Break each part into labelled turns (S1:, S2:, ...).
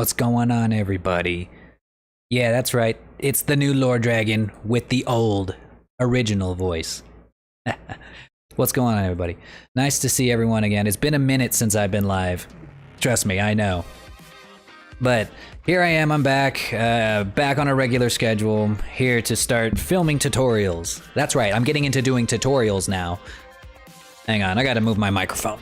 S1: What's going on, everybody? Yeah, that's right. It's the new Lord Dragon with the old, original voice. What's going on, everybody? Nice to see everyone again. It's been a minute since I've been live. Trust me, I know. But here I am, I'm back, back on a regular schedule, here to start filming tutorials. That's right, I'm getting into doing tutorials now. Hang on, I gotta move my microphone.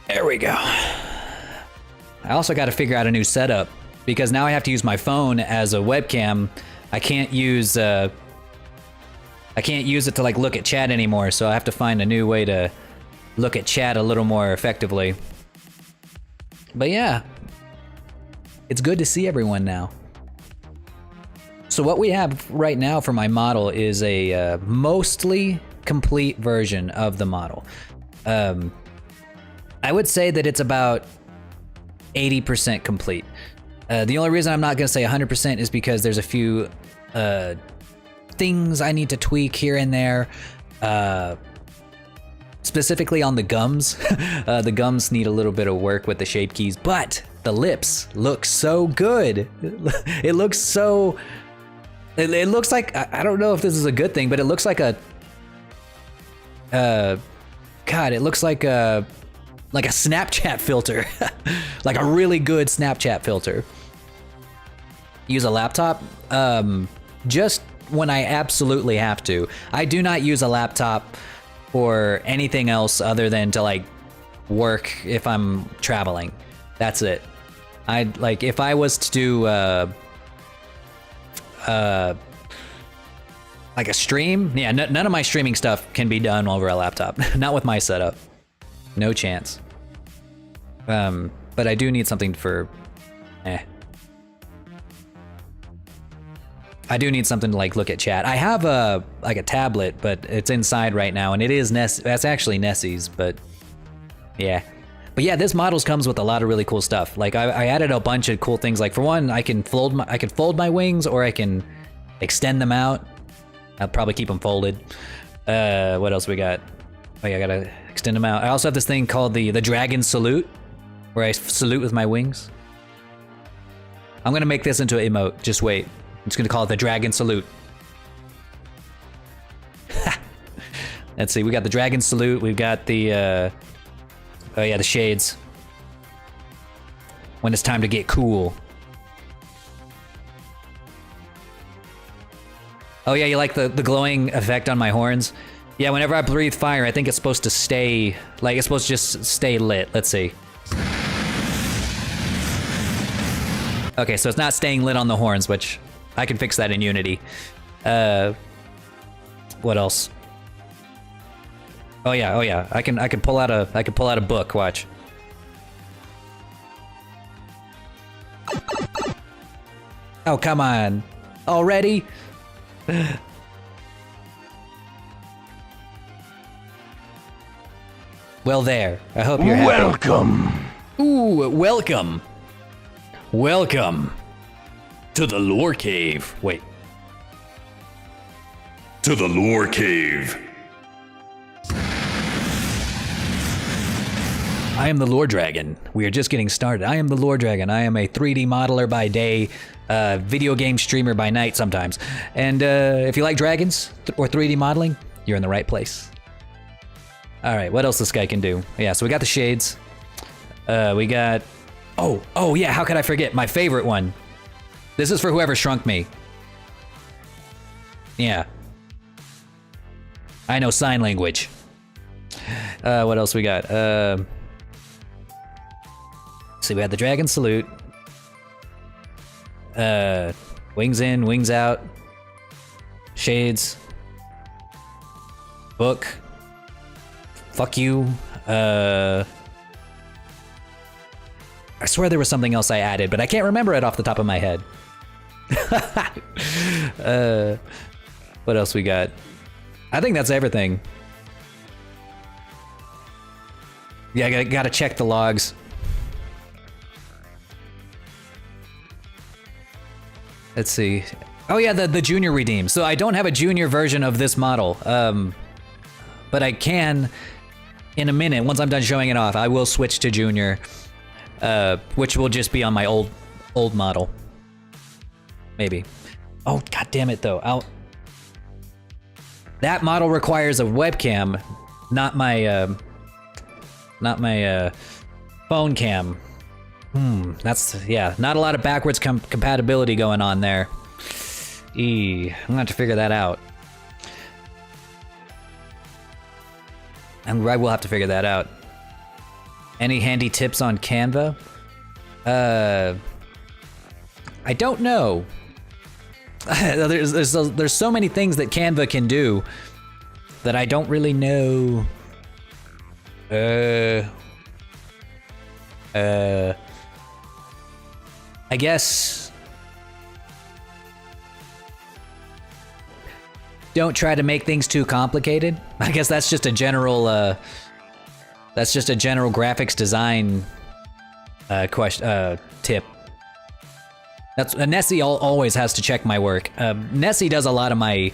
S1: There we go. I also gotta figure out a new setup, because now I have to use my phone as a webcam. I can't use it to like look at chat anymore, so I have to find a new way to look at chat a little more effectively. But yeah, it's good to see everyone now. So what we have right now for my model is a mostly complete version of the model. I would say that it's about 80% complete. The only reason I'm not gonna say 100% is because there's a few things I need to tweak here and there. Specifically on the gums. The gums need a little bit of work with the shape keys, but the lips look so good. It looks so... It looks like... I don't know if this is a good thing, but it looks like a... God, it looks like a Snapchat filter. Like a really good Snapchat filter. Use a laptop? Just when I absolutely have to. I do not use a laptop or anything else other than to like work if I'm traveling. That's it. I'd like if I was to do like a stream, yeah, none of my streaming stuff can be done over a laptop. Not with my setup. No chance. But I do need something for I do need something to like look at chat. I have a like a tablet, but it's inside right now, and it is that's actually Nessie's, but yeah. But yeah, this models comes with a lot of really cool stuff. Like I added a bunch of cool things. Like for one, I can fold my wings, or I can extend them out. I'll probably keep them folded. What else we got? Oh yeah, I gotta extend them out. I also have this thing called the dragon salute, where I salute with my wings. I'm gonna make this into an emote. Just wait. I'm just gonna call it the dragon salute. Let's see, we got the dragon salute, we've got the, oh yeah, the shades. When it's time to get cool. Oh yeah, you like the glowing effect on my horns? Yeah, whenever I breathe fire, I think it's supposed to stay, like it's supposed to just stay lit. Let's see. Okay, so it's not staying lit on the horns, which I can fix that in Unity. What else? Oh yeah. I can pull out a book. Watch. Oh come on, already? Well, there. I hope you're happy.
S2: Welcome.
S1: Ooh, welcome. Welcome to the lore cave. Wait.
S2: To the lore cave.
S1: I am the Lore Dragon. We are just getting started. I am the Lore Dragon. I am a 3D modeler by day, video game streamer by night sometimes. And if you like dragons or 3D modeling, you're in the right place. All right, what else this guy can do? Yeah, so we got the shades. We got... Oh yeah, how could I forget? My favorite one. This is for whoever shrunk me. Yeah. I know sign language. What else we got? See, we had the dragon salute. Wings in, wings out. Shades. Book. Fuck you. I swear there was something else I added, but I can't remember it off the top of my head. What else we got? I think that's everything. Yeah, I gotta check the logs. Let's see. Oh yeah, the junior redeem. So I don't have a junior version of this model, but I can in a minute, once I'm done showing it off, I will switch to junior, which will just be on my old model. Maybe. Oh, god damn it though. That model requires a webcam, not my phone cam. That's, yeah, not a lot of backwards compatibility going on there. I'm gonna have to figure that out. And I will have to figure that out. Any handy tips on Canva? I don't know. There's so many things that Canva can do that I don't really know. I guess don't try to make things too complicated. I guess that's just a general graphics design tip. That's Nessie always has to check my work. Nessie does a lot of my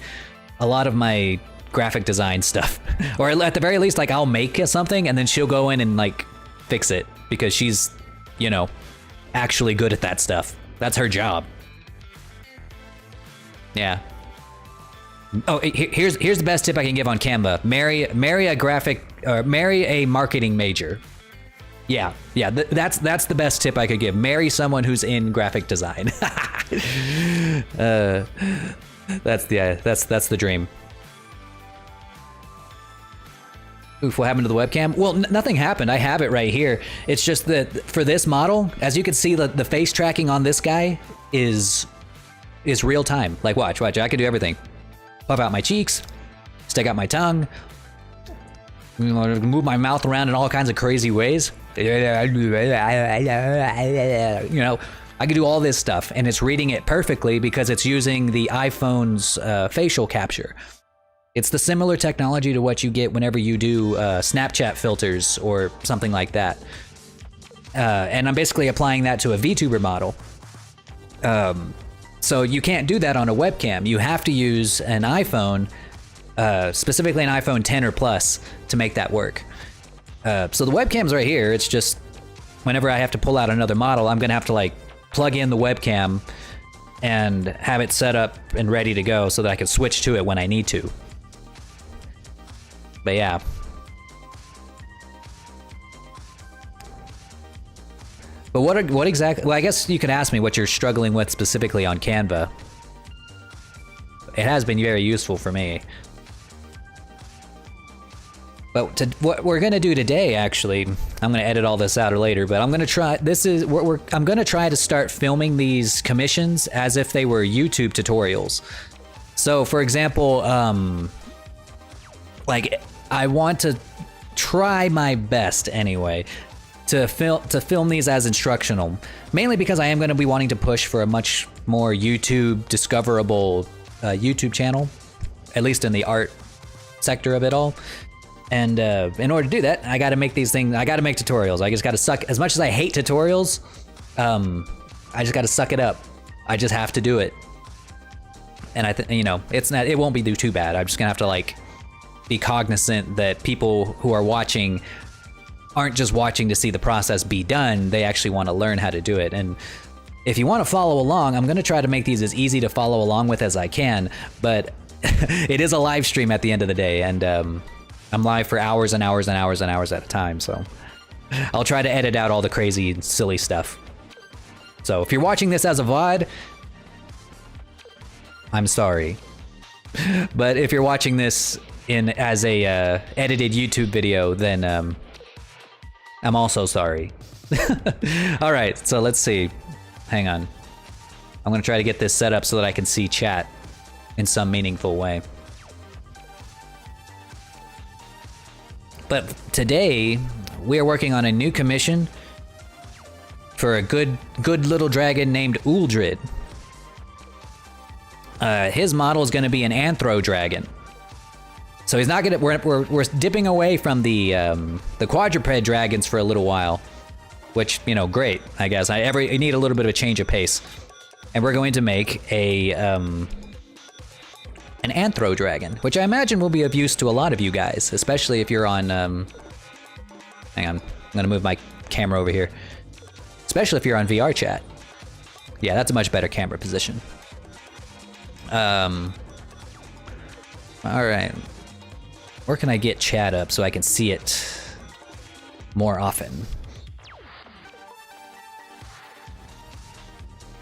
S1: graphic design stuff, or at the very least, like I'll make something and then she'll go in and like fix it because she's, you know, actually good at that stuff. That's her job. Yeah. Oh, here's the best tip I can give on Canva. Marry a marketing major. Yeah, that's the best tip I could give. Marry someone who's in graphic design. That's the dream. Oof, what happened to the webcam? Well, nothing happened. I have it right here. It's just that for this model, as you can see, the face tracking on this guy is real time. Like, watch, I can do everything. Puff out my cheeks, stick out my tongue, move my mouth around in all kinds of crazy ways. You know, I can do all this stuff, and it's reading it perfectly because it's using the iPhone's facial capture. It's the similar technology to what you get whenever you do Snapchat filters or something like that. And I'm basically applying that to a VTuber model. So you can't do that on a webcam. You have to use an iPhone, specifically an iPhone 10 or plus, to make that work. So the webcam's right here. It's just whenever I have to pull out another model, I'm gonna have to like plug in the webcam and have it set up and ready to go so that I can switch to it when I need to. But yeah. But what exactly, well, I guess you could ask me what you're struggling with specifically on Canva. It has been very useful for me. But what we're gonna do today, actually, I'm gonna edit all this out or later, but I'm gonna try, I'm gonna try to start filming these commissions as if they were YouTube tutorials. So for example, like I want to try my best anyway to film these as instructional, mainly because I am going to be wanting to push for a much more YouTube discoverable YouTube channel, at least in the art sector of it all. And in order to do that, I got to make these things. I got to make tutorials. I just got to suck. As much as I hate tutorials, I just got to suck it up. I just have to do it. And you know, it won't be too bad. I'm just gonna have to like be cognizant that people who are watching aren't just watching to see the process be done, they actually want to learn how to do it. And if you want to follow along, I'm going to try to make these as easy to follow along with as I can, but it is a live stream at the end of the day, and I'm live for hours and hours and hours and hours at a time, so I'll try to edit out all the crazy, silly stuff. So if you're watching this as a VOD, I'm sorry. But if you're watching this as a edited YouTube video, then I'm also sorry. All right, so let's see. Hang on. I'm gonna try to get this set up so that I can see chat in some meaningful way. But today, we are working on a new commission for a good little dragon named Uldred. His model is gonna be an Anthro dragon. So he's not gonna. We're dipping away from the quadruped dragons for a little while, which, you know, great. I guess I need a little bit of a change of pace, and we're going to make an Anthro dragon, which I imagine will be of use to a lot of you guys, especially if you're on Hang on, I'm gonna move my camera over here. Especially if you're on VR chat. Yeah, that's a much better camera position. All right. Where can I get chat up so I can see it more often?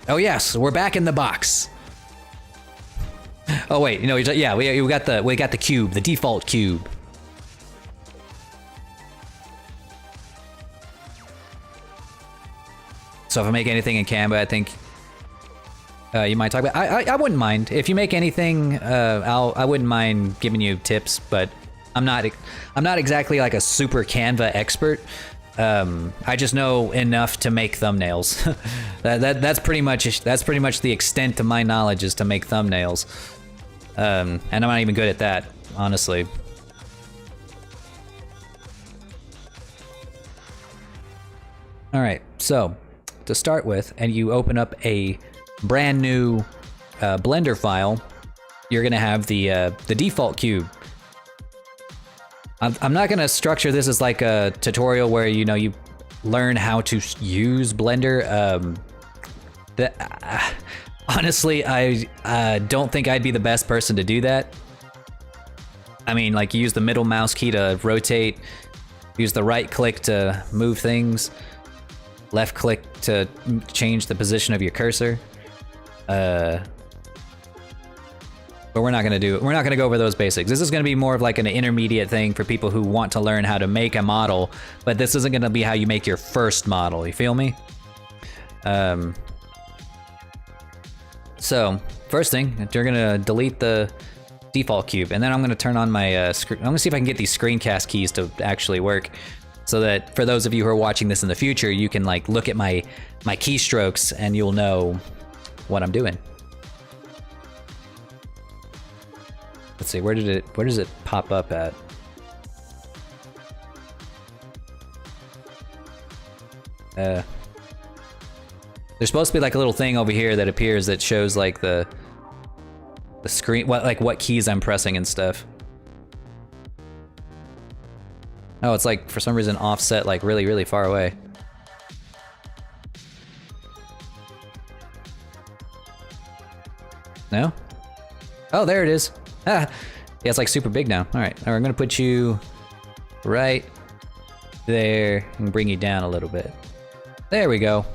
S1: Oh yes, we're back in the box. Oh wait, you know, yeah, we got the cube, the default cube. So if I make anything in Canva, I think you might talk about. I wouldn't mind if you make anything. I wouldn't mind giving you tips, but I'm not exactly like a super Canva expert. I just know enough to make thumbnails. that's pretty much the extent of my knowledge is to make thumbnails. And I'm not even good at that, honestly. All right, so to start with, and you open up a brand new Blender file, you're gonna have the default cube. I'm not gonna structure this as like a tutorial where you learn how to use Blender. Honestly, I don't think I'd be the best person to do that. I mean, like, you use the middle mouse key to rotate, use the right click to move things, left click to change the position of your cursor. But we're not gonna go over those basics. This is gonna be more of like an intermediate thing for people who want to learn how to make a model, but this isn't gonna be how you make your first model, you feel me? So, first thing, you're gonna delete the default cube, and then I'm gonna turn on my screen. I'm gonna see if I can get these screencast keys to actually work, so that for those of you who are watching this in the future, you can like look at my keystrokes and you'll know what I'm doing. Let's see, where does it pop up at? There's supposed to be like a little thing over here that appears that shows like the screen, what keys I'm pressing and stuff. Oh, it's like for some reason offset like really, really far away. No? Oh, there it is. Ah, yeah, it's like super big now. All right, I'm gonna put you right there and bring you down a little bit. There we go.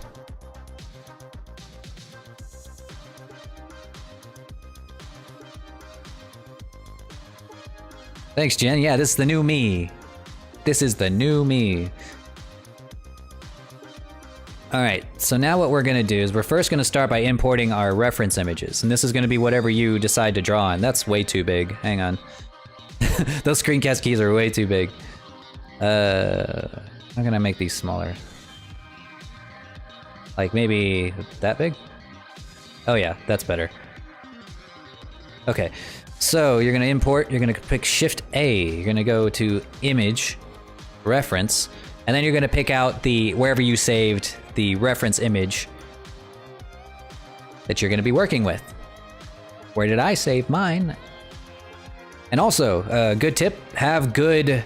S1: Thanks, Jen. Yeah, this is the new me. This is the new me. All right, so now what we're gonna do is we're first gonna start by importing our reference images, and this is gonna be whatever you decide to draw on. That's way too big. Hang on. Those screencast keys are way too big. I'm gonna make these smaller. Like maybe that big? Oh yeah, that's better. Okay, so you're gonna import, you're gonna pick Shift A, you're gonna go to Image, Reference, and then you're gonna pick out wherever you saved the reference image that you're gonna be working with. Where did I save mine? And also, good tip, have good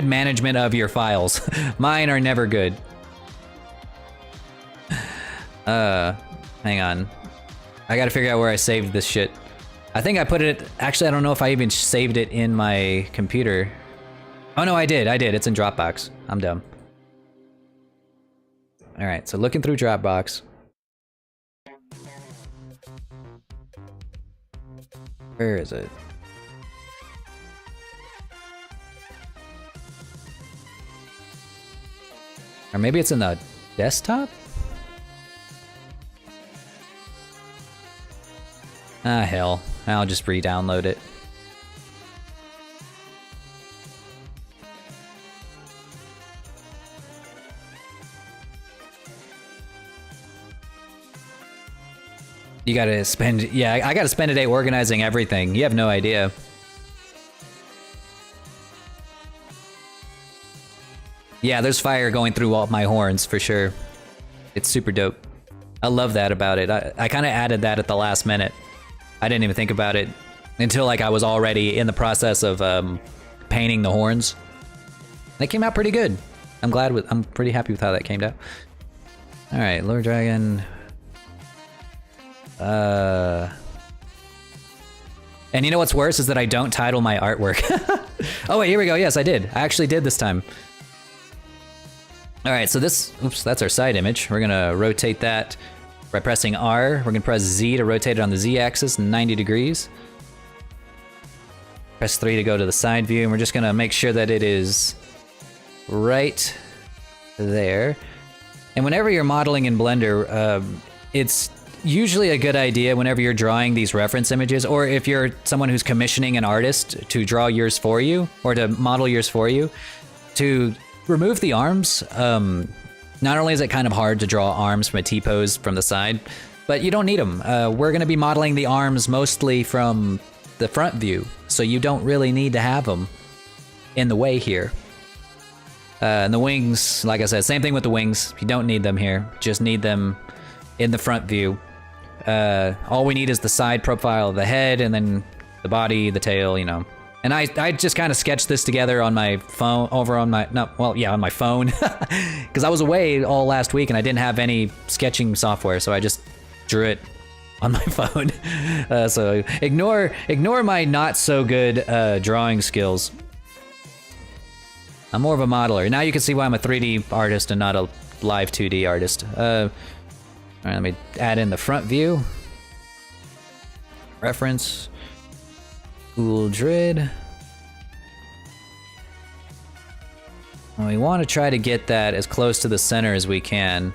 S1: management of your files. Mine are never good. Hang on. I gotta figure out where I saved this shit. I think I put it, actually I don't know if I even saved it in my computer. Oh no, I did, it's in Dropbox. I'm dumb. All right, so looking through Dropbox. Where is it? Or maybe it's in the desktop? Ah, hell. I'll just re-download it. You gotta spend, yeah, I gotta spend a day organizing everything. You have no idea. Yeah, there's fire going through all my horns for sure. It's super dope. I love that about it. I kind of added that at the last minute. I didn't even think about it until like I was already in the process of painting the horns. They came out pretty good. I'm pretty happy with how that came out. All right, Lord Dragon. And you know what's worse is that I don't title my artwork. Oh wait, here we go. Yes, I did. I actually did this time. All right, so this, oops, that's our side image. We're gonna rotate that by pressing R. We're gonna press Z to rotate it on the Z axis, 90 degrees. Press 3 to go to the side view, and we're just gonna make sure that it is right there. And whenever you're modeling in Blender, it's usually a good idea whenever you're drawing these reference images, or if you're someone who's commissioning an artist to draw yours for you, or to model yours for you, to remove the arms. Not only is it kind of hard to draw arms from a T-pose from the side, but you don't need them. We're gonna be modeling the arms mostly from the front view, so you don't really need to have them in the way here. And the wings, like I said, same thing with the wings. You don't need them here, just need them in the front view. All we need is the side profile of the head, and then the body, the tail, you know. And I just kind of sketched this together on my phone, on my phone, because I was away all last week and I didn't have any sketching software, so I just drew it on my phone. So ignore my not so good drawing skills. I'm more of a modeler. Now you can see why I'm a 3D artist and not a live 2D artist. All right, let me add in the front view. Reference. Cool Drid. And we want to try to get that as close to the center as we can.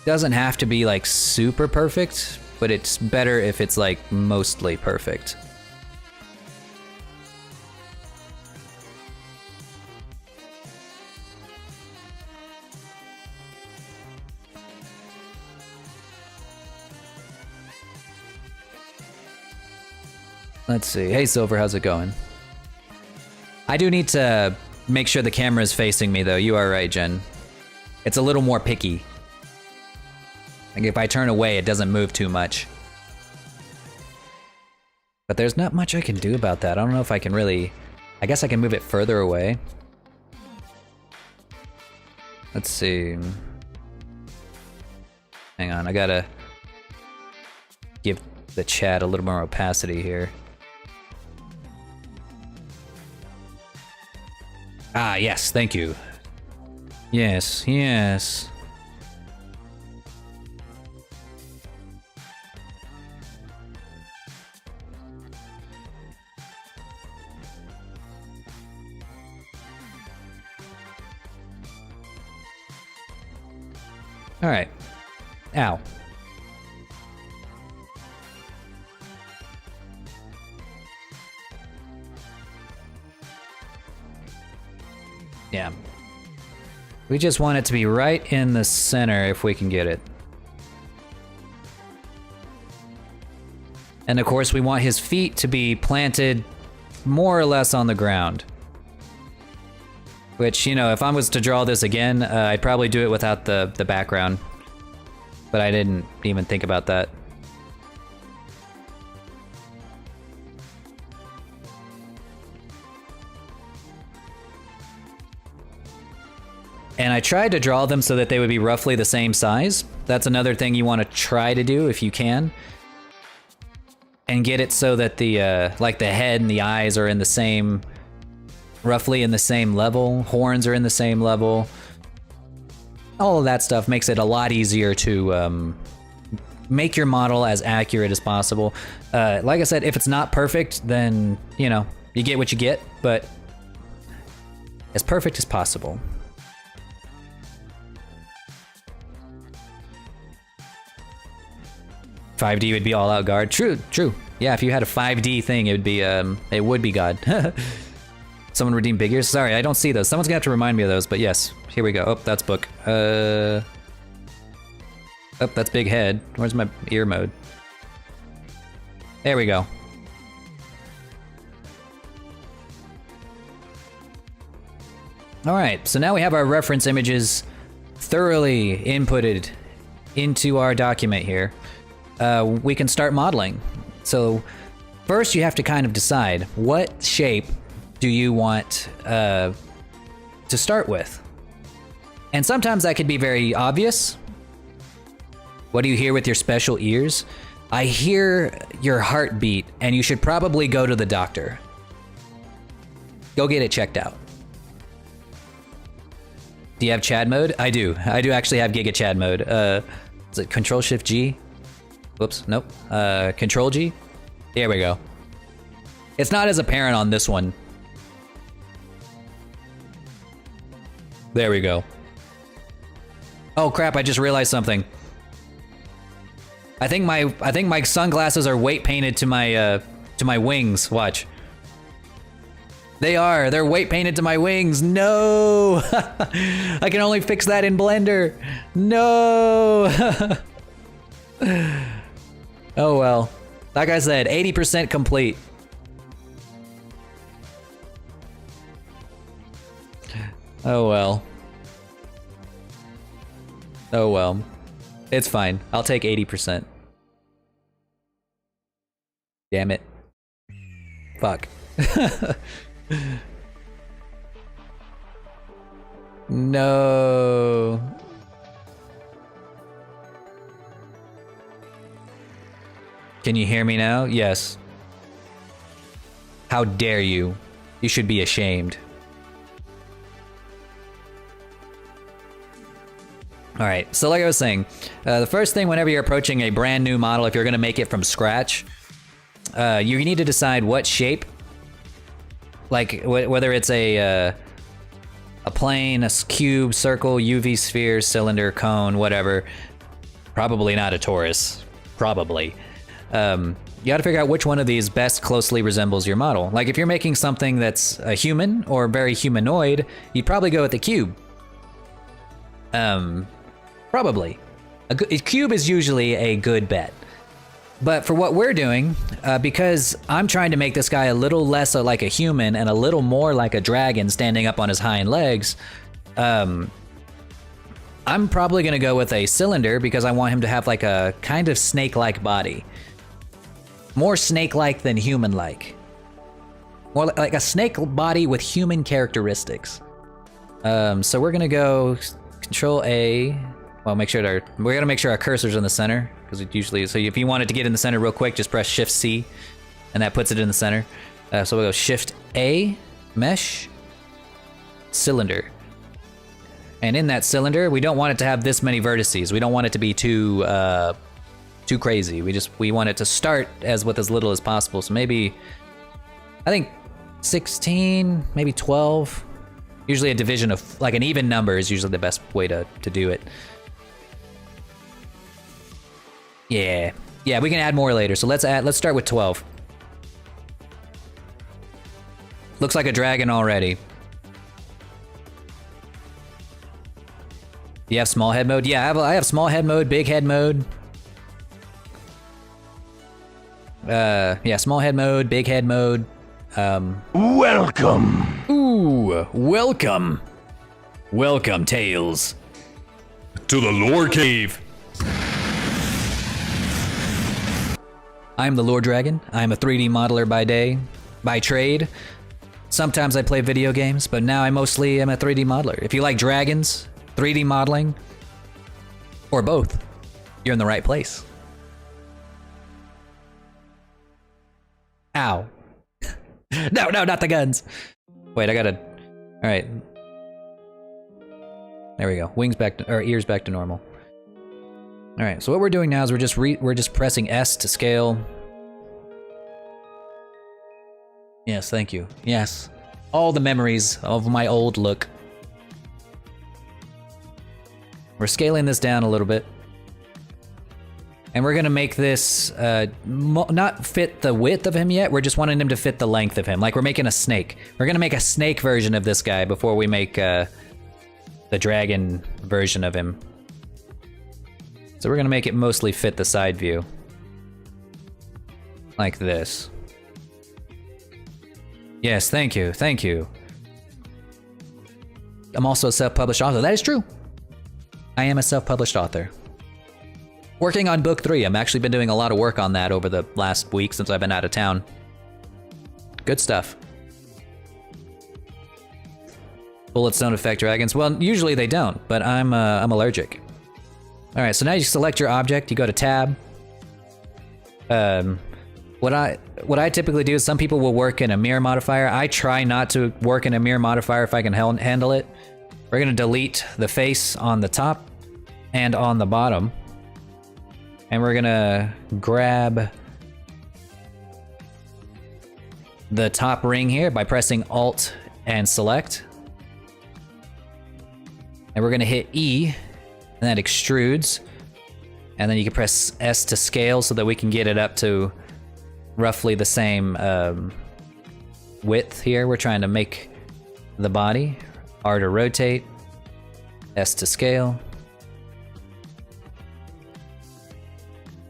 S1: Doesn't have to be like super perfect, but it's better if it's like mostly perfect. Let's see. Hey, Silver, how's it going? I do need to make sure the camera is facing me, though. You are right, Jen. It's a little more picky. Like, if I turn away, it doesn't move too much. But there's not much I can do about that. I don't know if I can really... I guess I can move it further away. Let's see. Hang on, I gotta give the chat a little more opacity here. Ah, yes, thank you. Yes, yes. All right. Ow. Yeah. We just want it to be right in the center if we can get it. And of course we want his feet to be planted more or less on the ground. Which, you know, if I was to draw this again, I'd probably do it without the background. But I didn't even think about that. And I tried to draw them so that they would be roughly the same size. That's another thing you want to try to do if you can. And get it so that the, like the head and the eyes are in the same, roughly in the same level. Horns are in the same level. All of that stuff makes it a lot easier to make your model as accurate as possible. Like I said, if it's not perfect, then, you know, you get what you get, but as perfect as possible. $5D would be all out guard. True, true. Yeah, if you had a 5D thing, it would be God. Someone redeem big ears? Sorry, I don't see those. Someone's gonna have to remind me of those, but yes. Here we go. Oh, that's book. Oh, that's big head. Where's my ear mode? There we go. All right, so now we have our reference images thoroughly inputted into our document here. We can start modeling. So first you have to kind of decide what shape do you want to start with. And sometimes that could be very obvious. What do you hear with your special ears? I hear your heartbeat, and you should probably go to the doctor. Go get it checked out. Do you have Chad mode? I do. I do actually have Giga Chad mode. Is it Control Shift G? Whoops, nope. Control G? There we go. It's not as apparent on this one. There we go. Oh crap, I just realized something. I think my sunglasses are weight painted to my wings. Watch. They're weight painted to my wings. No! I can only fix that in Blender. No! Oh well. Like I said, 80% complete. Oh well. Oh well. It's fine. I'll take 80%. Damn it. Fuck. No. Can you hear me now? Yes. How dare you? You should be ashamed. Alright, so like I was saying, the first thing whenever you're approaching a brand new model, if you're going to make it from scratch, you need to decide what shape, like whether it's a plane, a cube, circle, UV sphere, cylinder, cone, whatever. Probably not a torus. Probably. You gotta figure out which one of these best closely resembles your model. Like if you're making something that's a human or very humanoid, you'd probably go with the cube. Probably. A cube is usually a good bet. But for what we're doing, because I'm trying to make this guy a little less like a human and a little more like a dragon standing up on his hind legs, I'm probably gonna go with a cylinder because I want him to have like a kind of snake-like body. More snake-like than human-like. More like a snake body with human characteristics. So we're gonna go Control A. Well, we're gonna make sure our cursor's in the center because it usually is. So if you want it to get in the center real quick, just press Shift C, and that puts it in the center. So we'll go Shift A, Mesh, Cylinder. And in that cylinder, we don't want it to have this many vertices. We don't want it to be too crazy. We want it to start with as little as possible. So maybe, I think 16, maybe 12. Usually a division of, like an even number is usually the best way to do it. Yeah, we can add more later. So let's start with 12. Looks like a dragon already. You have small head mode? Yeah, I have small head mode, big head mode. Yeah, small head mode, big head mode.
S2: Welcome.
S1: Ooh, welcome. Welcome, Tails.
S2: To the lore cave.
S1: I'm the Lore Dragon. I'm a 3D modeler by trade. Sometimes I play video games, but now I mostly am a 3D modeler. If you like dragons, 3D modeling, or both, you're in the right place. Ow. No, not the guns. Wait, I gotta... Alright. There we go. Ears back to normal. Alright, so what we're doing now is we're just pressing S to scale. Yes, thank you. Yes. All the memories of my old look. We're scaling this down a little bit. And we're gonna make this not fit the width of him yet, we're just wanting him to fit the length of him. Like we're making a snake. We're gonna make a snake version of this guy before we make the dragon version of him. So we're gonna make it mostly fit the side view. Like this. Yes, thank you, thank you. I'm also a self-published author. That is true. I am a self-published author. Working on book 3. I've actually been doing a lot of work on that over the last week since I've been out of town. Good stuff. Bullets don't affect dragons. Well, usually they don't, but I'm allergic. All right, so now you select your object. You go to tab. What I typically do is some people will work in a mirror modifier. I try not to work in a mirror modifier if I can handle it. We're gonna delete the face on the top and on the bottom. And we're gonna grab the top ring here by pressing Alt and select. And we're gonna hit E, and that extrudes. And then you can press S to scale so that we can get it up to roughly the same width here. We're trying to make the body. R to rotate, S to scale.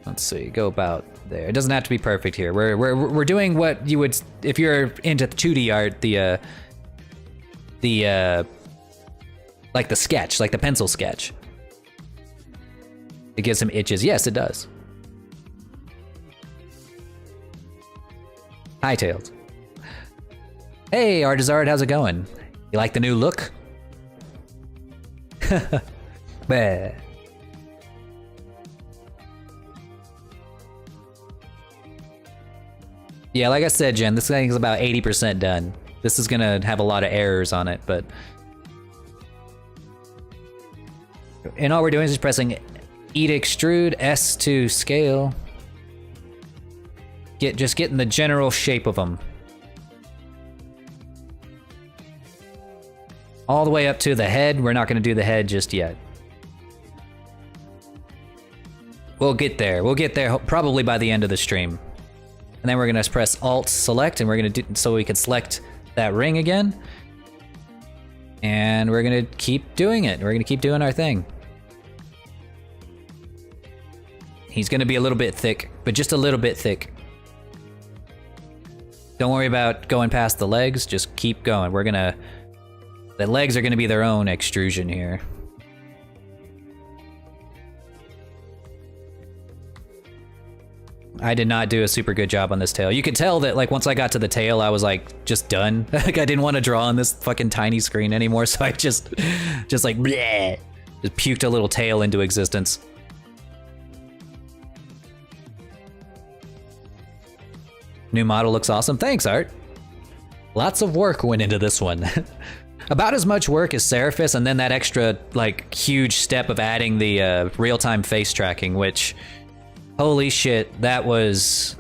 S1: Let's see, go about there. It doesn't have to be perfect here. We're doing what you would if you're into 2D art, the like the sketch, like the pencil sketch. It gives him itches. Yes, it does. Hi, Tails. Hey, Artizard, how's it going? You like the new look? Bah. Yeah, like I said, Jen, this thing is about 80% done. This is gonna have a lot of errors on it, but... And all we're doing is just pressing E to extrude, S to scale. Just getting the general shape of them. All the way up to the head. We're not gonna do the head just yet. We'll get there. We'll get there probably by the end of the stream. And then we're gonna press Alt select, and we're gonna do so we can select that ring again. And we're gonna keep doing it. We're gonna keep doing our thing. He's gonna be a little bit thick, but just a little bit thick. Don't worry about going past the legs, just keep going. The legs are gonna be their own extrusion here. I did not do a super good job on this tail. You could tell that, like, once I got to the tail, I was like, just done. Like, I didn't want to draw on this fucking tiny screen anymore, so I just like, bleh, just puked a little tail into existence. New model looks awesome. Thanks, Art. Lots of work went into this one. About as much work as Seraphis, and then that extra, like, huge step of adding the real-time face tracking, which... Holy shit, that was,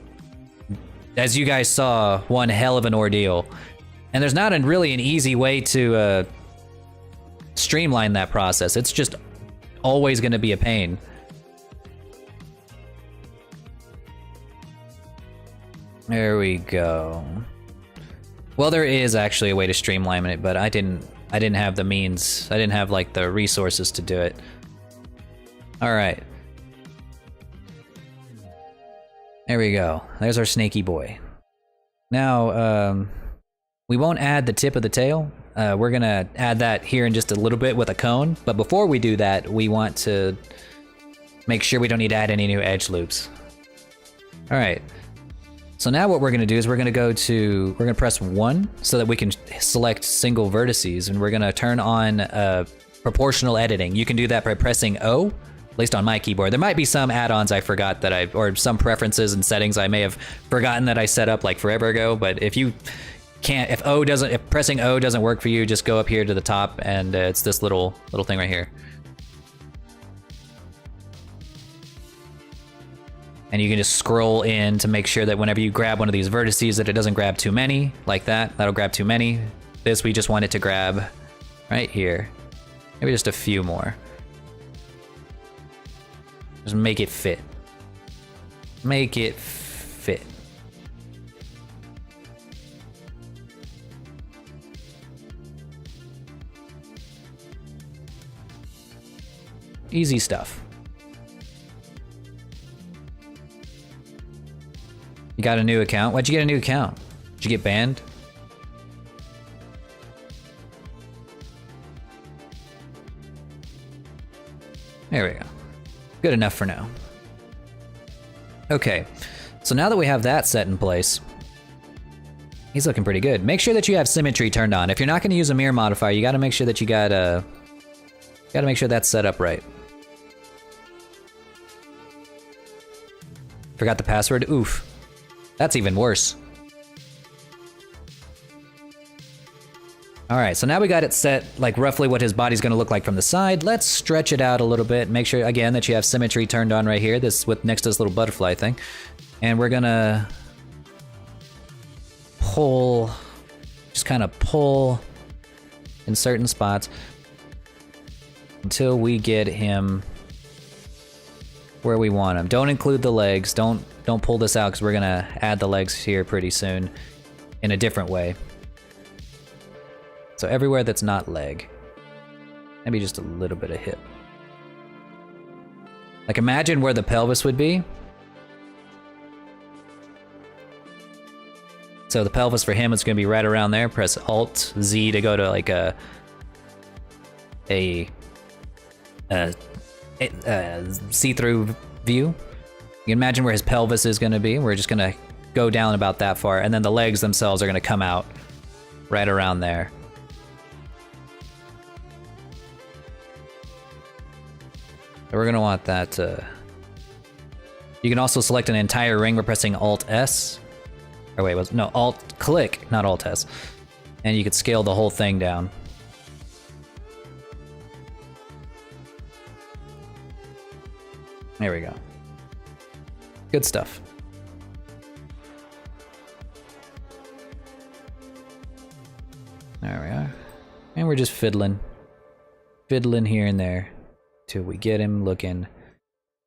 S1: as you guys saw, one hell of an ordeal. And there's not really an easy way to streamline that process. It's just always going to be a pain. There we go. Well, there is actually a way to streamline it, but I didn't have the means. I didn't have, like, the resources to do it. All right. There we go. There's our snaky boy. Now, we won't add the tip of the tail. We're gonna add that here in just a little bit with a cone. But before we do that, we want to make sure we don't need to add any new edge loops. All right. So now what we're gonna do is we're gonna press 1 so that we can select single vertices, and we're gonna turn on proportional editing. You can do that by pressing O. At least on my keyboard. There might be some add-ons I forgot that or some preferences and settings I may have forgotten that I set up like forever ago, but if you can't, if pressing O doesn't work for you, just go up here to the top and it's this little thing right here. And you can just scroll in to make sure that whenever you grab one of these vertices that it doesn't grab too many, like that. That'll grab too many. This we just want it to grab right here. Maybe just a few more. Just make it fit. Make it fit. Easy stuff. You got a new account? Why'd you get a new account? Did you get banned? There we go. Good enough for now. Okay, so now that we have that set in place, He's looking pretty good. Make sure that you have symmetry turned on. If you're not going to use a mirror modifier, you got to make sure that you got to make sure that's set up right. Forgot the password. Oof. That's even worse. All right, so now we got it set like roughly what his body's going to look like from the side. Let's stretch it out a little bit. Make sure again that you have symmetry turned on right here. This with next to this little butterfly thing, and we're gonna pull, just kind of pull in certain spots until we get him where we want him. Don't include the legs. Don't pull this out because we're gonna add the legs here pretty soon in a different way. So everywhere that's not leg, maybe just a little bit of hip. Like imagine where the pelvis would be. So the pelvis for him is going to be right around there. Press Alt Z to go to like a see-through view. You can imagine where his pelvis is going to be. We're just going to go down about that far, and then the legs themselves are going to come out right around there. So we're going to want that. You can also select an entire ring by pressing Alt S. Or wait, no, Alt click, not Alt S. And you could scale the whole thing down. There we go. Good stuff. There we are. And we're just fiddling here and there till we get him looking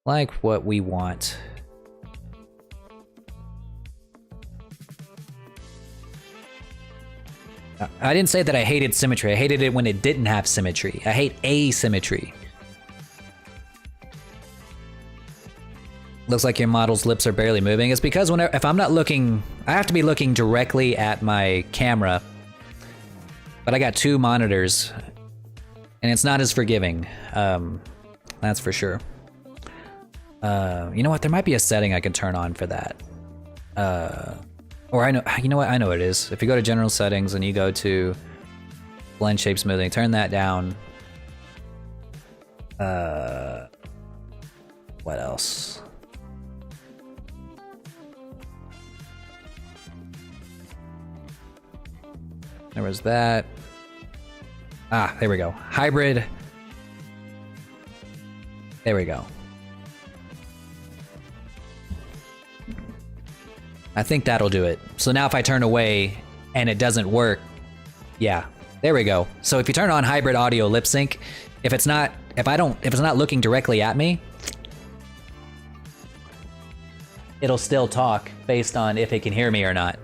S1: like what we want. I didn't say that I hated symmetry. I hated it when it didn't have symmetry. I hate asymmetry. Looks like your model's lips are barely moving. It's because if I'm not looking, I have to be looking directly at my camera. But I got two monitors, and it's not as forgiving. That's for sure. You know what? There might be a setting I can turn on for that. Or I know, you know what? I know what it is. If you go to general settings and you go to blend shape smoothing, turn that down. What else? There was that. Ah, there we go. Hybrid. There we go. I think that'll do it. So now if I turn away and it doesn't work, yeah, there we go. So if you turn on hybrid audio lip sync, if it's not looking directly at me, it'll still talk based on if it can hear me or not.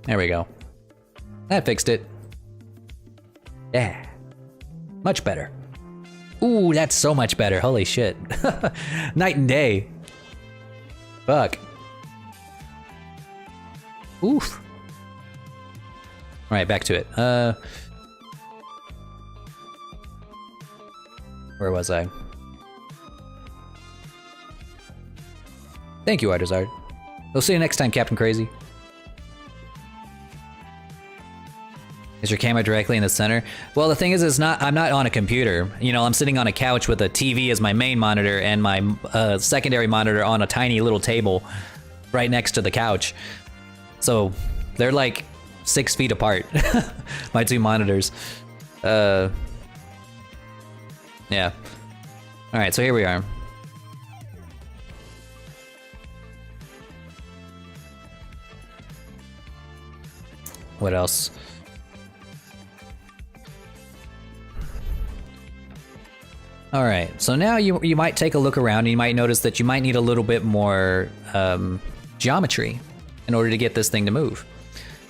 S1: There we go. That fixed it. Yeah. Much better. Ooh, that's so much better. Holy shit. Night and day. Fuck. Oof. All right, back to it. Where was I? Thank you, Artizard. We'll see you next time, Captain Crazy. Is your camera directly in the center? Well, the thing is, I'm not on a computer. You know, I'm sitting on a couch with a TV as my main monitor and my secondary monitor on a tiny little table right next to the couch. So they're like 6 feet apart, my two monitors. Yeah. All right, so here we are. What else? All right, so now you might take a look around and you might notice that you might need a little bit more geometry in order to get this thing to move.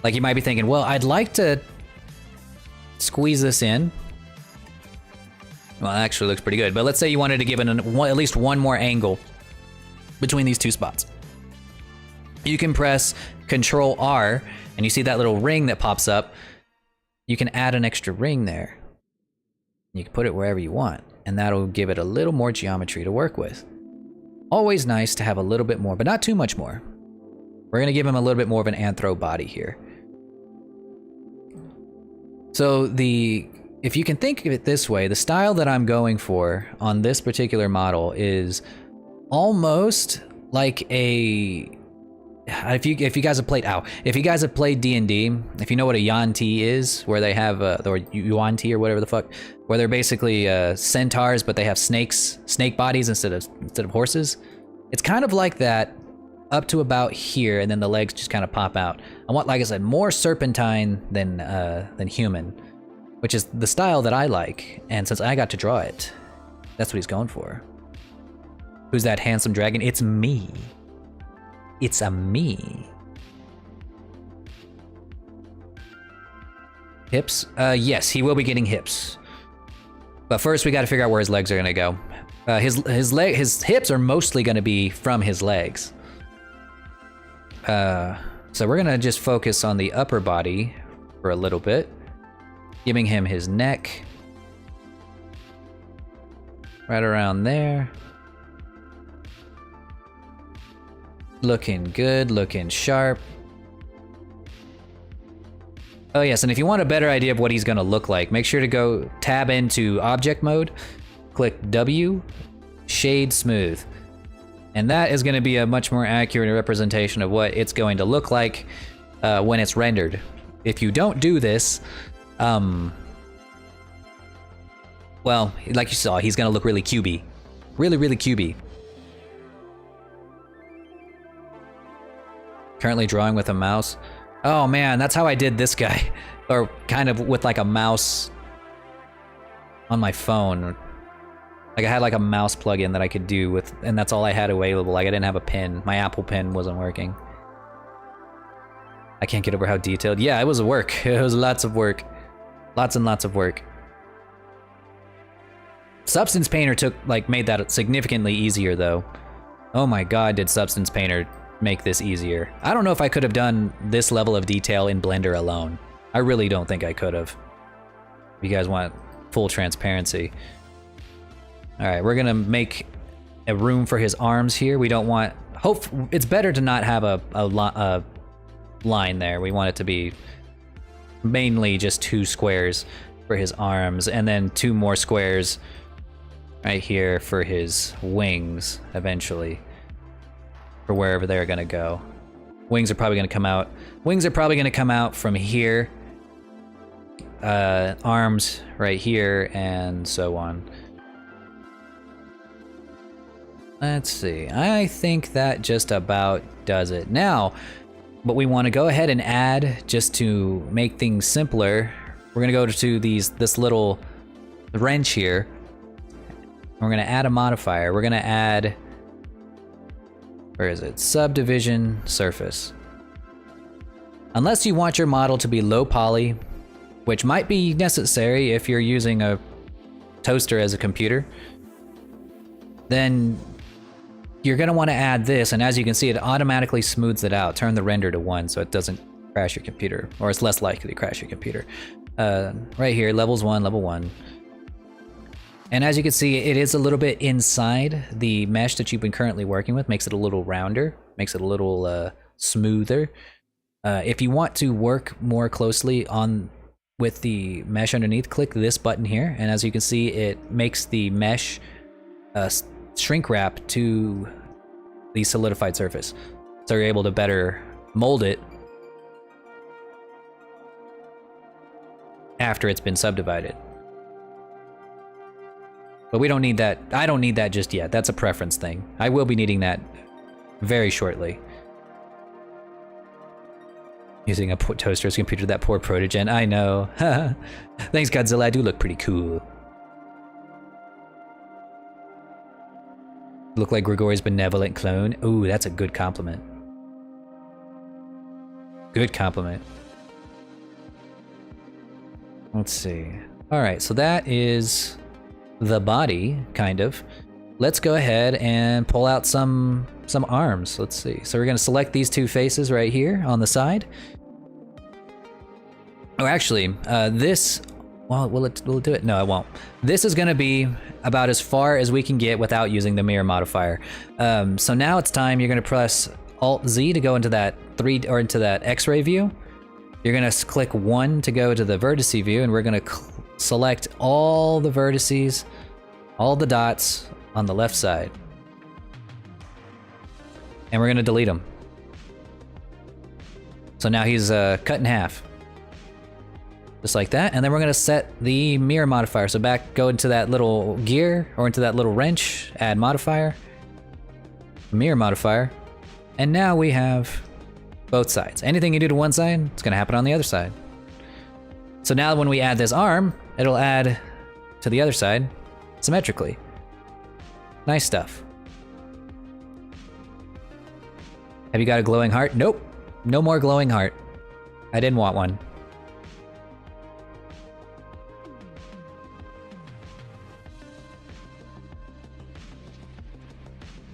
S1: Like you might be thinking, well, I'd like to squeeze this in. Well, it actually looks pretty good, but let's say you wanted to give it at least one more angle between these two spots. You can press Control R and you see that little ring that pops up. You can add an extra ring there. You can put it wherever you want, and that'll give it a little more geometry to work with. Always nice to have a little bit more, but not too much more. We're gonna give him a little bit more of an anthro body here. So if you can think of it this way, the style that I'm going for on this particular model is almost like a, if you guys have played D&D, if you know what a Yuan-Ti is, where they have or Yuan-Ti or whatever the fuck, where they're basically centaurs, but they have snake bodies instead of horses. It's kind of like that up to about here, and then the legs just kind of pop out. I want, like I said, more serpentine than human, which is the style that I like. And since I got to draw it, that's what he's going for. Who's that handsome dragon? It's me. It's a me. Hips? Yes, he will be getting hips. But first we gotta figure out where his legs are gonna go. His hips are mostly gonna be from his legs. So we're gonna just focus on the upper body for a little bit, giving him his neck. Right around there. Looking good, looking sharp. Oh yes, and if you want a better idea of what he's gonna look like, make sure to go tab into object mode, click W, shade smooth. And that is gonna be a much more accurate representation of what it's going to look like when it's rendered. If you don't do this, well, like you saw, he's gonna look really cubey. Really, really cubey. Currently drawing with a mouse. Oh man, that's how I did this guy. Or kind of with like a mouse on my phone. Like I had like a mouse plugin that I could do with, and that's all I had available. Like I didn't have a pen. My Apple Pen wasn't working. I can't get over how detailed. Yeah, it was work. It was lots of work. Lots and lots of work. Substance Painter made that significantly easier though. Oh my god, did Substance Painter make this easier. I don't know if I could have done this level of detail in Blender alone. I really don't think I could have. If you guys want full transparency. Alright, we're gonna make a room for his arms here. We don't want... it's better to not have a line there. We want it to be mainly just 2 squares for his arms, and then 2 more squares right here for his wings, eventually. For wherever they're gonna go. Wings are probably gonna come out. Wings are probably gonna come out from here. Arms right here, and so on. Let's see. I think that just about does it. Now, what we want to go ahead and add, just to make things simpler, we're gonna go to this little wrench here. We're gonna add a modifier. We're gonna add, where is it? Subdivision surface. Unless you want your model to be low poly, which might be necessary if you're using a toaster as a computer, then you're gonna want to add this, and as you can see, it automatically smooths it out. Turn the render to 1 so it doesn't crash your computer, or it's less likely to crash your computer. Right here, levels 1, level 1. And as you can see, it is a little bit inside the mesh that you've been currently working with. Makes it a little rounder, makes it a little smoother. If you want to work more closely with the mesh underneath, click this button here, and as you can see, it makes the mesh shrink wrap to the solidified surface. So you're able to better mold it after it's been subdivided. But we don't need that. I don't need that just yet. That's a preference thing. I will be needing that very shortly. Using a toaster as a computer, that poor protogen. I know. Thanks, Godzilla. I do look pretty cool. Look like Grigori's benevolent clone. Ooh, that's a good compliment. Good compliment. Let's see. All right, so that is the body, kind of. Let's go ahead and pull out some arms. Let's see. So we're gonna select these 2 faces right here on the side. Oh, actually, this, well, will it do it? No, it won't. This is gonna be about as far as we can get without using the mirror modifier. So now it's time. You're gonna press Alt Z to go into that into that X-ray view. You're gonna click 1 to go to the vertice view, and we're gonna select all the vertices, all the dots on the left side. And we're gonna delete them. So now he's cut in half. Just like that, and then we're gonna set the mirror modifier. So go into that little gear, or into that little wrench, add modifier, mirror modifier, and now we have both sides. Anything you do to one side, it's gonna happen on the other side. So now when we add this arm, it'll add to the other side symmetrically. Nice stuff. Have you got a glowing heart? Nope, no more glowing heart. I didn't want one.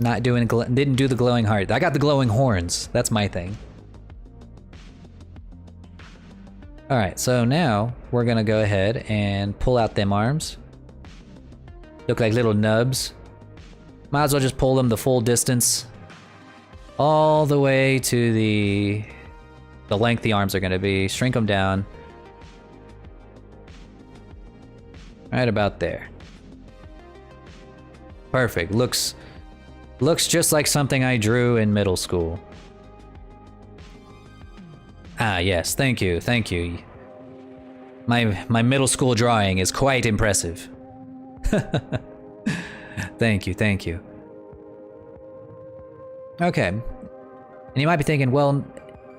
S1: Didn't do the glowing heart. I got the glowing horns. That's my thing. All right, so now we're gonna go ahead and pull out them arms. Look like little nubs. Might as well just pull them the full distance, all the way to the length the arms are gonna be. Shrink them down. Right about there. Perfect. Looks just like something I drew in middle school. Ah, yes, thank you, thank you. My middle school drawing is quite impressive. Thank you, thank you. Okay. And you might be thinking, well,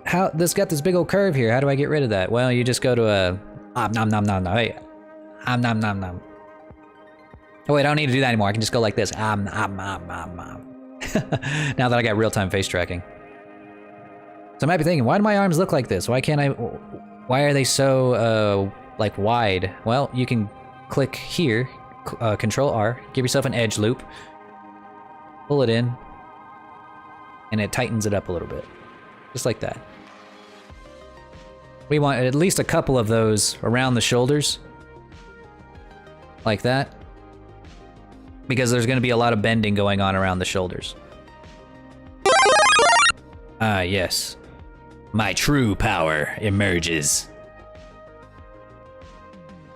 S1: how this got this big old curve here, how do I get rid of that? Well, you just go to a nom nom nom nom. Hey. Nom nom nom. Oh wait, I don't need to do that anymore. I can just go like this. Now that I got real-time face tracking. So I might be thinking, why do my arms look like this? Why are they so, like, wide? Well, you can click here, Control R, give yourself an edge loop, pull it in, and it tightens it up a little bit. Just like that. We want at least a couple of those around the shoulders. Like that. Because there's going to be a lot of bending going on around the shoulders. Ah, yes. My true power emerges.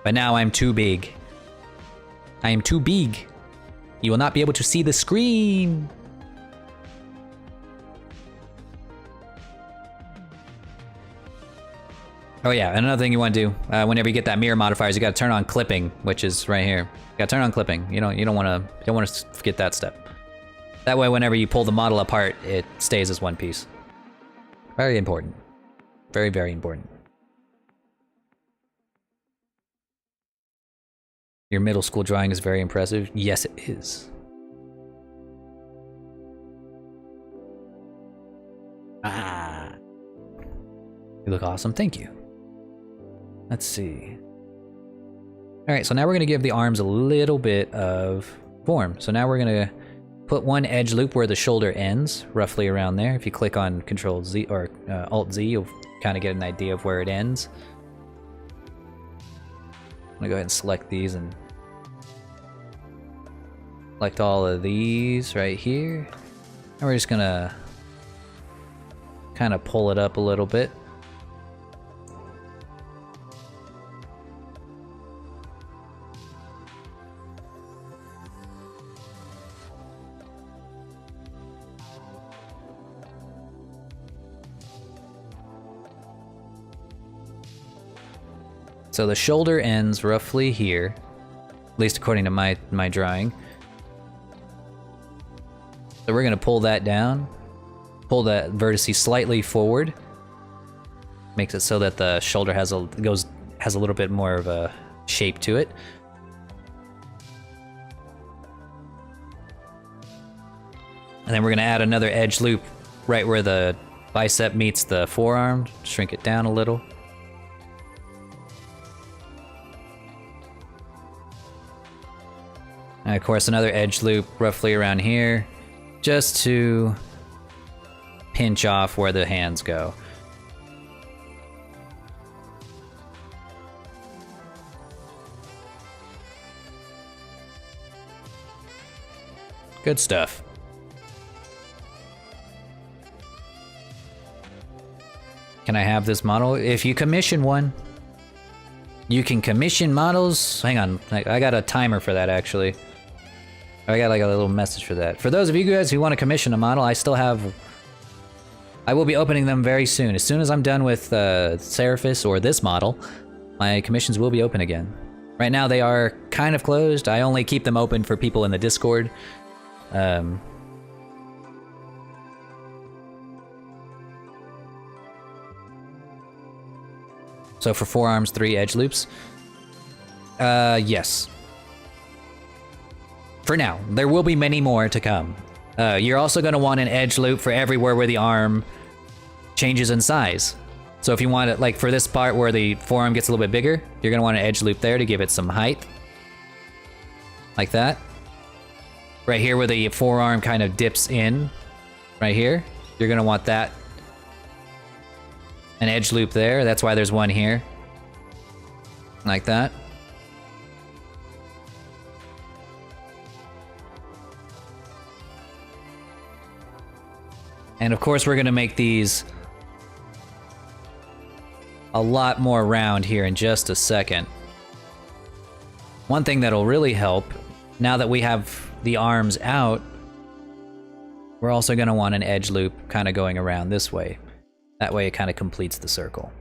S1: But now I'm too big. I am too big. You will not be able to see the screen. Oh yeah, and another thing you want to do, whenever you get that mirror modifiers, you got to turn on clipping, which is right here. You got to turn on clipping. You don't want to forget that step. That way, whenever you pull the model apart, it stays as one piece. Very important. Very, very important. Your middle school drawing is very impressive. Yes, it is. Ah. You look awesome. Thank you. Let's see. All right, so now we're gonna give the arms a little bit of form. So now we're gonna put one edge loop where the shoulder ends, roughly around there. If you click on Control Z or Alt Z, you'll kind of get an idea of where it ends. I'm gonna go ahead and select these and select all of these right here. And we're just gonna kind of pull it up a little bit. So the shoulder ends roughly here, at least according to my drawing. So we're gonna pull that down, pull that vertice slightly forward, makes it so that the shoulder has a little bit more of a shape to it. And then we're gonna add another edge loop right where the bicep meets the forearm, shrink it down a little. And of course another edge loop roughly around here, just to pinch off where the hands go. Good stuff. Can I have this model? If you commission one, you can commission models. Hang on, I got a timer for that actually. I got like a little message for that. For those of you guys who want to commission a model, I will be opening them very soon. As soon as I'm done with Seraphis or this model, my commissions will be open again. Right now they are kind of closed. I only keep them open for people in the Discord. So for forearms, 3 edge loops. Yes. For now, there will be many more to come. You're also going to want an edge loop for everywhere where the arm changes in size. So if you want it, like for this part where the forearm gets a little bit bigger, you're going to want an edge loop there to give it some height. Like that. Right here where the forearm kind of dips in, right here, you're going to want that. An edge loop there, that's why there's one here. Like that. And of course we're gonna make these a lot more round here in just a second. One thing that'll really help, now that we have the arms out, we're also gonna want an edge loop kind of going around this way. That way it kind of completes the circle.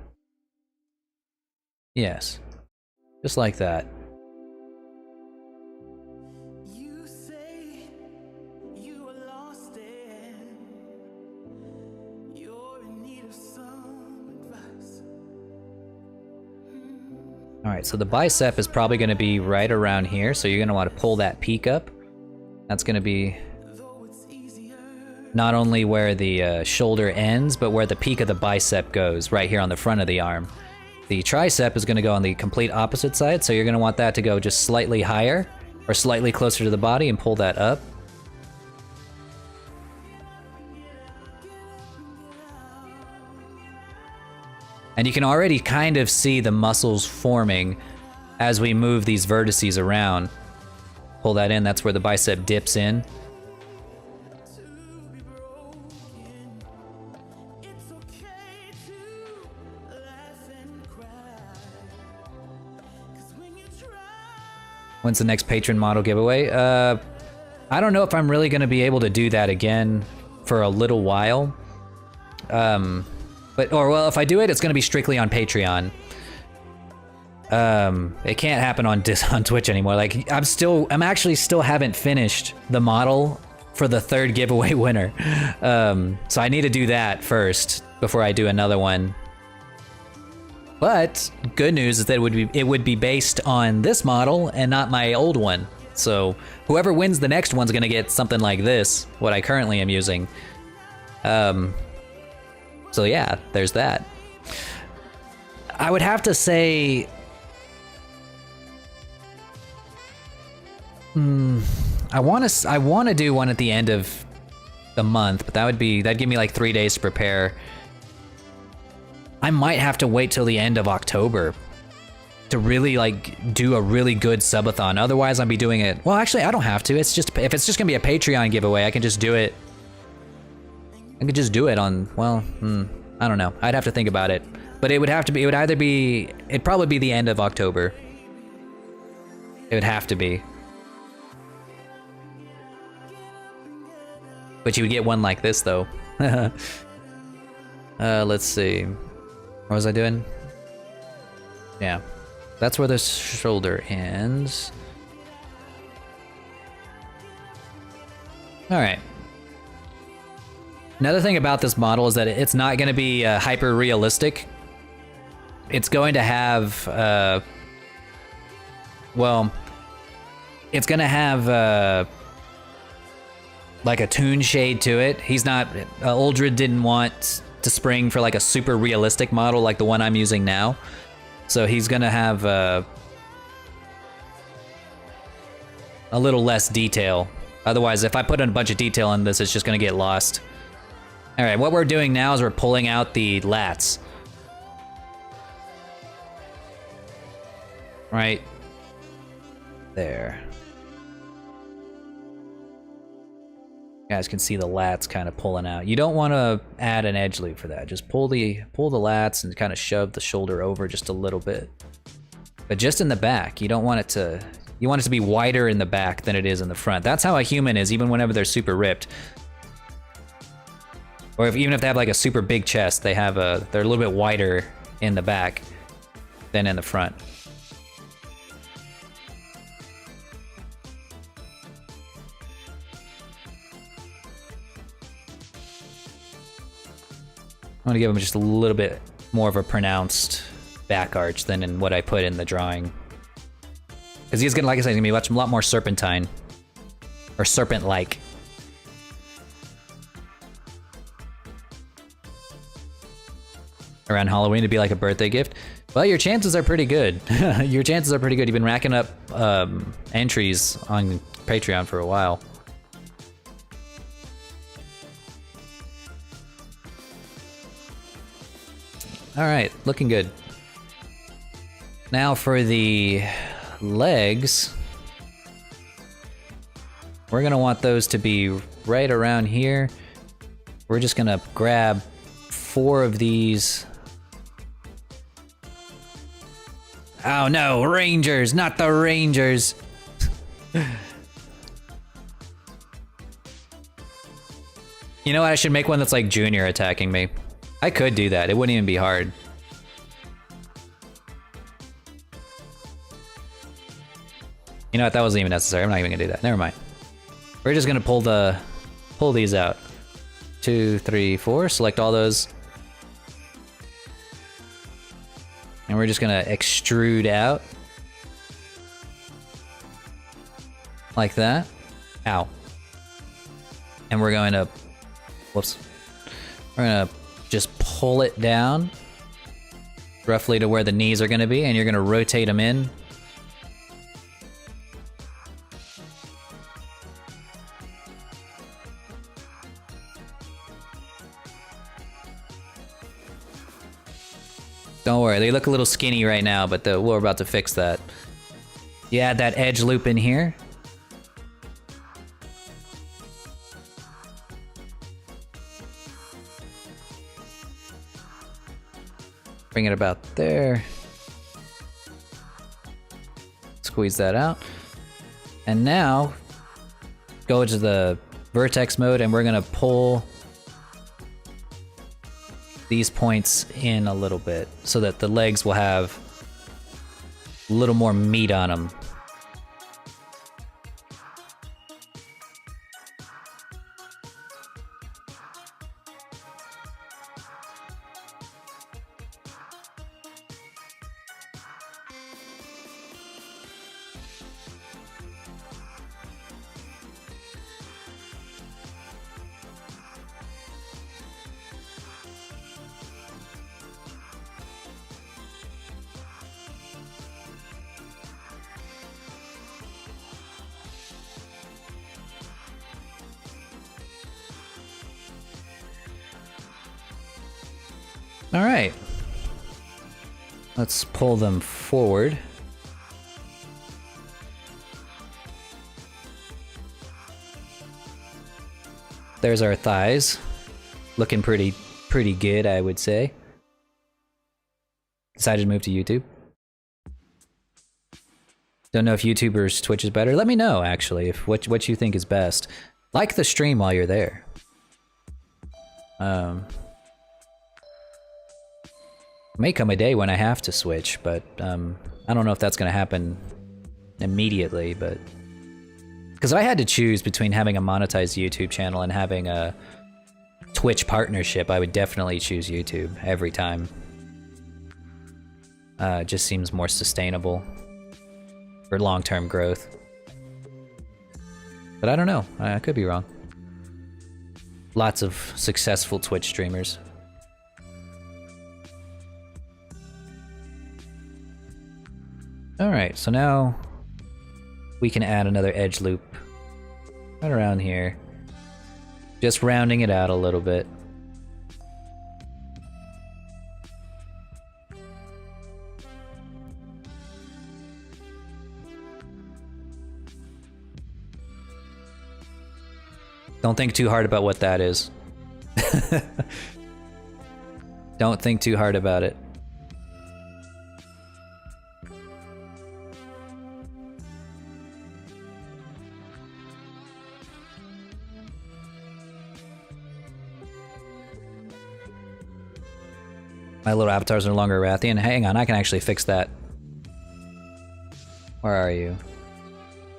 S1: Yes, just like that.
S3: You say you are lost and you're in need of some advice.
S1: All right, so the bicep is probably going to be right around here, so you're going to want to pull that peak up. That's going to be not only where the shoulder ends, but where the peak of the bicep goes, right here on the front of the arm. The tricep is going to go on the complete opposite side, so you're going to want that to go just slightly higher, or slightly closer to the body, and pull that up. And you can already kind of see the muscles forming as we move these vertices around. Pull that in, that's where the bicep dips in. When's the next Patron model giveaway? I don't know if I'm really going to be able to do that again for a little while. Well, if I do it, it's going to be strictly on Patreon. It can't happen on Twitch anymore. Like, I'm actually still haven't finished the model for the 3rd giveaway winner. So I need to do that first before I do another one. But good news is that it would be based on this model and not my old one. So whoever wins the next one's gonna get something like this, what I currently am using. So yeah, there's that. I would have to say, I want to do one at the end of the month, but that'd give me like 3 days to prepare. I might have to wait till the end of October to really like do a really good subathon. Otherwise, I'll be doing it. Well, actually, I don't have to. It's just, if it's just gonna be a Patreon giveaway, I can just do it. I could just do it on, well, I don't know. I'd have to think about it. But it would have to be, it'd probably be the end of October. It would have to be. But you would get one like this, though. Let's see. What was I doing? Yeah. That's where the shoulder ends. Alright. Another thing about this model is that it's not going to be hyper realistic. It's going to have, well, it's going to have like a toon shade to it. He's not, Uldred didn't want to spring for like a super realistic model like the one I'm using now. So he's going to have a little less detail. Otherwise, if I put in a bunch of detail in this, it's just going to get lost. All right, what we're doing now is we're pulling out the lats. Right there. You guys can see the lats kind of pulling out. You don't want to add an edge loop for that. Just pull the lats and kind of shove the shoulder over just a little bit. But just in the back, you don't want it to, you want it to be wider in the back than it is in the front. That's how a human is, even whenever they're super ripped. Or even if they have like a super big chest, they're a little bit wider in the back than in the front. I want to give him just a little bit more of a pronounced back arch than in what I put in the drawing. Because he's gonna, like I said, he's gonna be a lot more serpentine. Or serpent-like. Around Halloween to be like a birthday gift. Well, your chances are pretty good. Your chances are pretty good. You've been racking up entries on Patreon for a while. All right, looking good. Now for the legs, we're gonna want those to be right around here. We're just gonna grab 4 of these. Oh no, Rangers, not the Rangers. You know what, I should make one that's like Junior attacking me. I could do that, it wouldn't even be hard. You know what, that wasn't even necessary, I'm not even gonna do that, never mind. We're just gonna pull these out. 2, 3, 4, select all those. And we're just gonna extrude out. Like that. Ow. And we're going to, whoops. We're gonna just pull it down roughly to where the knees are gonna be, and you're gonna rotate them in. Don't worry, they look a little skinny right now, but we're about to fix that. You add that edge loop in here. Bring it about there. Squeeze that out. And now, go to the vertex mode and we're gonna pull these points in a little bit so that the legs will have a little more meat on them. All right, let's pull them forward. There's our thighs, looking pretty good, I would say. Decided to move to YouTube. Don't know if YouTubers Twitch is better. Let me know, actually, if what you think is best. Like the stream while you're there. May come a day when I have to switch, but I don't know if that's gonna happen immediately, but... Because if I had to choose between having a monetized YouTube channel and having a Twitch partnership, I would definitely choose YouTube every time. It just seems more sustainable for long-term growth. But I don't know, I could be wrong. Lots of successful Twitch streamers. Alright, so now we can add another edge loop right around here. Just rounding it out a little bit. Don't think too hard about what that is. Don't think too hard about it. My little avatars are no longer Rathian. Hang on, I can actually fix that. Where are you?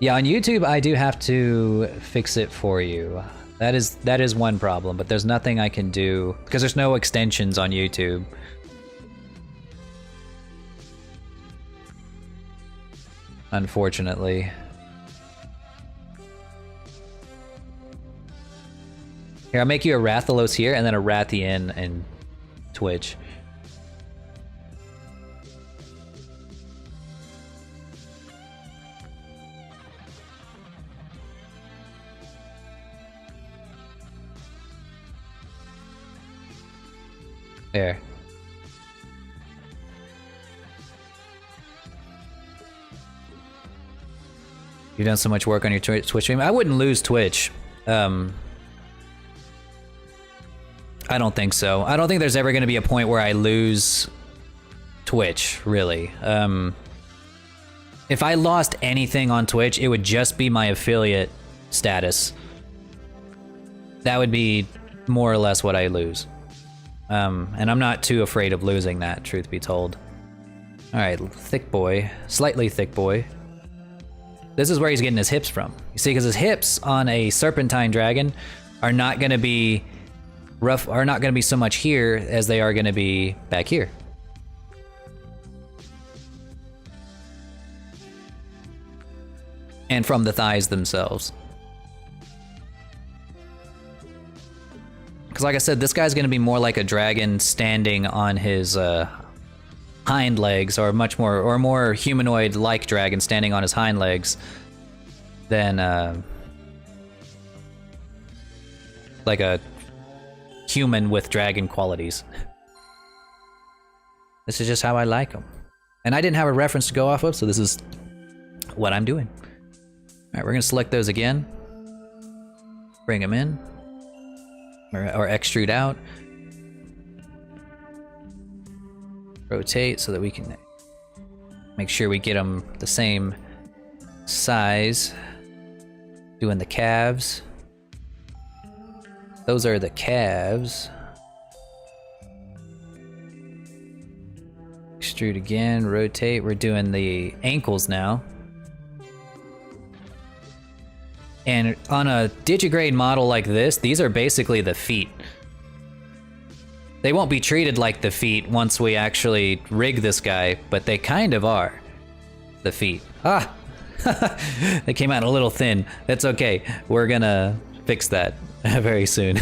S1: Yeah, on YouTube, I do have to fix it for you. That is one problem, but there's nothing I can do because there's no extensions on YouTube. Unfortunately. Here, I'll make you a Rathalos here and then a Rathian in Twitch. There. You've done so much work on your Twitch stream. I wouldn't lose Twitch. I don't think so. I don't think there's ever going to be a point where I lose Twitch, really. If I lost anything on Twitch, it would just be my affiliate status. That would be more or less what I lose. And I'm not too afraid of losing that, truth be told. Alright, thick boy. Slightly thick boy. This is where he's getting his hips from. You see, because his hips on a serpentine dragon are not going to be rough, are not going to be so much here as they are going to be back here. And from the thighs themselves. Because like I said, this guy's going to be more like a dragon standing on his hind legs, or more humanoid-like dragon standing on his hind legs than like a human with dragon qualities. This is just how I like them. And I didn't have a reference to go off of, so this is what I'm doing. Alright, we're going to select those again. Bring them in. Or extrude out. Rotate so that we can make sure we get them the same size. Doing the calves. Those are the calves. Extrude again, rotate. We're doing the ankles now. And on a digigrade model like this, these are basically the feet. They won't be treated like the feet once we actually rig this guy, but they kind of are the feet. Ah! They came out a little thin. That's okay. We're gonna fix that very soon.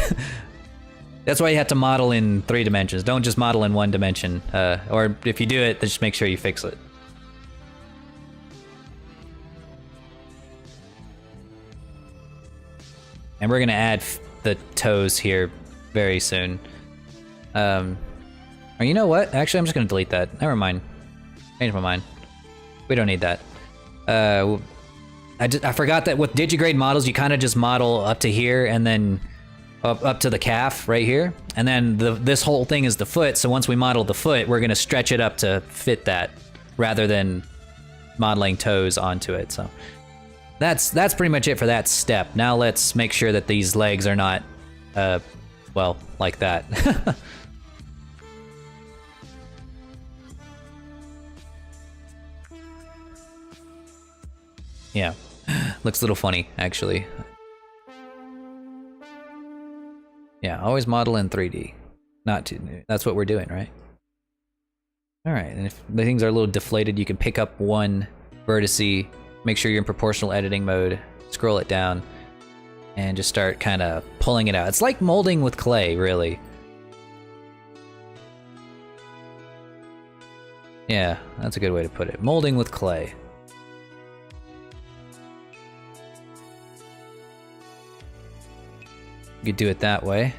S1: That's why you have to model in 3 dimensions. Don't just model in 1 dimension. Or if you do it, just make sure you fix it. And we're gonna add the toes here very soon. Or you know what? Actually, I'm just gonna delete that. Never mind. Change my mind. We don't need that. I forgot that with digigrade models, you kind of just model up to here and then up to the calf right here. And then this whole thing is the foot. So once we model the foot, we're gonna stretch it up to fit that rather than modeling toes onto it. So that's pretty much it for that step. Now let's make sure that these legs are not, well, like that. Yeah, looks a little funny, actually. Yeah, always model in 3D. That's what we're doing, right? All right, and if the things are a little deflated, you can pick up one vertice, make sure you're in proportional editing mode, scroll it down, and just start kind of pulling it out. It's like molding with clay, really. Yeah, that's a good way to put it. Molding with clay. You could do it that way.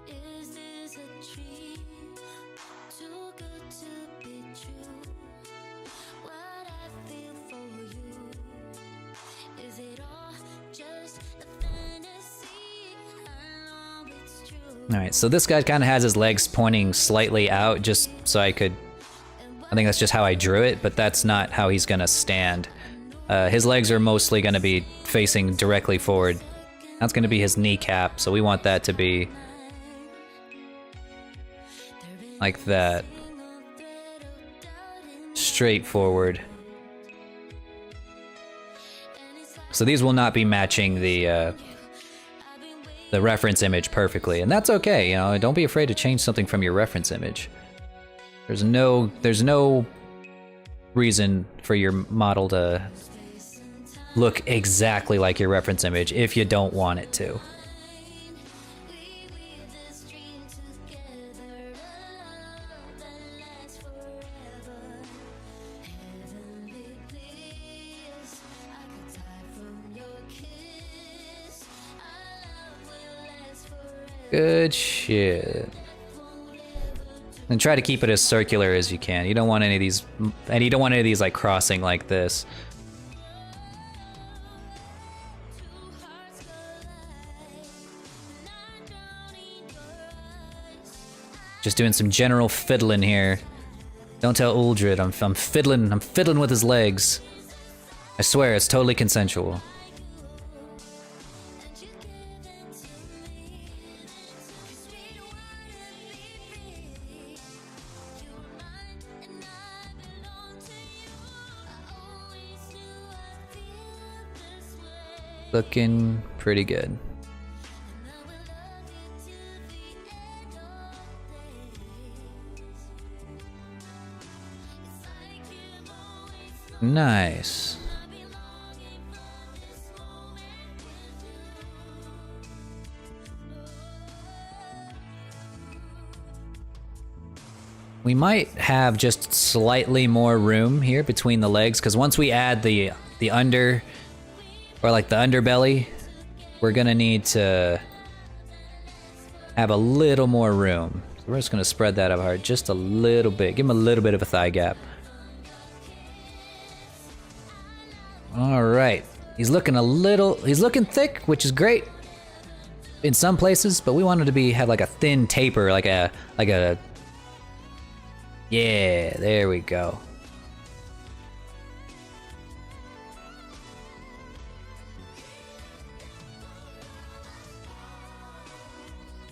S4: Is this a dream? Too good to be true. What I feel for you
S1: All right, so this guy kind of has his legs pointing slightly out, just so I think that's just how I drew it, but that's not how he's gonna stand. His legs are mostly gonna be facing directly forward. That's gonna be his kneecap, so we want that to be like that. Straight forward. So these will not be matching the reference image perfectly, and that's okay. You know, don't be afraid to change something from your reference image. There's no reason for your model to look exactly like your reference image if you don't want it to. Good shit. And try to keep it as circular as you can. You don't want any of these, and you don't want any of these like crossing like this. Just doing some general fiddling here. Don't tell Uldred, I'm fiddling with his legs. I swear, it's totally consensual. Looking pretty good. Nice. We might have just slightly more room here between the legs, because once we add the under, or like the underbelly, we're gonna need to have a little more room. So we're just gonna spread that apart just a little bit. Give him a little bit of a thigh gap. All right, he's looking thick, which is great in some places, but we wanted to have like a thin taper, like a, yeah, there we go.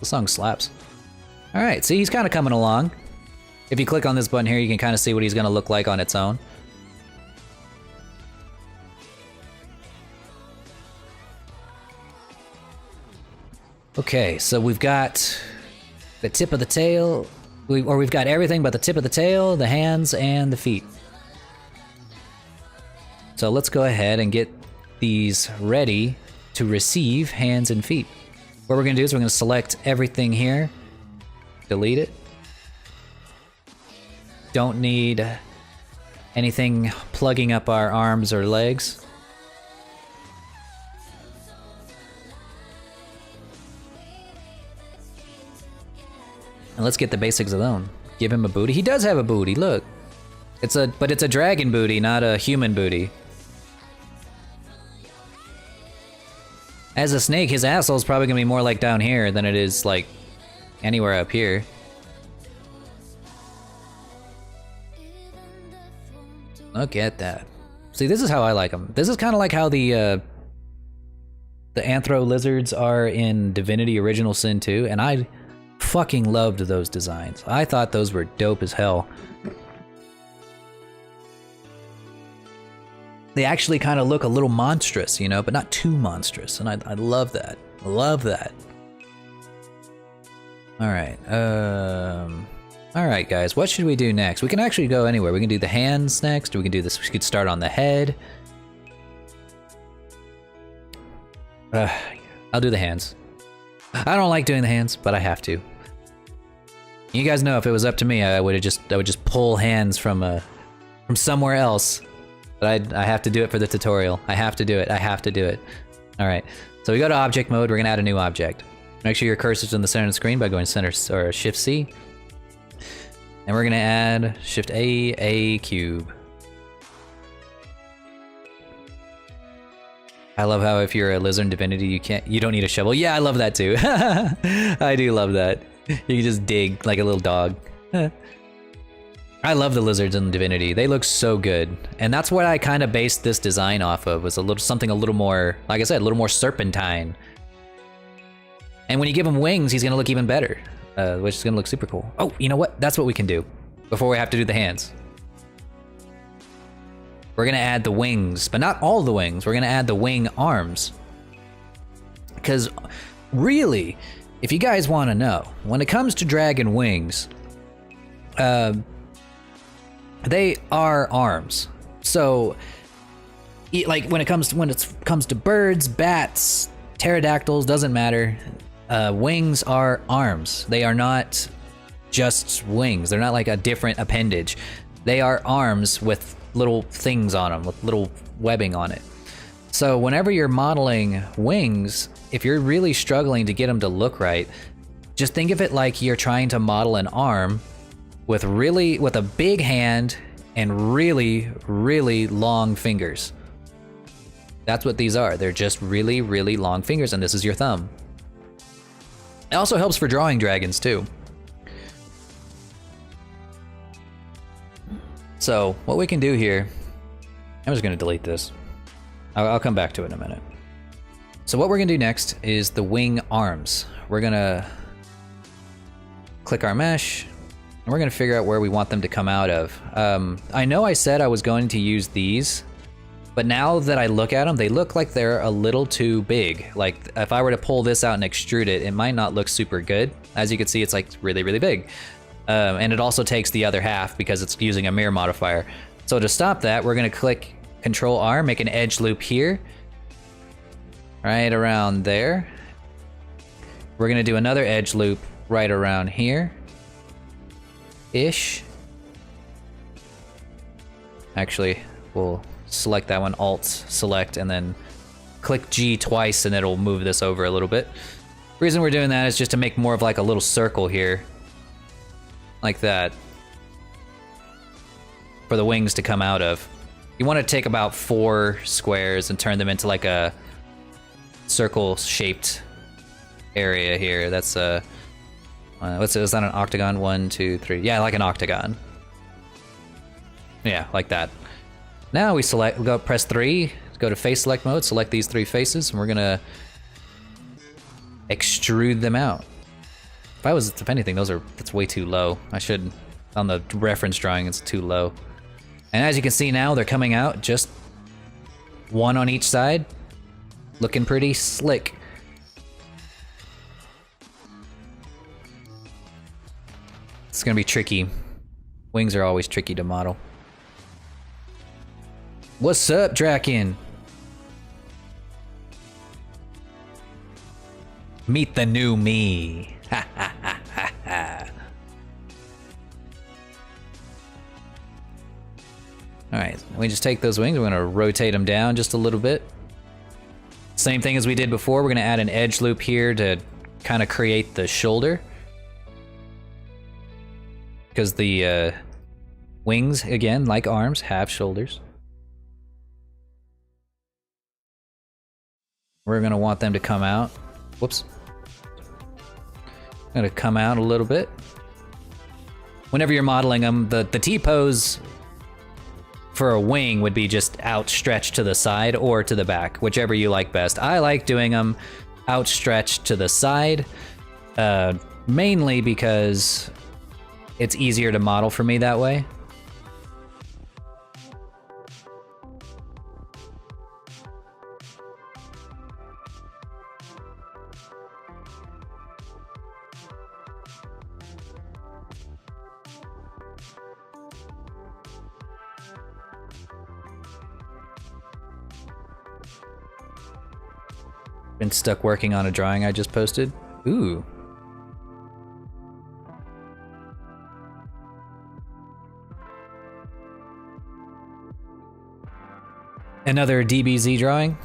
S1: The song slaps. All right, see, he's kind of coming along. If you click on this button here, you can kind of see what he's gonna look like on its own. Okay, so we've got the tip of the tail, we've got everything but the tip of the tail, the hands, and the feet. So let's go ahead and get these ready to receive hands and feet. What we're gonna do is we're gonna select everything here, delete it. Don't need anything plugging up our arms or legs. And let's get the basics of them. Give him a booty. He does have a booty, look. But it's a dragon booty, not a human booty. As a snake, his asshole's probably gonna be more like down here than it is like anywhere up here. Look at that. See, this is how I like them. This is kind of like how the Anthro lizards are in Divinity Original Sin 2, and I fucking loved those designs. I thought those were dope as hell. They actually kind of look a little monstrous, you know, but not too monstrous, and I love that. I love that. All right, guys, what should we do next? We can actually go anywhere. We can do the hands next, or we can do this. We could start on the head. I'll do the hands. I don't like doing the hands, but I have to. You guys know if it was up to me, I would just pull hands from somewhere else. But I have to do it for the tutorial. I have to do it. I have to do it. All right. So we go to object mode. We're gonna add a new object. Make sure your cursor's in the center of the screen by going center or Shift C. And we're gonna add Shift A cube. I love how if you're a lizard divinity, you don't need a shovel. Yeah, I love that too. I do love that. You can just dig like a little dog. I love the lizards in Divinity. They look so good. And that's what I kind of based this design off of, was something a little more, like I said, a little more serpentine. And when you give him wings, he's gonna look even better, which is gonna look super cool. Oh, you know what? That's what we can do before we have to do the hands. We're gonna add the wings, but not all the wings. We're gonna add the wing arms. Because really, if you guys wanna know, when it comes to dragon wings, they are arms. So, like when it comes to birds, bats, pterodactyls, doesn't matter. Wings are arms. They are not just wings. They're not like a different appendage. They are arms with little things on them, with little webbing on it. So whenever you're modeling wings, if you're really struggling to get them to look right, just think of it like you're trying to model an arm with a big hand and really, really long fingers. That's what these are. They're just really, really long fingers, and this is your thumb. It also helps for drawing dragons too. So what we can do here, I'm just gonna delete this. I'll come back to it in a minute. So what we're gonna do next is the wing arms. We're gonna click our mesh, and we're gonna figure out where we want them to come out of. I know I said I was going to use these, but now that I look at them, they look like they're a little too big. Like if I were to pull this out and extrude it, it might not look super good. As you can see, it's like really, really big. And it also takes the other half because it's using a mirror modifier. So to stop that, we're gonna click Control R, make an edge loop here, right around there. We're gonna do another edge loop right around here, ish. Actually, we'll select that one, Alt, select, and then click G twice, and it'll move this over a little bit. The reason we're doing that is just to make more of like a little circle here, like that, for the wings to come out of. You want to take about 4 squares and turn them into like a circle-shaped area here. That's is that an octagon? 1, 2, 3. Yeah, like an octagon. Yeah, like that. Now we press 3, go to face select mode, select these 3 faces, and we're gonna extrude them out. If anything, that's way too low. On the reference drawing, it's too low. And as you can see now, they're coming out just 1 on each side, looking pretty slick. It's gonna be tricky. Wings are always tricky to model. What's up, Draken? Meet the new me. Ha ha ha ha ha. Alright, we just take those wings, we're gonna rotate them down just a little bit. Same thing as we did before, we're gonna add an edge loop here to kind of create the shoulder. Because the wings, again, like arms, have shoulders. We're gonna want them to come out. Whoops. Gonna come out a little bit. Whenever you're modeling them, the T-pose for a wing would be just outstretched to the side or to the back, whichever you like best. I like doing them outstretched to the side, mainly because it's easier to model for me that way. Been stuck working on a drawing I just posted. Ooh. Another DBZ drawing.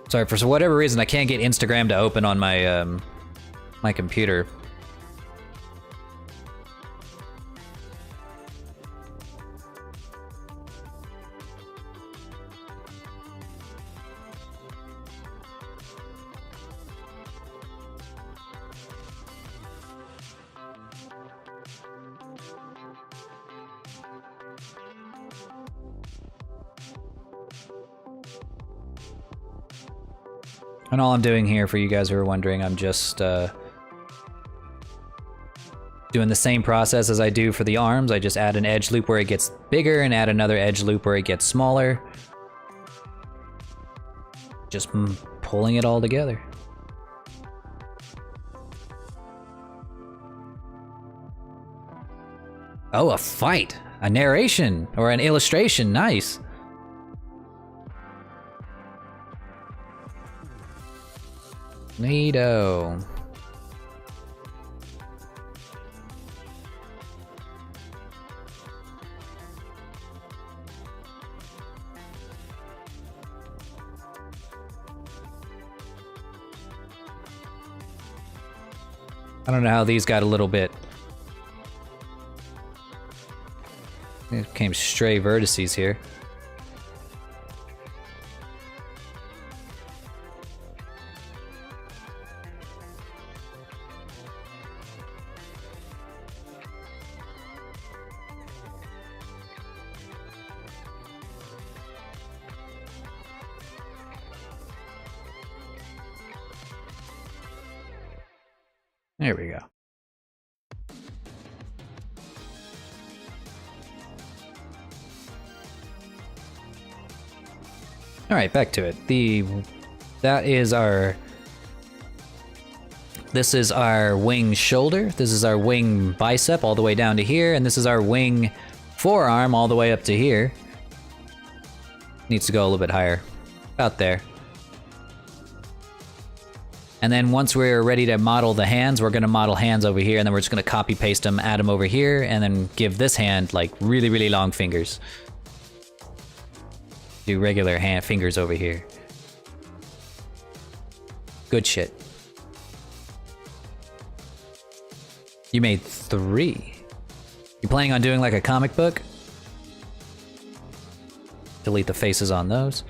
S1: Sorry, for whatever reason, I can't get Instagram to open on my my computer. And all I'm doing here, for you guys who are wondering, I'm just doing the same process as I do for the arms. I just add an edge loop where it gets bigger and add another edge loop where it gets smaller. Just pulling it all together. Oh, a fight! A narration or an illustration, nice. Neato. I don't know how these got a little bit. It came stray vertices here. There we go. All right, back to it. This is our wing shoulder. This is our wing bicep all the way down to here, and this is our wing forearm all the way up to here. Needs to go a little bit higher, about there. And then once we're ready to model the hands, we're gonna model hands over here, and then we're just gonna copy paste them, add them over here, and then give this hand like really, really long fingers. Do regular hand fingers over here. Good shit. You made 3. You planning on doing like a comic book? Delete the faces on those.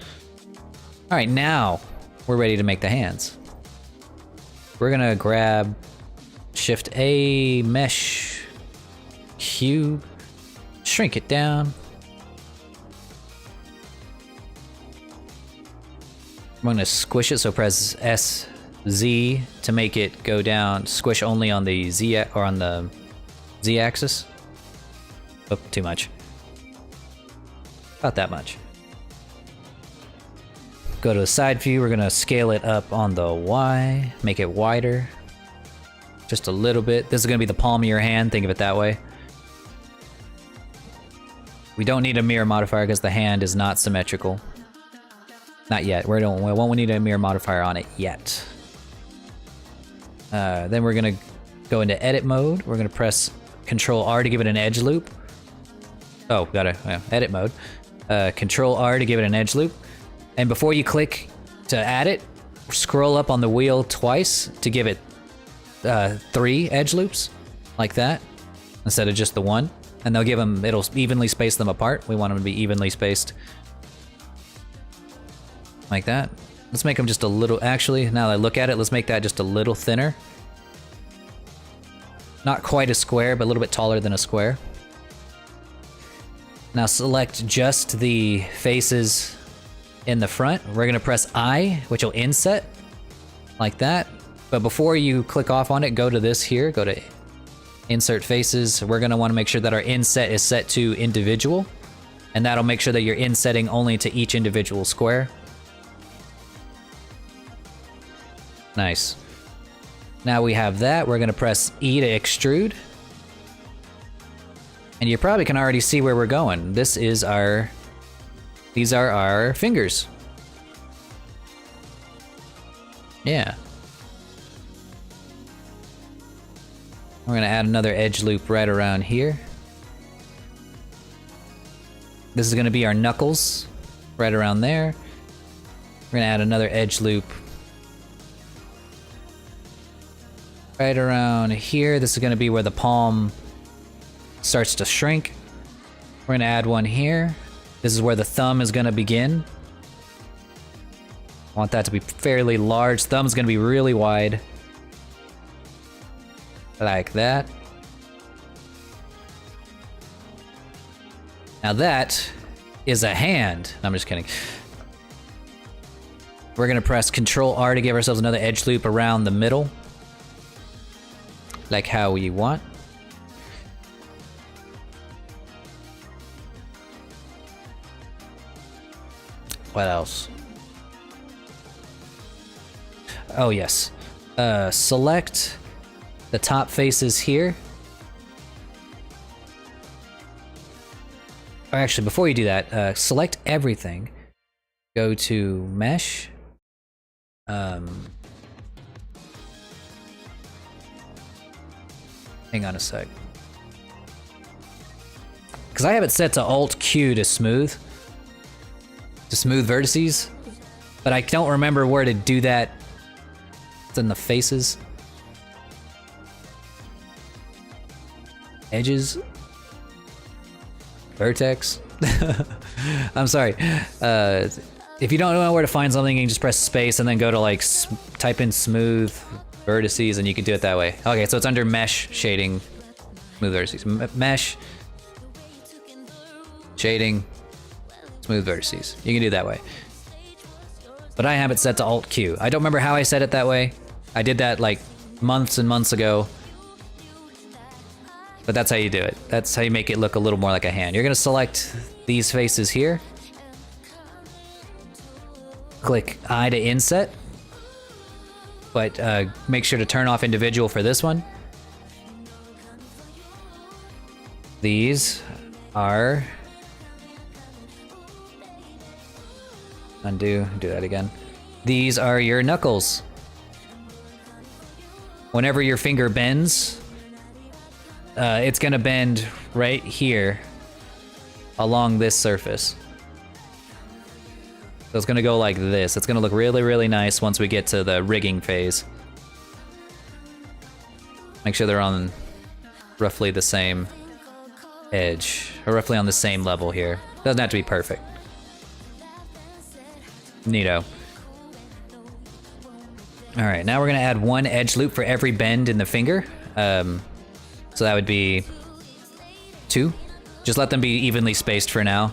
S1: All right, now we're ready to make the hands. We're gonna grab Shift A, mesh, cube, shrink it down. I'm gonna squish it, so press S, Z to make it go down. Squish only on the Z or on the Z axis. Oh, too much. About that much. Go to the side view, we're gonna scale it up on the Y, make it wider. Just a little bit. This is gonna be the palm of your hand, think of it that way. We don't need a mirror modifier because the hand is not symmetrical. Not yet, we won't need a mirror modifier on it yet. Then we're gonna go into edit mode. We're gonna press Control R to give it an edge loop. Oh, edit mode. Control R to give it an edge loop. And before you click to add it, scroll up on the wheel twice to give it 3 edge loops, like that, instead of just the 1. And they'll give them, it'll evenly space them apart. We want them to be evenly spaced. Like that. Let's make them just a little, actually, now that I look at it, let's make that just a little thinner. Not quite a square, but a little bit taller than a square. Now select just the faces in the front. We're gonna press I, which will inset, like that. But before you click off on it, go to this here, go to Insert Faces. We're gonna wanna make sure that our inset is set to individual, and that'll make sure that you're insetting only to each individual square. Nice. Now we have that, we're gonna press E to extrude. And you probably can already see where we're going. These are our fingers. Yeah. We're gonna add another edge loop right around here. This is gonna be our knuckles, right around there. We're gonna add another edge loop right around here. This is gonna be where the palm starts to shrink. We're gonna add one here. This is where the thumb is gonna begin. I want that to be fairly large. Thumb's gonna be really wide. Like that. Now that is a hand. I'm just kidding. We're gonna press Control R to give ourselves another edge loop around the middle. Like how we want. What else? Oh yes. Select the top faces here. Or actually, before you do that, select everything. Go to Mesh. Hang on a sec. Because I have it set to Alt Q to smooth vertices, but I don't remember where to do that. It's in the faces. Edges. Vertex. I'm sorry. If you don't know where to find something, you can just press space and then go to like type in smooth vertices and you can do it that way. Okay, so it's under mesh shading, smooth vertices. Mesh, shading, smooth vertices. You can do it that way. But I have it set to Alt Q. I don't remember how I set it that way. I did that like months and months ago. But that's how you do it. That's how you make it look a little more like a hand. You're gonna select these faces here. Click I to inset. But make sure to turn off individual for this one. These are... Undo, do that again. These are your knuckles. Whenever your finger bends, it's gonna bend right here along this surface. So it's gonna go like this. It's gonna look really, really nice once we get to the rigging phase. Make sure they're on roughly the same edge, or roughly on the same level here. Doesn't have to be perfect. Neato. All right, now we're gonna add one edge loop for every bend in the finger. So that would be 2. Just let them be evenly spaced for now.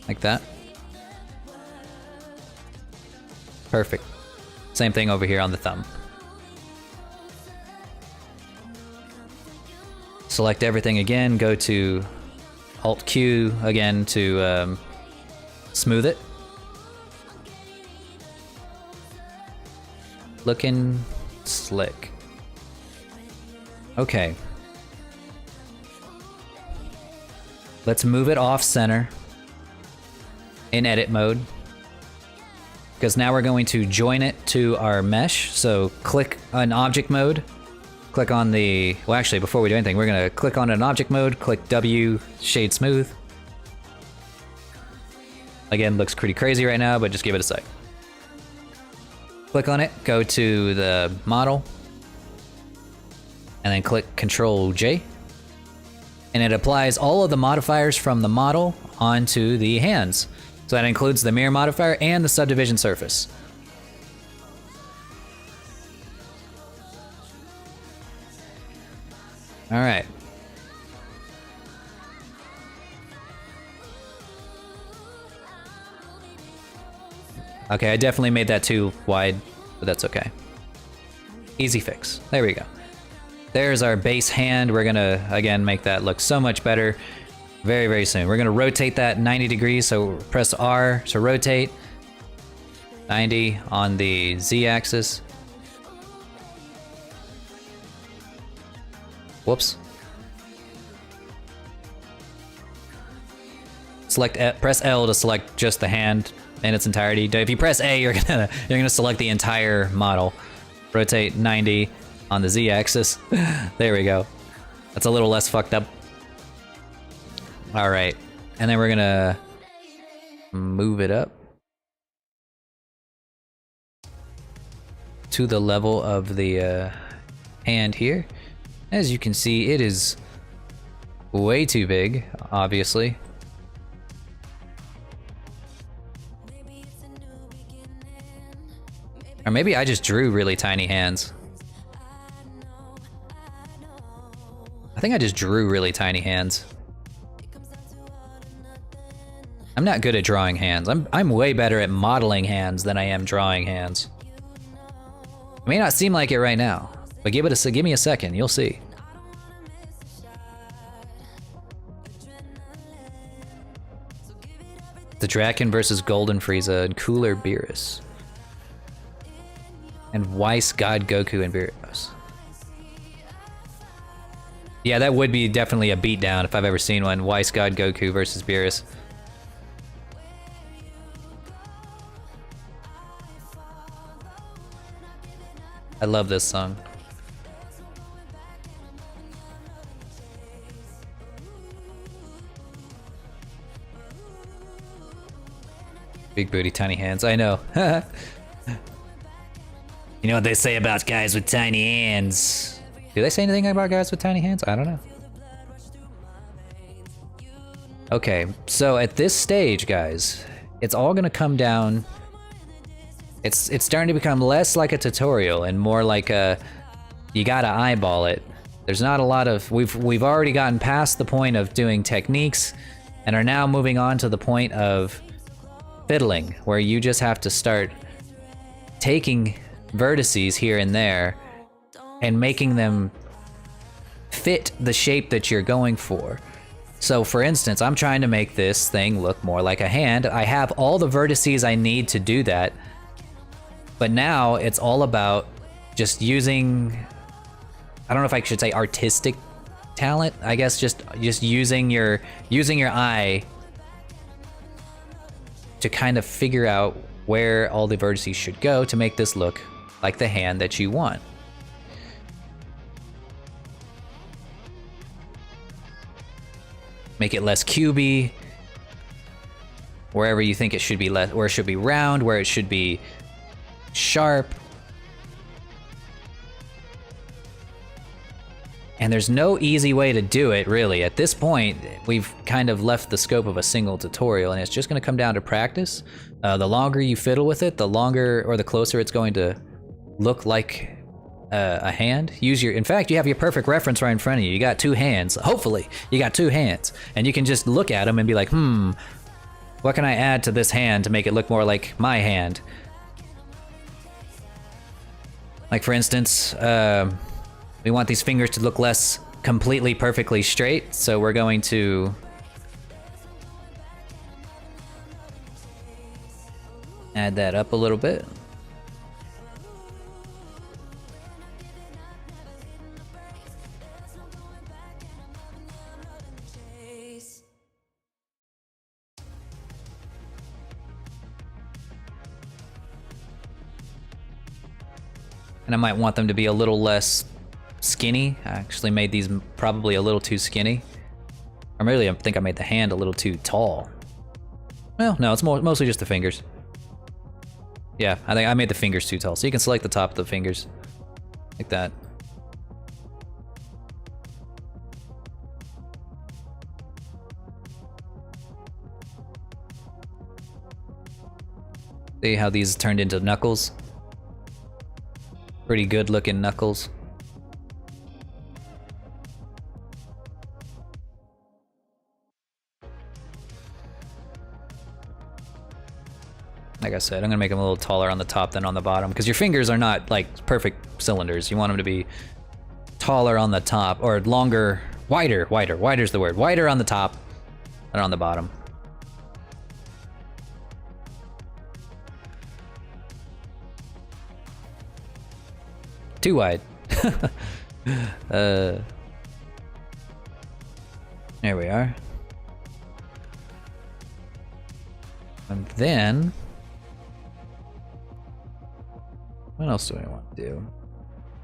S1: Like that. Perfect. Same thing over here on the thumb. Select everything again, go to Alt Q again to smooth it. Looking slick. Okay. Let's move it off center in edit mode. Because now we're going to join it to our mesh. So click on object mode. Click on the, well actually before we do anything, we're gonna click on an object mode, click W, shade smooth. Again, looks pretty crazy right now, but just give it a sec. Click on it, go to the model, and then click Control J. And it applies all of the modifiers from the model onto the hands. So that includes the mirror modifier and the subdivision surface. All right. Okay, I definitely made that too wide, but that's okay. Easy fix. There we go. There's our base hand. We're gonna, again, make that look so much better very, very soon. We're gonna rotate that 90 degrees, so press R to rotate. 90 on the Z axis. Whoops. Press L to select just the hand in its entirety. If you press A, you're gonna select the entire model. Rotate 90 on the Z axis. There we go. That's a little less fucked up. All right, and then we're gonna move it up to the level of the hand here. As you can see, it is way too big, obviously. Or maybe I just drew really tiny hands. I think I just drew really tiny hands. I'm not good at drawing hands. I'm way better at modeling hands than I am drawing hands. It may not seem like it right now, but give me a second, you'll see. The Draken versus Golden Frieza and Cooler Beerus. And Weiss, God, Goku, and Beerus. Yeah, that would be definitely a beatdown if I've ever seen one. Weiss, God, Goku versus Beerus. I love this song. Big booty, tiny hands. I know. You know what they say about guys with tiny hands? Do they say anything about guys with tiny hands? I don't know. Okay, so at this stage, guys, it's all gonna come down. It's starting to become less like a tutorial and more like a, you gotta eyeball it. There's not a lot of, we've already gotten past the point of doing techniques and are now moving on to the point of fiddling, where you just have to start taking vertices here and there and making them fit the shape that you're going for. So for instance, I'm trying to make this thing look more like a hand. I have all the vertices I need to do that, but now it's all about just using, I don't know if I should say artistic talent, I guess just using your eye to kind of figure out where all the vertices should go to make this look like the hand that you want. Make it less cubey, wherever you think it should be less, where it should be round, where it should be sharp. And there's no easy way to do it, really. At this point, we've kind of left the scope of a single tutorial, and it's just gonna come down to practice. The longer you fiddle with it, the longer or the closer it's going to look like a hand. In fact, you have your perfect reference right in front of you. You got two hands, hopefully. You got two hands, and you can just look at them and be like, what can I add to this hand to make it look more like my hand? Like for instance, we want these fingers to look less completely perfectly straight, so we're going to add that up a little bit. And I might want them to be a little less skinny. I actually made these probably a little too skinny. Or maybe I think I made the hand a little too tall. Well, no, it's mostly just the fingers. Yeah, I think I made the fingers too tall. So you can select the top of the fingers. Like that. See how these turned into knuckles? Pretty good looking knuckles. Like I said, I'm gonna make them a little taller on the top than on the bottom, because your fingers are not like perfect cylinders. You want them to be taller on the top, or longer, wider's the word. Wider on the top than on the bottom. Too wide. There we are. And then, what else do I want to do?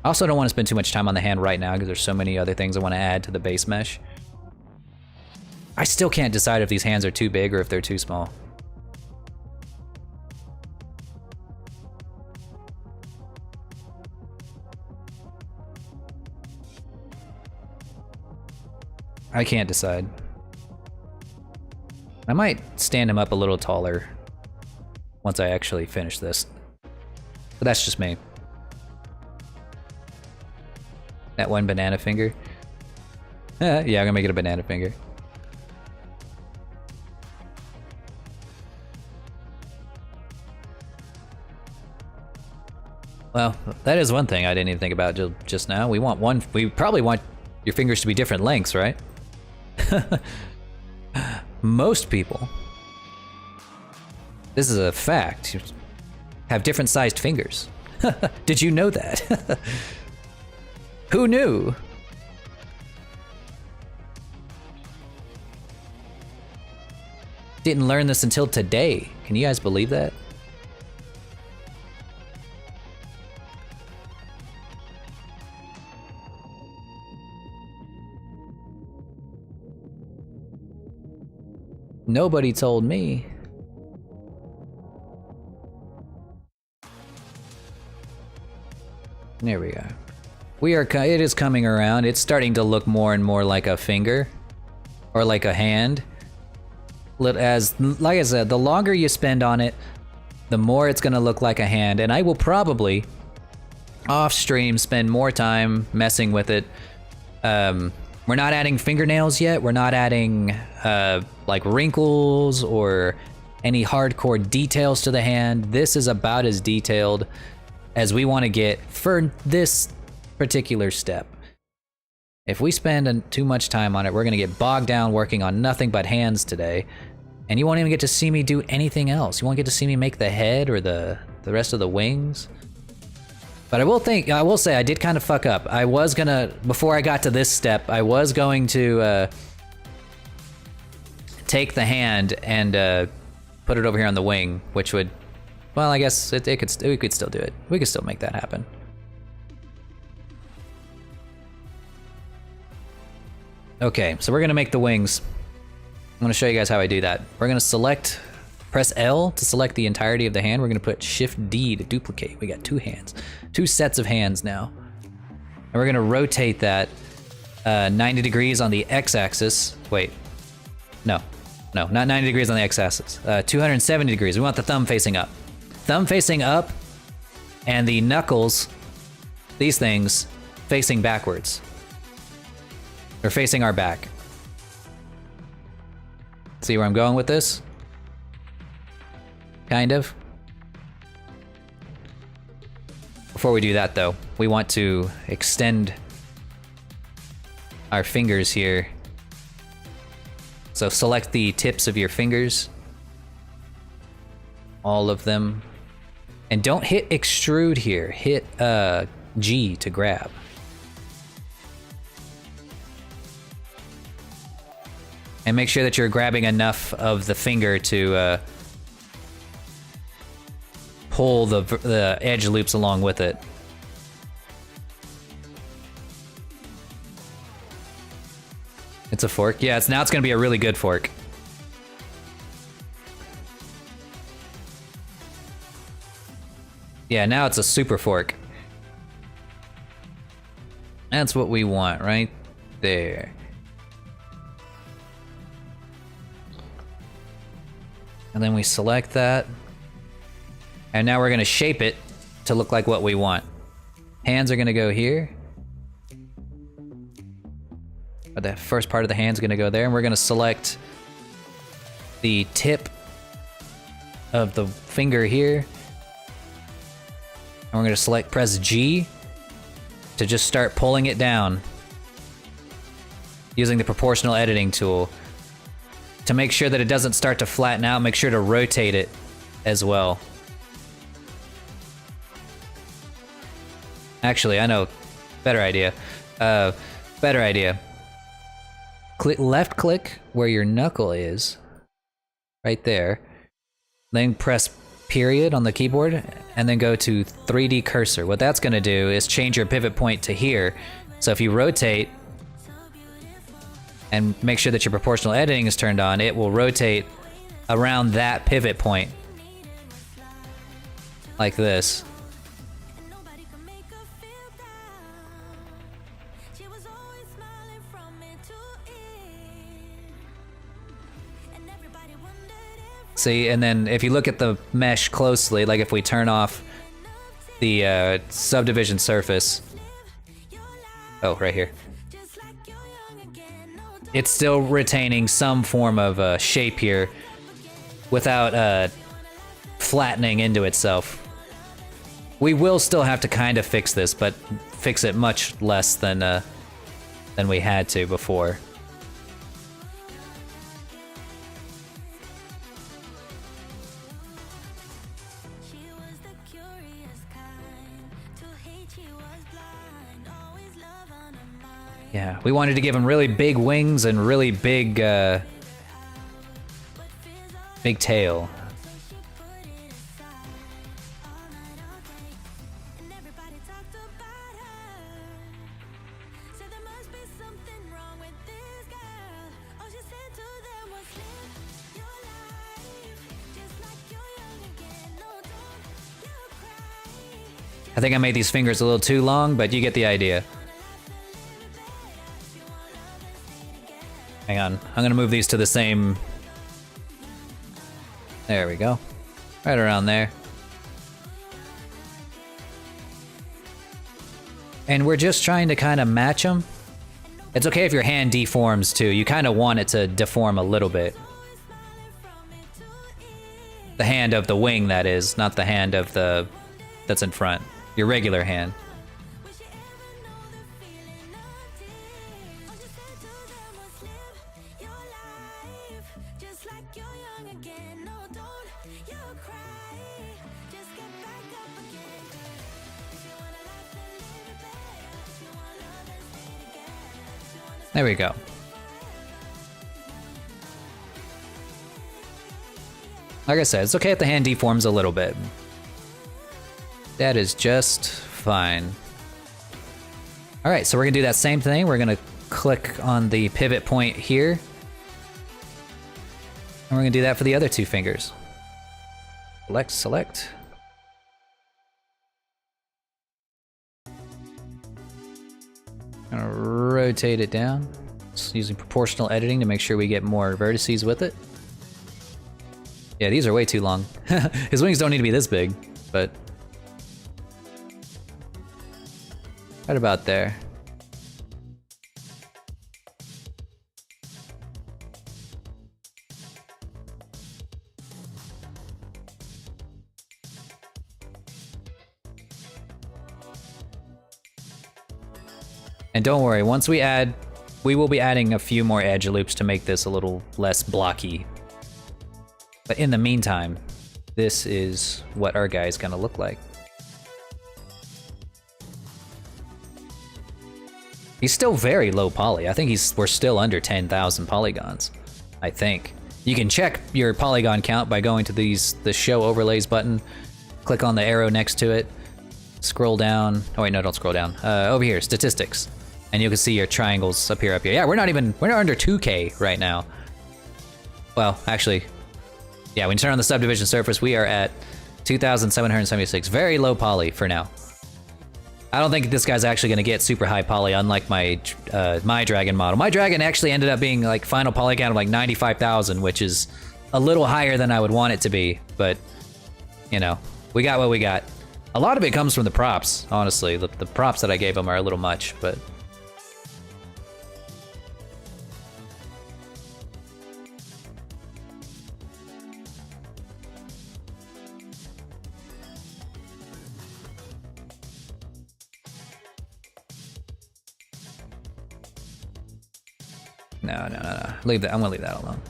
S1: I also don't want to spend too much time on the hand right now because there's so many other things I want to add to the base mesh. I still can't decide if these hands are too big or if they're too small. I can't decide. I might stand him up a little taller once I actually finish this. But that's just me. That one banana finger. Yeah, I'm gonna make it a banana finger. Well, that is one thing I didn't even think about just now. We probably want your fingers to be different lengths, right? Most people, this is a fact, have different sized fingers. Did you know that? Who knew? Didn't learn this until today. Can you guys believe that? Nobody told me. There we go. It is coming around. It's starting to look more and more like a finger or like a hand. Like I said, the longer you spend on it, the more it's gonna look like a hand. And I will probably off stream spend more time messing with it. We're not adding fingernails yet. We're not adding like wrinkles or any hardcore details to the hand. This is about as detailed as we want to get for this particular step. If we spend too much time on it, we're gonna get bogged down working on nothing but hands today. And you won't even get to see me do anything else. You won't get to see me make the head or the rest of the wings. But I will say I did kind of fuck up. I was gonna, before I got to this step, I was going to take the hand and put it over here on the wing, which would, well, I guess we could still do it. We could still make that happen. Okay, so we're gonna make the wings. I'm gonna show you guys how I do that. We're gonna press L to select the entirety of the hand. We're gonna put Shift D to duplicate. We got two hands, two sets of hands now. And we're gonna rotate that 90 degrees on the X-axis. Wait, no, not 90 degrees on the X-axis. 270 degrees. We want the thumb facing up. Thumb facing up, and the knuckles, these things, facing backwards. They're facing our back. See where I'm going with this? Kind of. Before we do that though, we want to extend our fingers here. So select the tips of your fingers. All of them. And don't hit extrude here, hit G to grab. And make sure that you're grabbing enough of the finger to pull the edge loops along with it. It's a fork? Yeah, now it's gonna be a really good fork. Yeah, now it's a super fork. That's what we want right there. And then we select that. And now we're gonna shape it to look like what we want. Hands are gonna go here. Or the first part of the hand's gonna go there, and we're gonna select the tip of the finger here. And we're gonna press G to just start pulling it down using the proportional editing tool. To make sure that it doesn't start to flatten out, make sure to rotate it as well. Actually, I know, better idea. Left click where your knuckle is, right there. Then press period on the keyboard, and then go to 3D cursor. What that's gonna do is change your pivot point to here. So if you rotate, and make sure that your proportional editing is turned on, it will rotate around that pivot point. Like this. See, and then if you look at the mesh closely, like if we turn off the subdivision surface. Oh, right here. it's still retaining some form of shape here without flattening into itself. We will still have to kind of fix this, but fix it much less than we had to before.
S4: She was the curious kind. To hate she was blind. Always love on her mind.
S1: Yeah, we wanted to give him really big wings and really big big tail.
S4: So she put it aside. All night, all day. And everybody talked about her. Said there must be something wrong with this girl. All she said to them was live your life. Just like you're young again. No, don't you cry.
S1: I think I made these fingers a little too long, but you get the idea. Hang on, I'm gonna move these to the same. There we go. Right around there. And we're just trying to kind of match them. It's okay if your hand deforms too. You kind of want it to deform a little bit. The hand of the wing, that is, not the hand of the that's in front. Your regular hand.
S4: Wish you ever know the feeling of tears. All she said to them was live your life. Just like you're young again. No, don't you cry. Just get back up again. If you wanna laugh and live it better. If you want love and stay together. If you wanna
S1: There we go. Like I said, it's okay if the hand deforms a little bit. That is just fine. All right, so we're gonna do that same thing. We're gonna click on the pivot point here. And we're gonna do that for the other two fingers. Select, select. Gonna rotate it down. Just using proportional editing to make sure we get more vertices with it. Yeah, these are way too long. His wings don't need to be this big, but right about there. And don't worry, once we add, we will be adding a few more edge loops to make this a little less blocky. But in the meantime, this is what our guy is gonna look like. He's still very low poly. I think we're still under 10,000 polygons, I think. You can check your polygon count by going to the show overlays button, click on the arrow next to it, scroll down. Oh wait, no, don't scroll down. Over here, statistics. And you can see your triangles up here. Yeah, we're not under 2K right now. Well, actually, yeah, when you turn on the subdivision surface, we are at 2,776. Very low poly for now. I don't think this guy's actually going to get super high poly, unlike my dragon model. My dragon actually ended up being like final poly count of like 95,000, which is a little higher than I would want it to be. But, you know, we got what we got. A lot of it comes from the props, honestly. The props that I gave him are a little much, but... No. Leave that. I'm gonna leave that alone.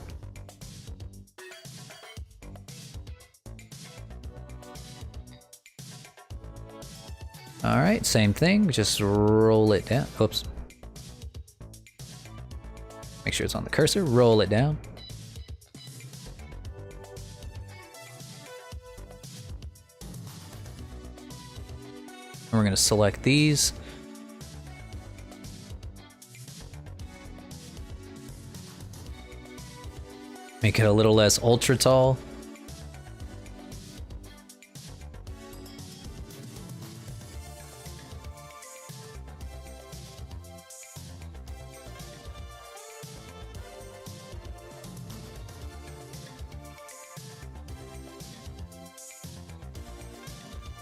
S1: All right, same thing. Just roll it down. Oops. Make sure it's on the cursor. Roll it down. And we're gonna select these. Make it a little less ultra tall.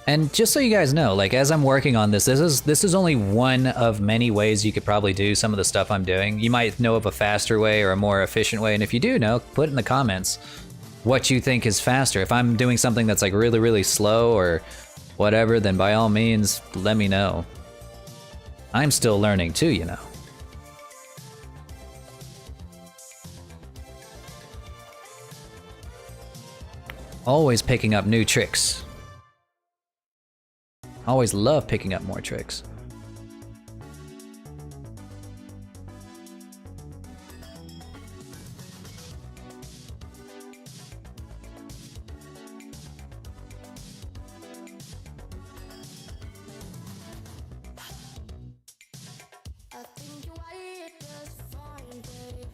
S1: And just so you guys know, like as I'm working on this is only one of many ways you could probably do some of the stuff I'm doing. You might know of a faster way or a more efficient way, and if you do know, put in the comments what you think is faster. If I'm doing something that's like really, really slow or whatever, then by all means, let me know. I'm still learning too, you know. Always picking up new tricks. Always love picking up more tricks.
S4: I think you're wired just fine, babe.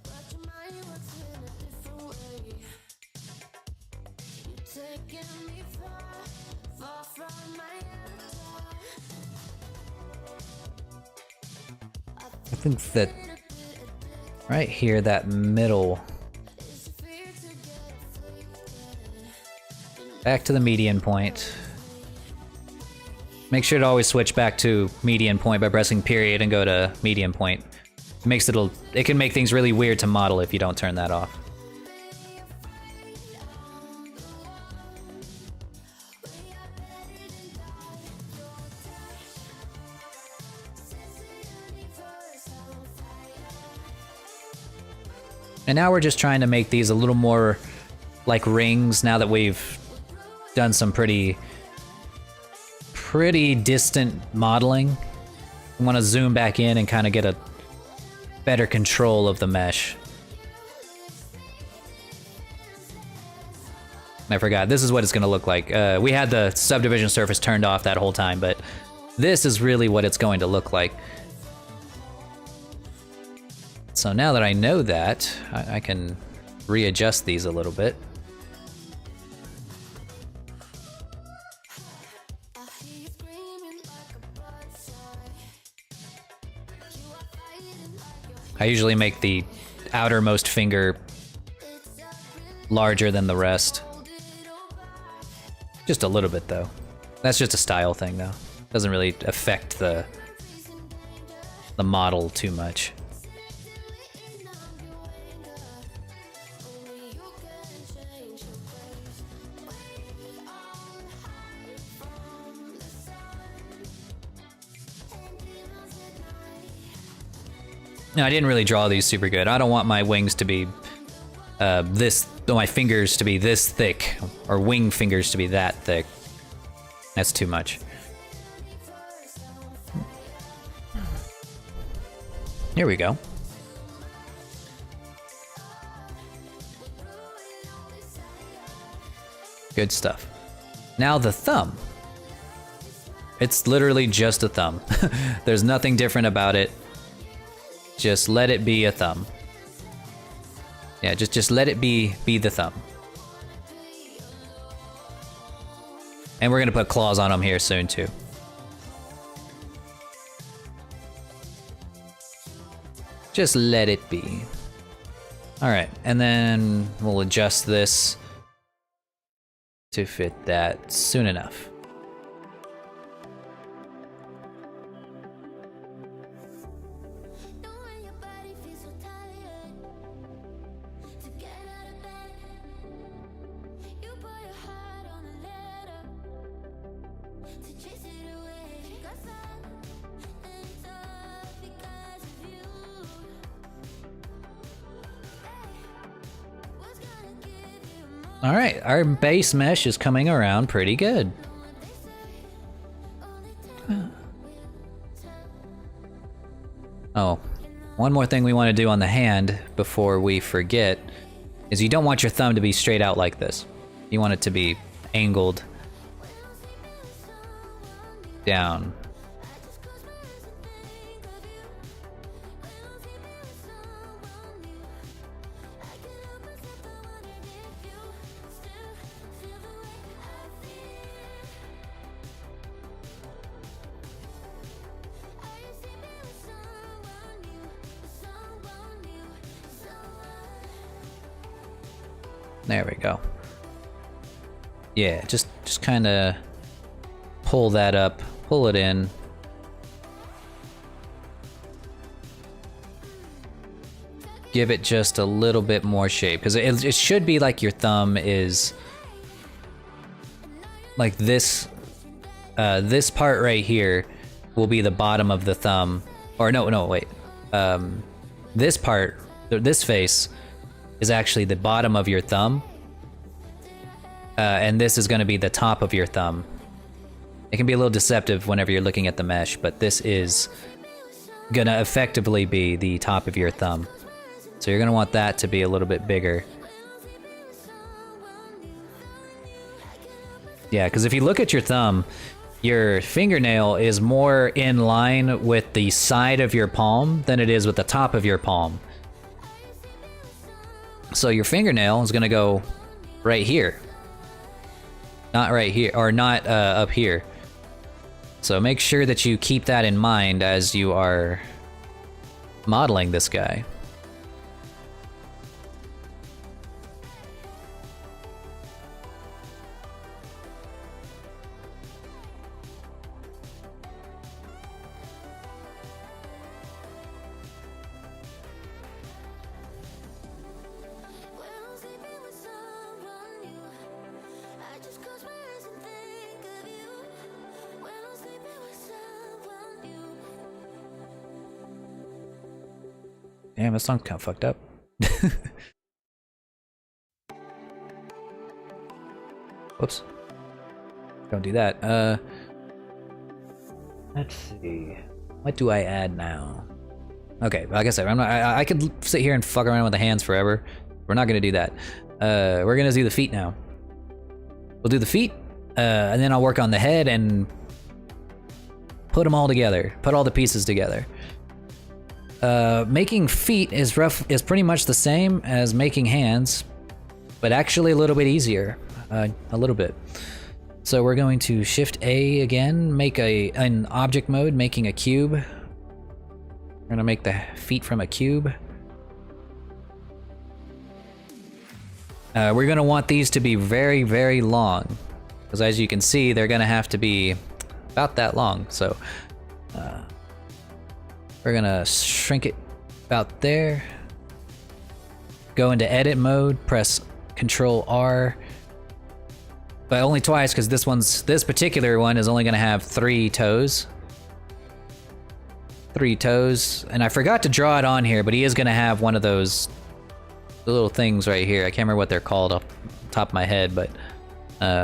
S4: But your mind works in a different way. You're taking me far, far from my Anthro.
S1: I think that right here, that middle, back to the median point. Make sure to always switch back to median point by pressing period and go to median point. It can make things really weird to model if you don't turn that off. And now we're just trying to make these a little more like rings now that we've done some pretty distant modeling. We want to zoom back in and kind of get a better control of the mesh. I forgot, this is what it's going to look like. We had the subdivision surface turned off that whole time, but this is really what it's going to look like. So now that I know that, I can readjust these a little bit. I usually make the outermost finger larger than the rest. Just a little bit though. That's just a style thing though. Doesn't really affect the model too much. No, I didn't really draw these super good. I don't want my wings to be my fingers to be this thick, or wing fingers to be that thick. That's too much. Here we go. Good stuff. Now the thumb. It's literally just a thumb. There's nothing different about it. Just let it be a thumb. Yeah, just let it be the thumb. And we're gonna put claws on them here soon too. Just let it be. All right, and then we'll adjust this to fit that soon enough. All right, our base mesh is coming around pretty good. Oh, one more thing we want to do on the hand before we forget is you don't want your thumb to be straight out like this. You want it to be angled down. There we go. Yeah, just Just kind of pull that up, pull it in. Give it just a little bit more shape, because it should be like your thumb is like this. This part right here will be the bottom of the thumb, or no, wait. This part, this face, is actually the bottom of your thumb, and this is going to be the top of your thumb. It can be a little deceptive whenever you're looking at the mesh, but this is gonna effectively be the top of your thumb. So you're gonna want that to be a little bit bigger. Yeah, because if you look at your thumb, your fingernail is more in line with the side of your palm than it is with the top of your palm. So your fingernail is gonna go right here. Not right here, or not up here. So make sure that you keep that in mind as you are modeling this guy. Damn, this song's kind of fucked up. Whoops. Don't do that. Let's see. What do I add now? Okay, like I said, I could sit here and fuck around with the hands forever. We're not gonna do that. We're gonna do the feet now. We'll do the feet, and then I'll work on the head and put them all together. Put all the pieces together. Making feet is pretty much the same as making hands, but actually a little bit easier, a little bit. So we're going to Shift A again, make an object mode, making a cube. We're gonna make the feet from a cube. We're gonna want these to be very, very long, because as you can see, they're gonna have to be about that long. So we're gonna shrink it about there. Go into edit mode, press Control R, but only twice, because this particular one is only gonna have 3 toes. 3 toes, and I forgot to draw it on here, but he is gonna have one of those little things right here. I can't remember what they're called off the top of my head, but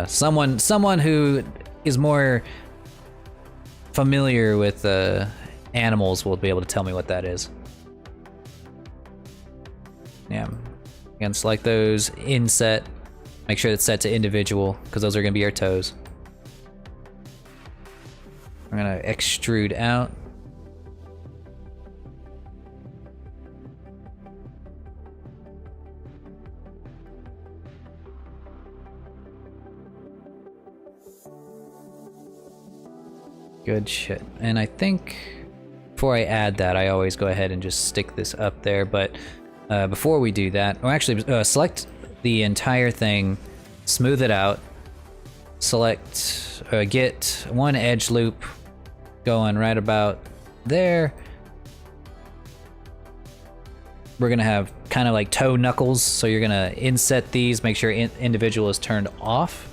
S1: someone who is more familiar with animals will be able to tell me what that is. Yeah, again, select those, inset, make sure it's set to individual, because those are gonna be our toes. I'm gonna extrude out. Good shit. And I think before I add that, I always go ahead and just stick this up there, but before we do that, or actually select the entire thing, smooth it out, select, get one edge loop going right about there. We're gonna have kind of like toe knuckles, so you're gonna inset these, make sure individual is turned off.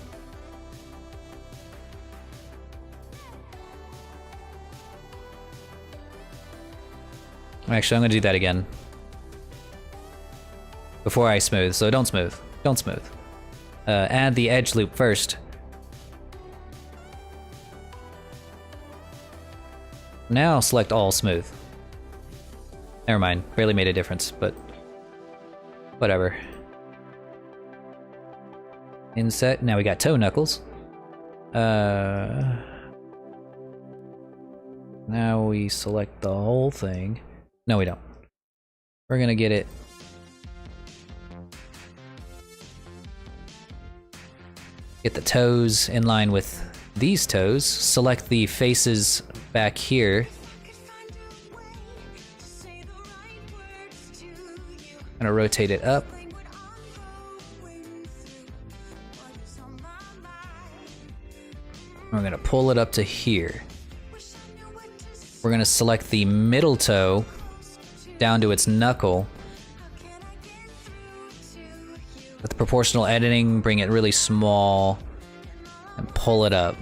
S1: Actually, I'm gonna do that again before I smooth, so don't smooth. Add the edge loop first. Now select all smooth. Never mind, barely made a difference, but whatever. Inset, now we got toe knuckles. Now we select the whole thing. No, we don't. We're gonna get it. Get the toes in line with these toes. Select the faces back here. Gonna rotate it up. We're gonna pull it up to here. We're gonna select the middle toe down to its knuckle. With proportional editing, bring it really small and pull it up.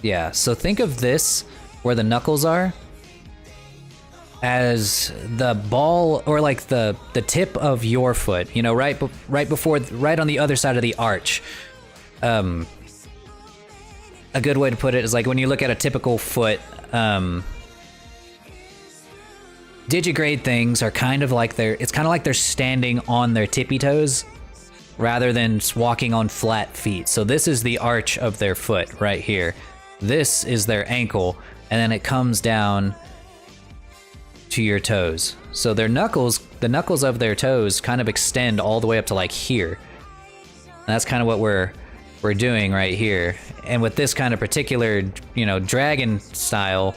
S1: Yeah, so think of this, where the knuckles are, as the ball, or like the tip of your foot, you know, right on the other side of the arch. A good way to put it is like when you look at a typical foot, digigrade things are kind of like it's kind of like they're standing on their tippy toes rather than walking on flat feet. So this is the arch of their foot right here. This is their ankle, and then it comes down to your toes. So their knuckles, the knuckles of their toes kind of extend all the way up to like here. And that's kind of what we're doing right here. And with this kind of particular, you know, dragon style,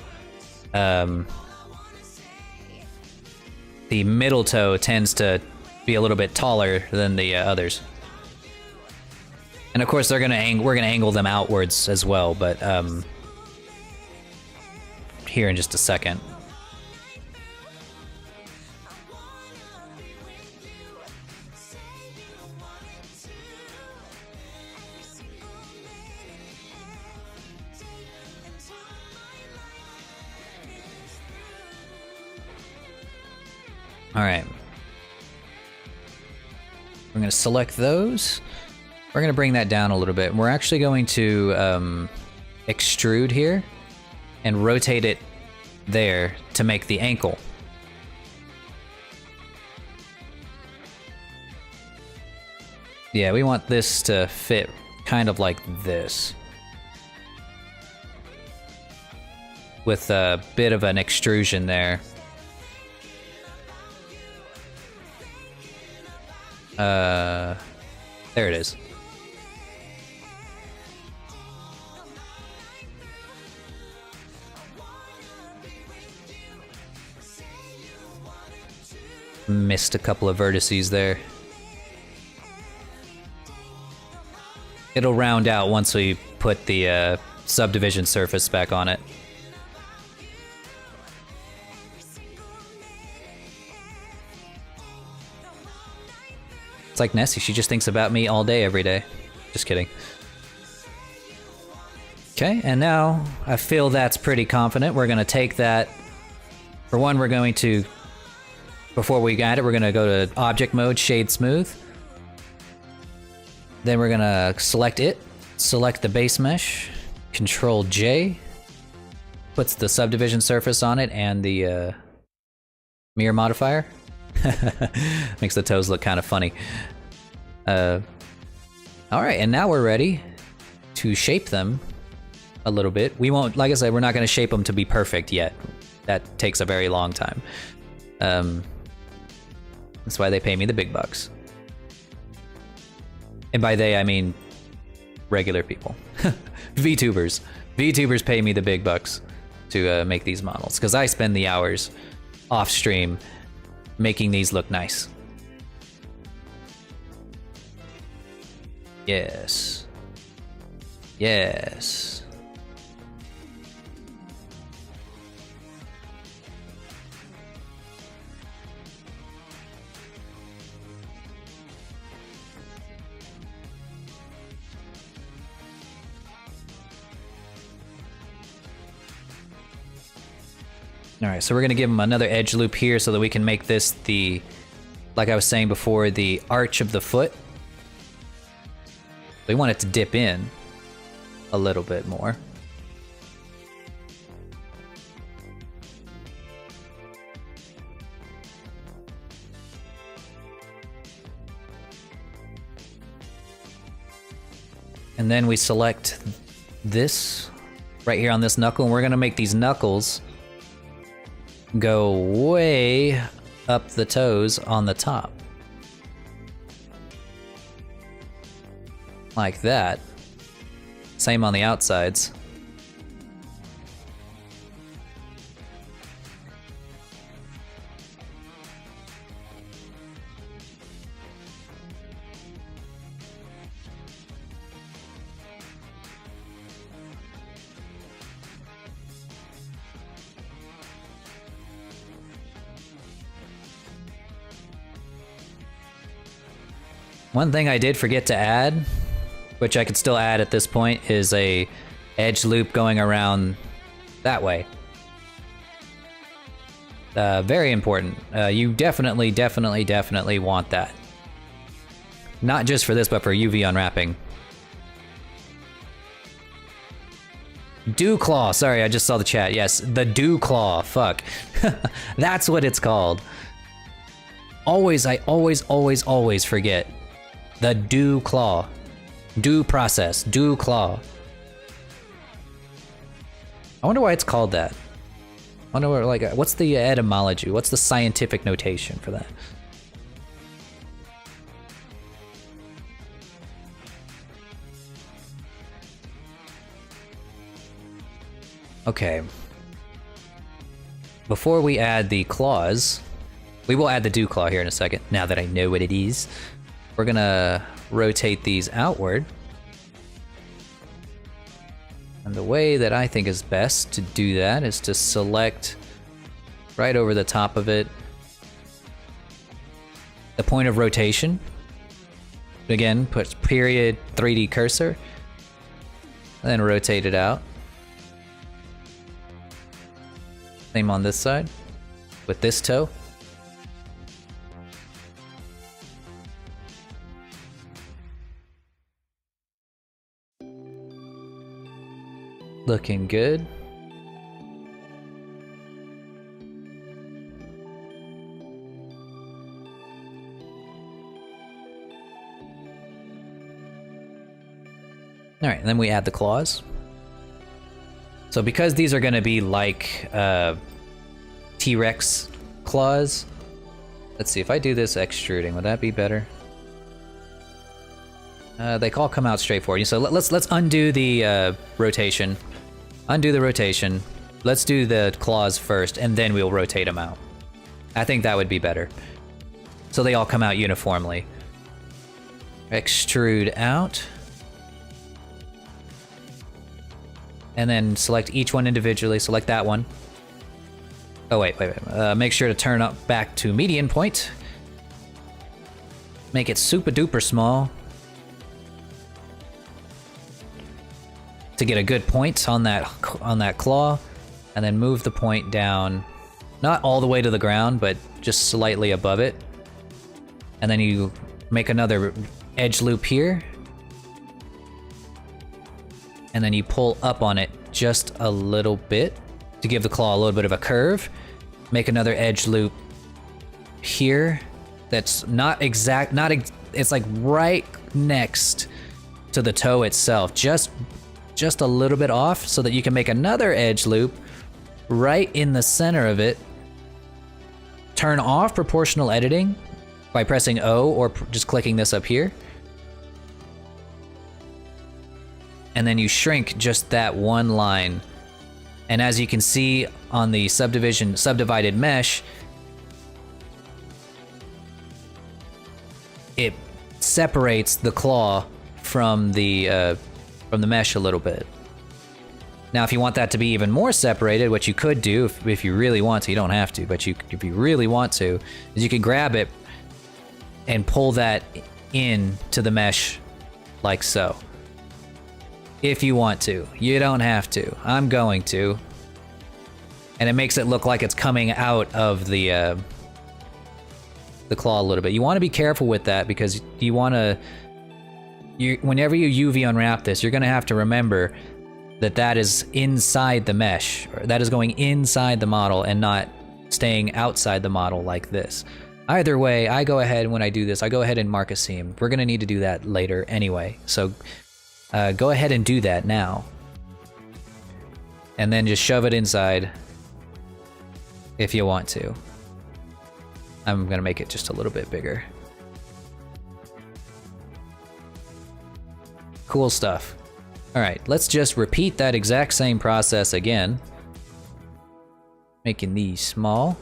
S1: the middle toe tends to be a little bit taller than the others. And of course, we're gonna angle them outwards as well, but here in just a second. All right. We're gonna select those. We're gonna bring that down a little bit. We're actually going to extrude here and rotate it there to make the ankle. Yeah, we want this to fit kind of like this, with a bit of an extrusion there. There it is. Missed a couple of vertices there. It'll round out once we put the subdivision surface back on it. It's like Nessie, she just thinks about me all day, every day. Just kidding. Okay, and now I feel that's pretty confident. We're gonna take that. For one, we're going to, before we add it, we're gonna go to object mode, shade smooth. Then we're gonna select it, select the base mesh, Control J, puts the subdivision surface on it and the mirror modifier. Makes the toes look kind of funny. Alright, and now we're ready to shape them a little bit. We won't, like I said, we're not going to shape them to be perfect yet. That takes a very long time. That's why they pay me the big bucks. And by they, I mean regular people. VTubers. VTubers pay me the big bucks to make these models, because I spend the hours off stream making these look nice. Yes. Yes. All right, so we're gonna give them another edge loop here so that we can make this the, like I was saying before, the arch of the foot. We want it to dip in a little bit more. And then we select this right here on this knuckle, and we're gonna make these knuckles go way up the toes on the top. Like that. Same on the outsides. One thing I did forget to add, which I could still add at this point, is a edge loop going around that way. Very important. You definitely want that. Not just for this, but for UV unwrapping. Dew Claw. Sorry, I just saw the chat. Yes, the Dew Claw. Fuck. That's what it's called. I always forget. The Dew Claw. Dew process. Dew Claw. I wonder why it's called that. I wonder what, like, what's the etymology? What's the scientific notation for that? Okay. Before we add the claws, we will add the dew claw here in a second, now that I know what it is. We're gonna rotate these outward. And the way that I think is best to do that is to select right over the top of it the point of rotation. Again, put period 3D cursor, and then rotate it out. Same on this side with this toe. Looking good. All right, and then we add the claws. So because these are going to be like T-Rex claws, let's see, if I do this extruding, would that be better? They all come out straightforward. So let's undo the rotation. Undo the rotation. Let's do the claws first, and then we'll rotate them out. I think that would be better. So they all come out uniformly. Extrude out. And then select each one individually. Select that one. Oh, wait. Make sure to turn up back to median point. Make it super duper small. To get a good point on that claw. And then move the point down. Not all the way to the ground, but just slightly above it. And then you make another edge loop here. And then you pull up on it just a little bit to give the claw a little bit of a curve. Make another edge loop here. That's not exact, it's like right next to the toe itself. Just a little bit off so that you can make another edge loop right in the center of it. Turn off proportional editing by pressing O or just clicking this up here. And then you shrink just that one line. And as you can see on the subdivided mesh, it separates the claw from the mesh a little bit. Now, if you want that to be even more separated, what you could do, if you really want to, you don't have to, but if you really want to, is you can grab it and pull that in to the mesh like so. If you want to. You don't have to. I'm going to. And it makes it look like it's coming out of the claw a little bit. You want to be careful with that because you want to... whenever you UV unwrap this, you're going to have to remember that that is inside the mesh. Or that is going inside the model and not staying outside the model like this. Either way, I go ahead, when I do this, I go ahead and mark a seam. We're going to need to do that later anyway. So... go ahead and do that now. And then just shove it inside if you want to. I'm gonna make it just a little bit bigger. Cool stuff. Alright, let's just repeat that exact same process again. Making these small.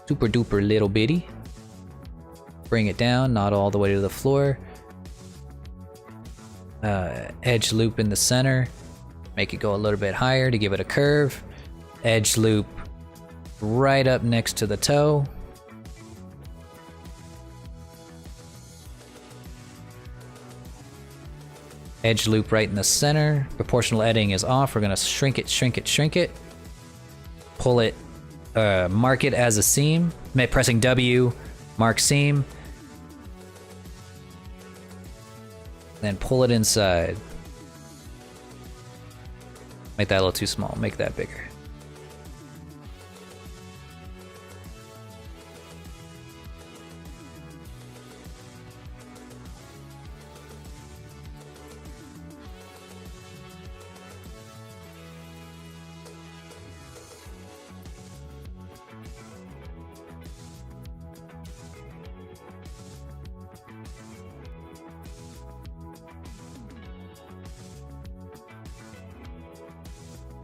S1: Super duper little bitty. Bring it down, not all the way to the floor. Edge loop in the center, make it go a little bit higher to give it a curve. Edge loop right up next to the toe. Edge loop right in the center. Proportional editing is off. We're gonna shrink it, shrink it, shrink it. Pull it, mark it as a seam. Pressing W, mark seam. Then pull it inside. Make that a little too small, make that bigger.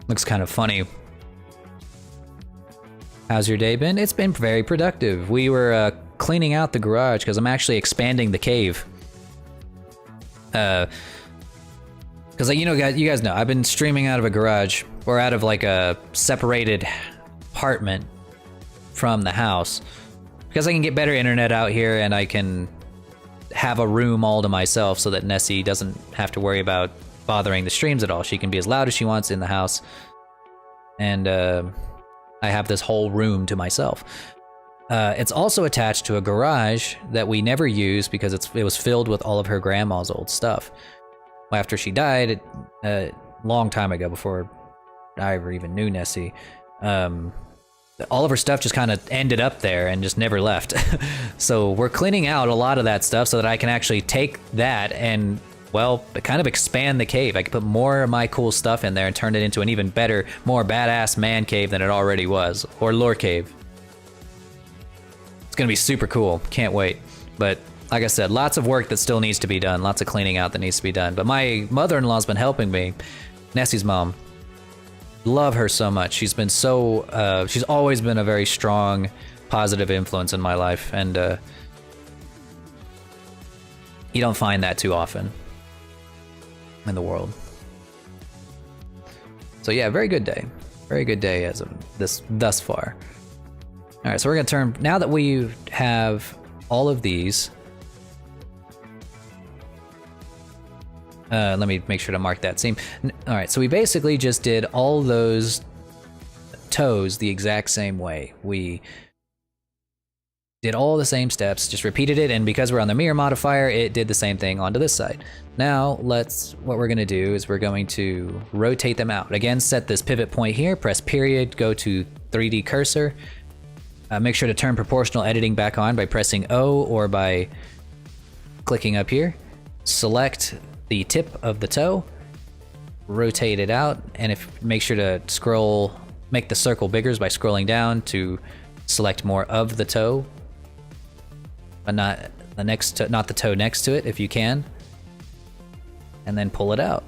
S1: Looks kind of funny. How's your day been? It's been very productive. We were cleaning out the garage because I'm actually expanding the cave. Because you know, you guys know, I've been streaming out of a garage or out of like a separated apartment from the house because I can get better internet out here and I can have a room all to myself so that Nessie doesn't have to worry about bothering the streams at all. She can be as loud as she wants in the house, and I have this whole room to myself. It's also attached to a garage that we never used because it was filled with all of her grandma's old stuff. After she died, a long time ago, before I ever even knew Nessie, all of her stuff just kind of ended up there and just never left. So we're cleaning out a lot of that stuff so that I can actually take that and, well, kind of expand the cave. I can put more of my cool stuff in there and turn it into an even better, more badass man cave than it already was, or lore cave. It's gonna be super cool, can't wait. But like I said, lots of work that still needs to be done, lots of cleaning out that needs to be done. But my mother-in-law's been helping me, Nessie's mom. Love her so much. She's been so, she's always been a very strong, positive influence in my life, and you don't find that too often in the world. So yeah, very good day as of thus far. All right, so we're gonna turn, now that we have all of these, let me make sure to mark that seam. All right, so we basically just did all those toes the exact same way. We did all the same steps, just repeated it, and because we're on the mirror modifier, it did the same thing onto this side. Now, what we're gonna do is we're going to rotate them out. Again, set this pivot point here, press period, go to 3D cursor. Make sure to turn proportional editing back on by pressing O or by clicking up here. Select the tip of the toe, rotate it out, and make sure to make the circle bigger by scrolling down to select more of the toe, but not the toe next to it if you can, and then pull it out.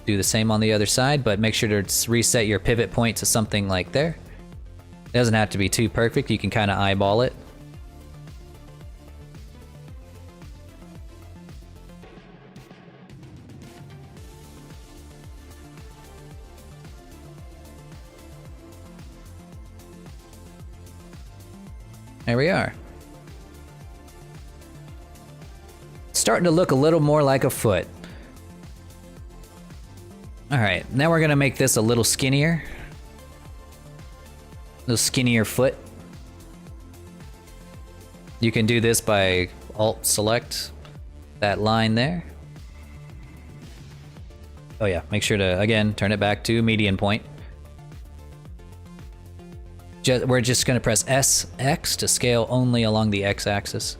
S1: Do the same on the other side, but make sure to reset your pivot point to something like there. It doesn't have to be too perfect, you can kind of eyeball it. There we are. Starting to look a little more like a foot. All right, now we're gonna make this a little skinnier. A little skinnier foot. You can do this by Alt select that line there. Oh yeah, make sure to, again, turn it back to median point. We're just gonna press SX to scale only along the X-axis.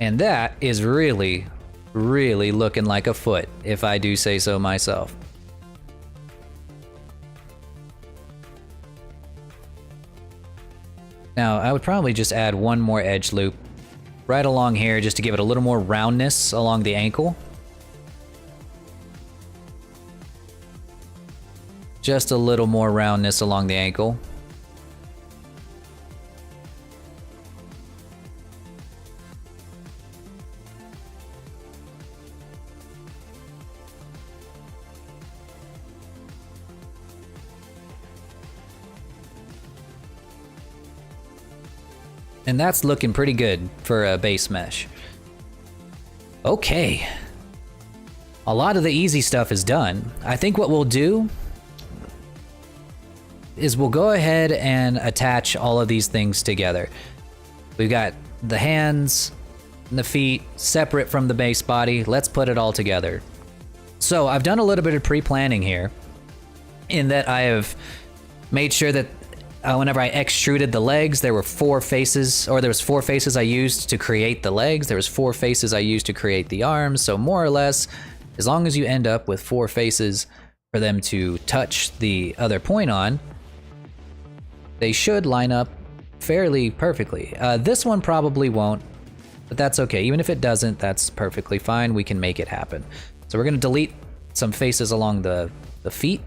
S1: And that is really, really looking like a foot, if I do say so myself. Now, I would probably just add one more edge loop right along here just to give it a little more roundness along the ankle. Just a little more roundness along the ankle. And that's looking pretty good for a base mesh. Okay. A lot of the easy stuff is done. I think what we'll do is we'll go ahead and attach all of these things together. We've got the hands and the feet separate from the base body. Let's put it all together. So I've done a little bit of pre-planning here in that I have made sure that whenever I extruded the legs, there were 4 faces, or there was 4 faces I used to create the legs. There was 4 faces I used to create the arms. So more or less, as long as you end up with 4 faces for them to touch the other point on, they should line up fairly perfectly. This one probably won't, but that's okay. Even if it doesn't, that's perfectly fine. We can make it happen. So we're gonna delete some faces along the feet.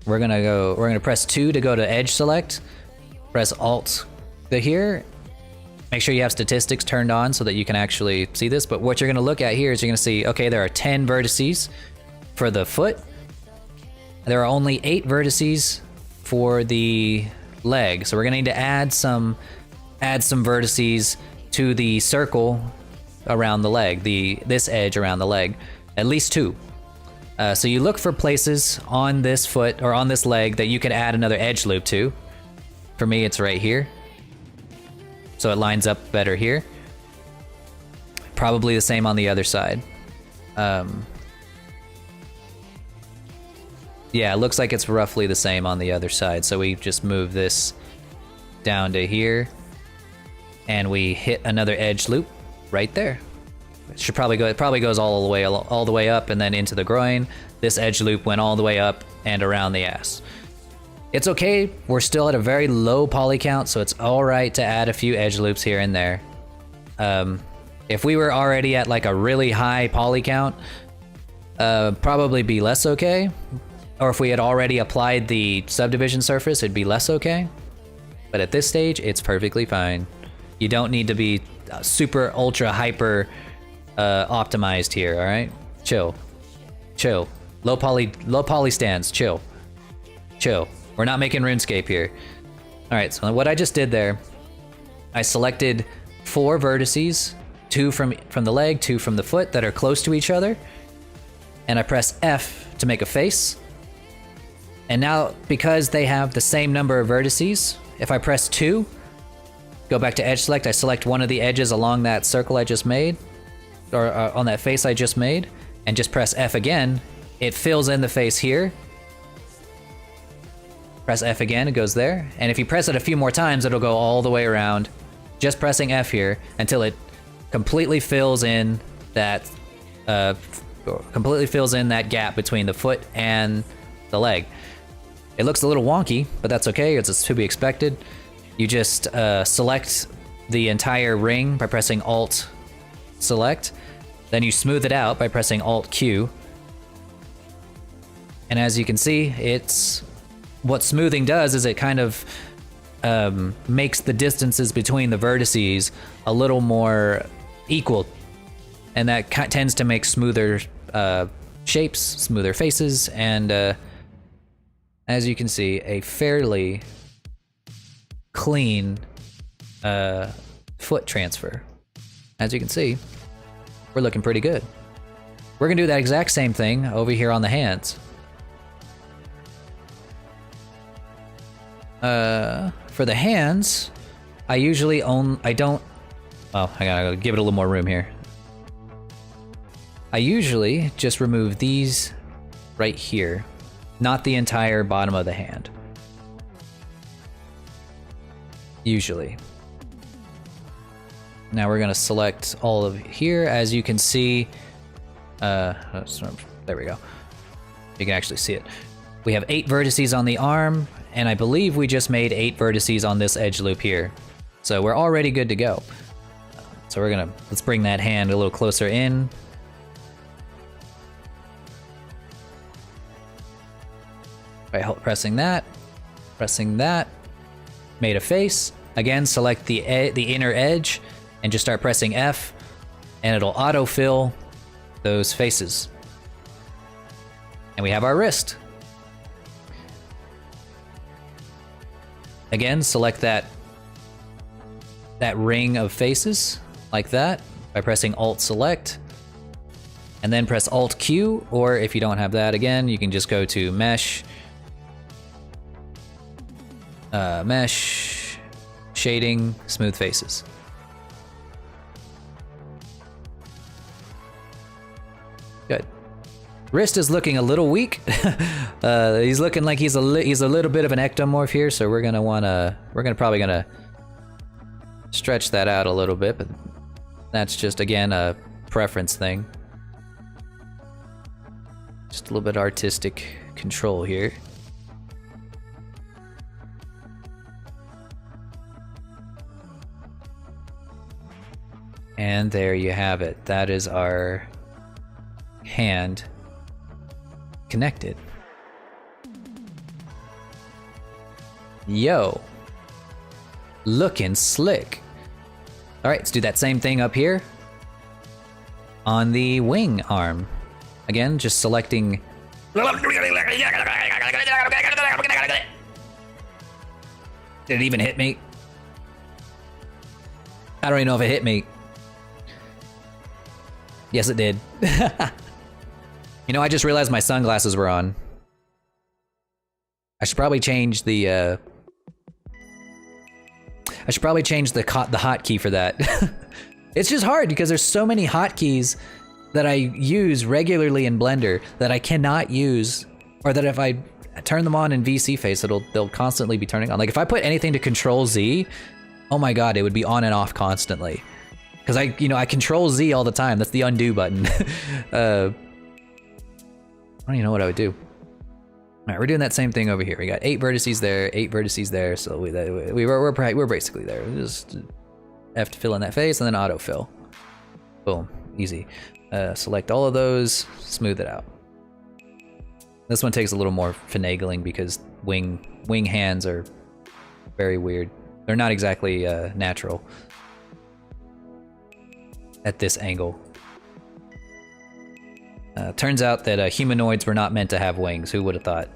S1: We're gonna press 2 to go to edge select. Press Alt here. Make sure you have statistics turned on so that you can actually see this. But what you're gonna look at here is you're gonna see, okay, there are 10 vertices for the foot. There are only 8 vertices for the leg. So we're gonna need to add some vertices to the circle around the leg, this edge around the leg, at least 2. So you look for places on this foot or on this leg that you could add another edge loop to. For me, it's right here. So it lines up better here. Probably the same on the other side. Yeah, it looks like it's roughly the same on the other side. So we just move this down to here, and we hit another edge loop right there. It should probably go. It probably goes all the way up and then into the groin. This edge loop went all the way up and around the ass. It's okay. We're still at a very low poly count, so it's all right to add a few edge loops here and there. If we were already at like a really high poly count, probably be less okay. Or if we had already applied the subdivision surface, it'd be less okay. But at this stage, it's perfectly fine. You don't need to be super ultra hyper optimized here, all right? Chill. Low poly stands, chill. We're not making RuneScape here. All right, so what I just did there, I selected 4 vertices, 2 from the leg, 2 from the foot that are close to each other, and I press F to make a face. And now, because they have the same number of vertices, if I press 2, go back to edge select, I select one of the edges along that circle I just made, or on that face I just made, and just press F again, it fills in the face here. Press F again, it goes there. And if you press it a few more times, it'll go all the way around, just pressing F here until it completely fills in that gap between the foot and the leg. It looks a little wonky, but that's okay. It's to be expected. You just select the entire ring by pressing Alt Select. Then you smooth it out by pressing Alt Q. And as you can see, what smoothing does is it kind of makes the distances between the vertices a little more equal. And that tends to make smoother shapes, smoother faces, and as you can see, a fairly clean foot transfer. As you can see, we're looking pretty good. We're gonna do that exact same thing over here on the hands. For the hands, I usually I gotta give it a little more room here. I usually just remove these right here, not the entire bottom of the hand. Usually. Now we're gonna select all of here. As you can see, there we go. You can actually see it. We have 8 vertices on the arm, and I believe we just made 8 vertices on this edge loop here. So we're already good to go. So let's bring that hand a little closer in. By pressing that, made a face. Again, select the inner edge and just start pressing F, and it'll autofill those faces. And we have our wrist. Again, select that that ring of faces like that by pressing Alt Select, and then press Alt Q, or if you don't have that, again, you can just go to Mesh, Mesh, Shading, Smooth Faces. Good. Wrist is looking a little weak. He's looking like he's a little bit of an ectomorph here, so we're probably gonna stretch that out a little bit, but that's just, again, a preference thing. Just a little bit artistic control here. And there you have it. That is our hand connected. Yo. Looking slick. All right, let's do that same thing up here on the wing arm. Again, just selecting. Did it even hit me? I don't even know if it hit me. Yes, it did. You know, I just realized my sunglasses were on. I should probably change the hotkey for that. It's just hard because there's so many hotkeys that I use regularly in Blender that I cannot use, or that if I turn them on in VC Face, they'll constantly be turning on. Like if I put anything to Control Z, oh my god, it would be on and off constantly. Because I Control Z all the time. That's the undo button. I don't even know what I would do. All right, we're doing that same thing over here. We got 8 vertices there, 8 vertices there, so we're basically there. Just F to fill in that face, and then autofill. Boom, easy. Select all of those, smooth it out. This one takes a little more finagling because wing hands are very weird. They're not exactly natural at this angle. Turns out that humanoids were not meant to have wings. Who would have thought?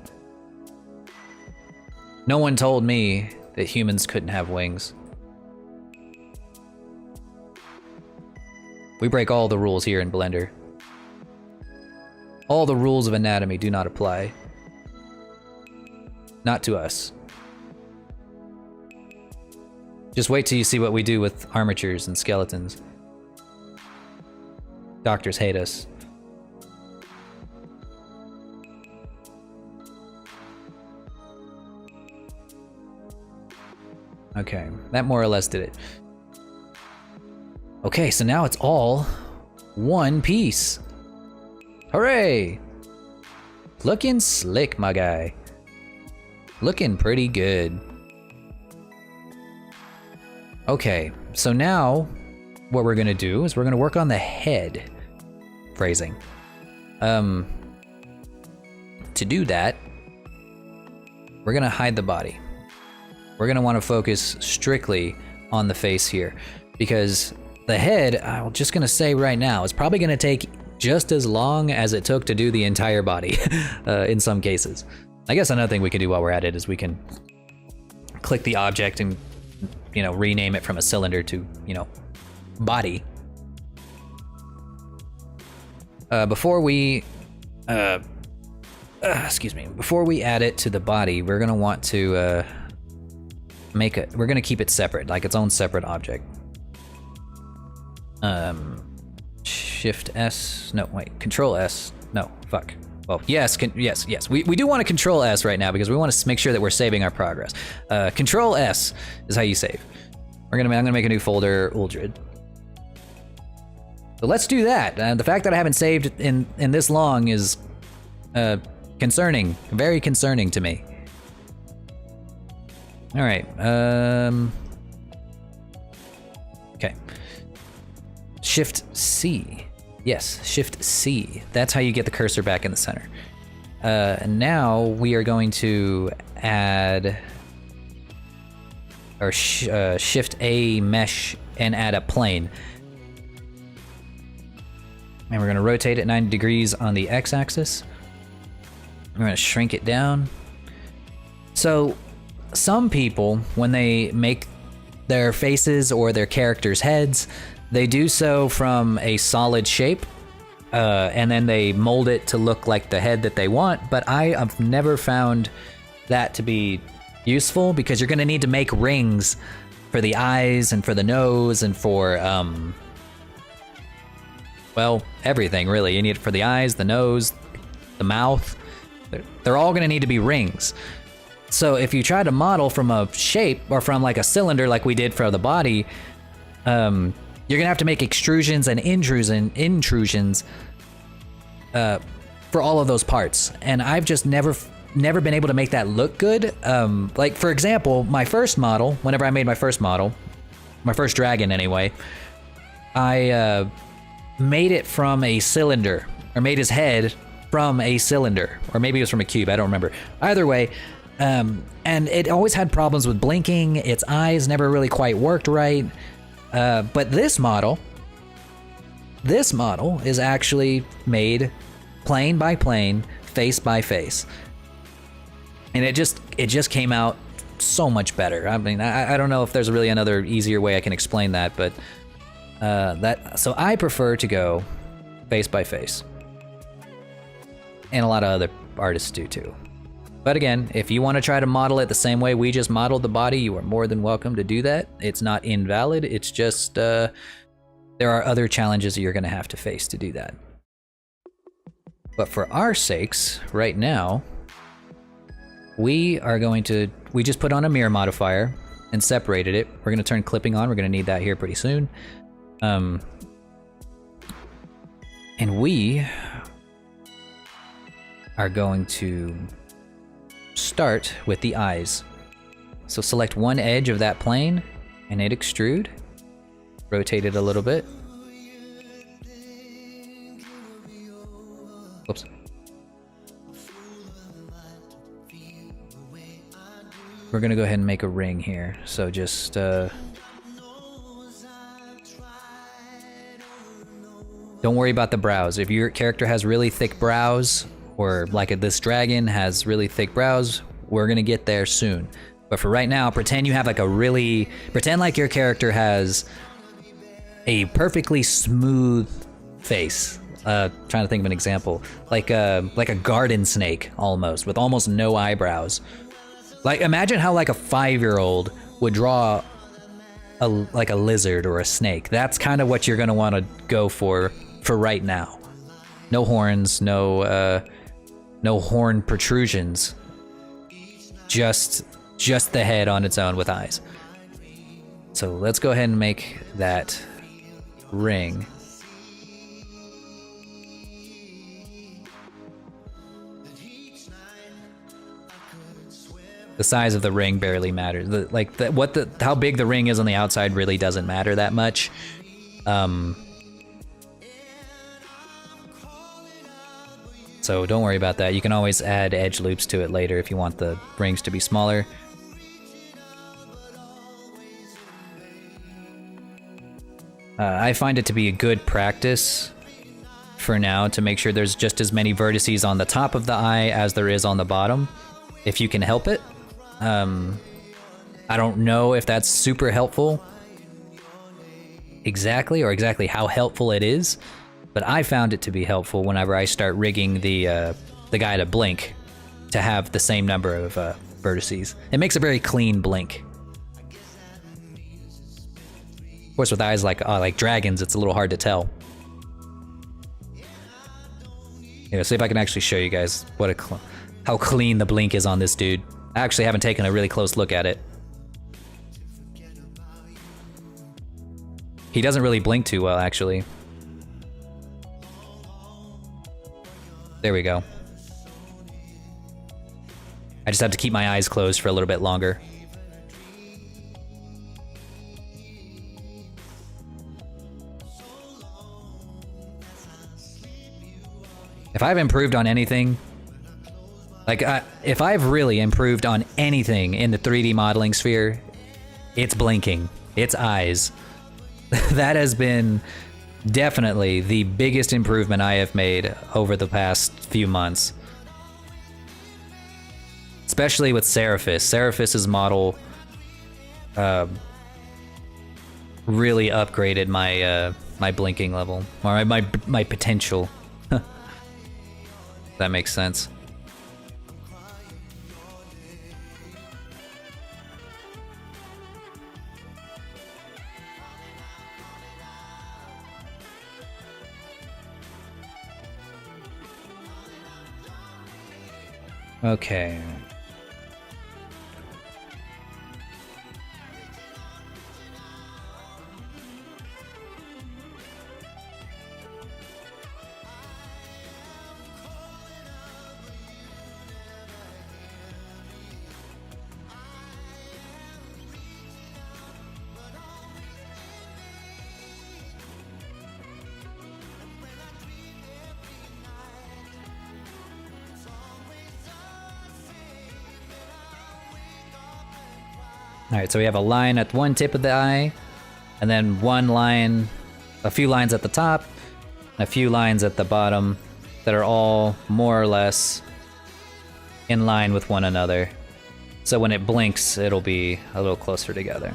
S1: No one told me that humans couldn't have wings. We break all the rules here in Blender. All the rules of anatomy do not apply. Not to us. Just wait till you see what we do with armatures and skeletons. Doctors hate us. Okay, that more or less did it. Okay, so now it's all one piece. Hooray! Looking slick, my guy. Looking pretty good. Okay, so now what we're gonna do is we're gonna work on the head phrasing. To do that, we're gonna hide the body. We're gonna wanna focus strictly on the face here, because the head, I'm just gonna say right now, is probably gonna take just as long as it took to do the entire body in some cases. I guess another thing we can do while we're at it is we can click the object and, rename it from a cylinder to, body. Before we add it to the body, we're gonna want to we're gonna keep it separate, like its own separate object. Shift S, no wait, Control S, no, fuck. Well, yes, yes. We do want to Control S right now because we want to make sure that we're saving our progress. Control S is how you save. I'm gonna make a new folder, Uldred. So let's do that. The fact that I haven't saved in this long is concerning, very concerning to me. All right. Okay. Shift C. Yes, Shift C. That's how you get the cursor back in the center. And now we are going to add, or Shift A mesh and add a plane. And we're going to rotate it 90 degrees on the x-axis. We're going to shrink it down. So some people, when they make their faces or their characters' heads, they do so from a solid shape, and then they mold it to look like the head that they want. But I have never found that to be useful, because you're going to need to make rings for the eyes and for the nose and for, well, everything really. You need it for the eyes, the nose, the mouth. They're all going to need to be rings. So if you try to model from a shape or from like a cylinder like we did for the body, you're gonna have to make extrusions and intrusions for all of those parts. And I've just never been able to make that look good. Like for example, my first model, whenever I made my first model, my first dragon anyway, I made it from a cylinder, or made his head from a cylinder, or maybe it was from a cube, I don't remember. Either way, and it always had problems with blinking, its eyes never really quite worked right. But this model is actually made plane by plane, face by face. And it just came out so much better. I mean, I don't know if there's really another easier way I can explain that, but so I prefer to go face by face. And a lot of other artists do too. But again, if you want to try to model it the same way we just modeled the body, you are more than welcome to do that. It's not invalid, it's just there are other challenges that you're going to have to face to do that. But for our sakes, right now, we just put on a mirror modifier and separated it. We're going to turn clipping on, we're going to need that here pretty soon. And we are going to start with the eyes. So select one edge of that plane and hit extrude. Rotate it a little bit. Oops. We're gonna go ahead and make a ring here. So just don't worry about the brows. If your character has really thick brows, or like this dragon has really thick brows, we're gonna get there soon. But for right now, pretend you have like pretend like your character has a perfectly smooth face. Trying to think of an example. Like a garden snake almost, with almost no eyebrows. Like imagine how like a 5-year-old would draw like a lizard or a snake. That's kind of what you're gonna wanna go for right now. No horns, no horn protrusions, just the head on its own with eyes. So let's go ahead and make that ring. The size of the ring barely matters. How big the ring is on the outside really doesn't matter that much. So don't worry about that. You can always add edge loops to it later if you want the rings to be smaller. I find it to be a good practice for now to make sure there's just as many vertices on the top of the eye as there is on the bottom, if you can help it. I don't know if that's super helpful exactly how helpful it is. But I found it to be helpful whenever I start rigging the guy to blink to have the same number of vertices. It makes a very clean blink. Of course, with eyes like dragons, it's a little hard to tell. Here, see if I can actually show you guys how clean the blink is on this dude. I actually haven't taken a really close look at it. He doesn't really blink too well, actually. There we go. I just have to keep my eyes closed for a little bit longer. If I've improved on anything, if I've really improved on anything in the 3D modeling sphere, it's blinking, it's eyes. That has been definitely the biggest improvement I have made over the past few months. Especially with Seraphis. Seraphis's model really upgraded my my blinking level, or my potential. That makes sense. Okay. Alright, so we have a line at one tip of the eye, and then one line, a few lines at the top, and a few lines at the bottom that are all more or less in line with one another. So when it blinks, it'll be a little closer together.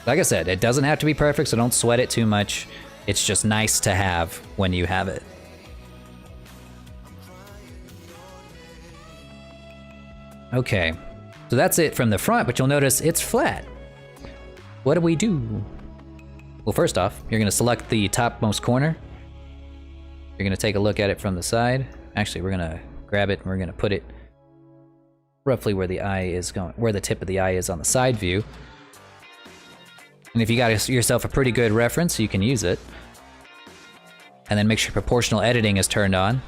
S1: Like I said, it doesn't have to be perfect, so don't sweat it too much. It's just nice to have when you have it. Okay. So that's it from the front, but you'll notice it's flat. What do we do? Well, first off, you're gonna select the topmost corner. You're gonna take a look at it from the side. Actually, we're gonna grab it and we're gonna put it roughly where the eye is going, where the tip of the eye is on the side view. And if you got yourself a pretty good reference, you can use it. And then make sure proportional editing is turned on.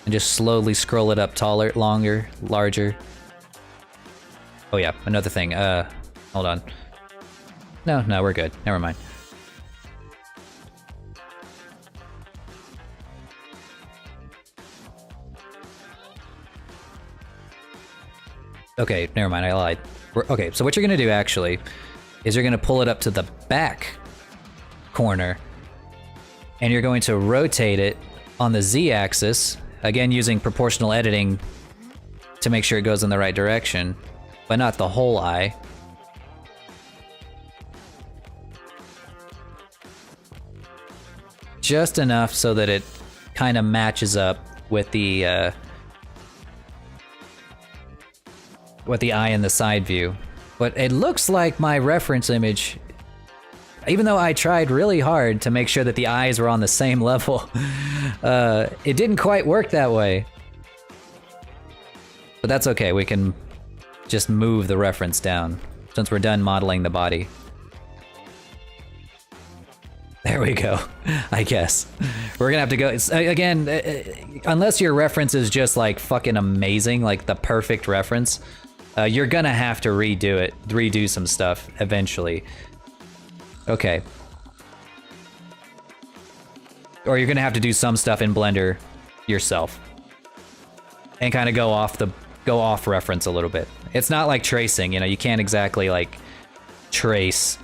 S1: And just slowly scroll it up taller, longer, larger. Oh yeah, another thing, hold on. No, we're good, never mind. Okay, never mind, I lied. Okay, so what you're gonna do actually is you're gonna pull it up to the back corner and you're going to rotate it on the Z-axis, again using proportional editing to make sure it goes in the right direction. But not the whole eye. Just enough so that it kind of matches up with the eye in the side view. But it looks like my reference image, even though I tried really hard to make sure that the eyes were on the same level, it didn't quite work that way. But that's okay, we can just move the reference down since we're done modeling the body. There we go, I guess. We're gonna have to go, again, unless your reference is just like fucking amazing, like the perfect reference, you're gonna have to redo some stuff eventually. Okay. Or you're gonna have to do some stuff in Blender yourself. And kind of go off reference a little bit. It's not like tracing, you know, you can't exactly like trace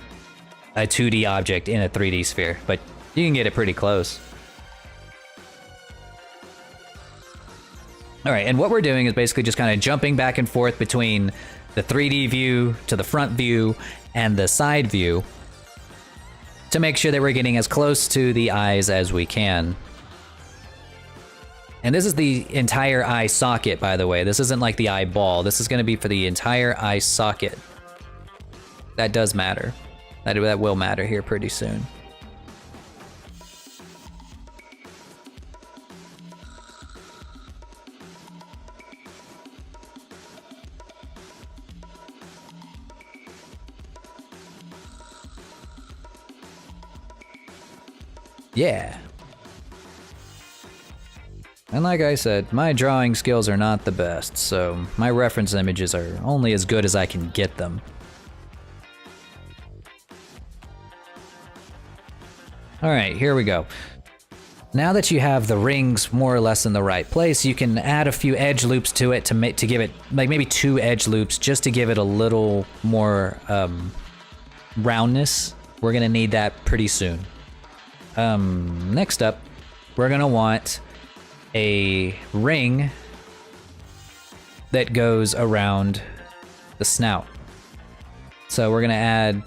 S1: a 2D object in a 3D sphere, but you can get it pretty close. All right, and what we're doing is basically just kind of jumping back and forth between the 3D view to the front view and the side view to make sure that we're getting as close to the eyes as we can. And this is the entire eye socket, by the way. This isn't like the eyeball. This is going to be for the entire eye socket. That does matter. That will matter here pretty soon. Yeah. And like I said, my drawing skills are not the best, so my reference images are only as good as I can get them. Alright, here we go. Now that you have the rings more or less in the right place, you can add a few edge loops to it to give it, like maybe 2 edge loops, just to give it a little more roundness. We're gonna need that pretty soon. Next up, we're gonna want a ring that goes around the snout. So we're gonna add,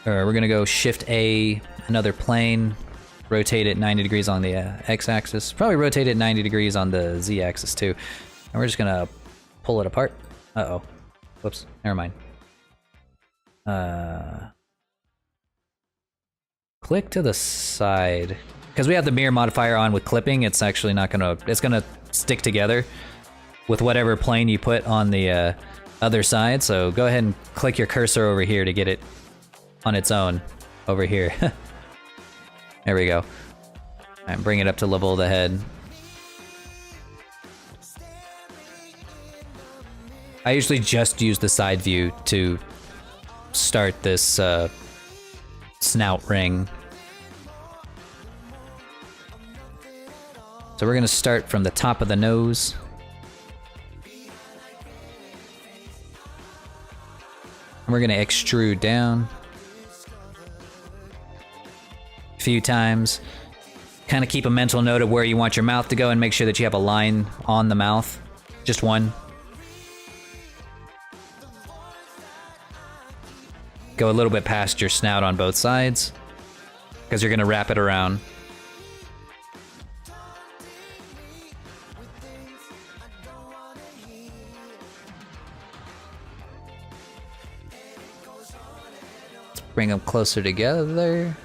S1: or we're gonna go Shift A, another plane, rotate it 90 degrees on the X-axis, probably rotate it 90 degrees on the Z-axis too. And we're just gonna pull it apart. Uh-oh. Whoops, never mind. Click to the side. Because we have the mirror modifier on with clipping, it's actually not gonna, it's gonna stick together with whatever plane you put on the other side. So go ahead and click your cursor over here to get it on its own over here. There we go. And bring it up to level of the head. I usually just use the side view to start this snout ring. So we're gonna start from the top of the nose. And we're gonna extrude down a few times. Kind of keep a mental note of where you want your mouth to go and make sure that you have a line on the mouth. Just one. Go a little bit past your snout on both sides, because you're gonna wrap it around. Let's bring them closer together.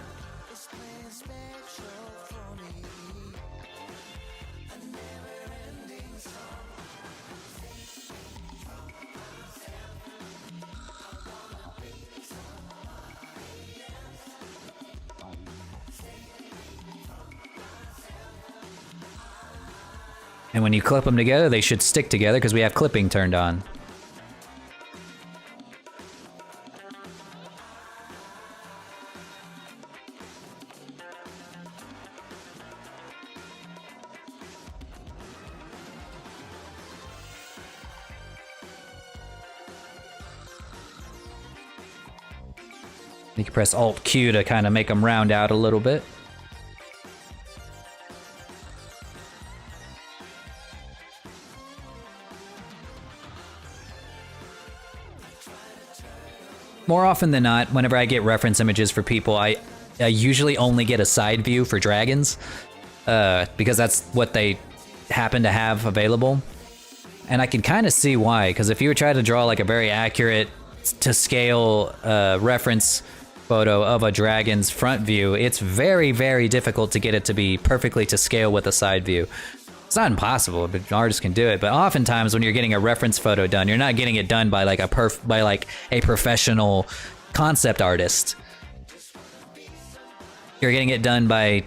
S1: And when you clip them together, they should stick together because we have clipping turned on. You can press Alt-Q to kind of make them round out a little bit. More often than not, whenever I get reference images for people, I usually only get a side view for dragons, because that's what they happen to have available. And I can kind of see why, because if you were trying to draw like a very accurate to scale reference photo of a dragon's front view, it's very, very difficult to get it to be perfectly to scale with a side view. It's not impossible, but artists can do it. But oftentimes, when you're getting a reference photo done, you're not getting it done by like a professional concept artist. You're getting it done by,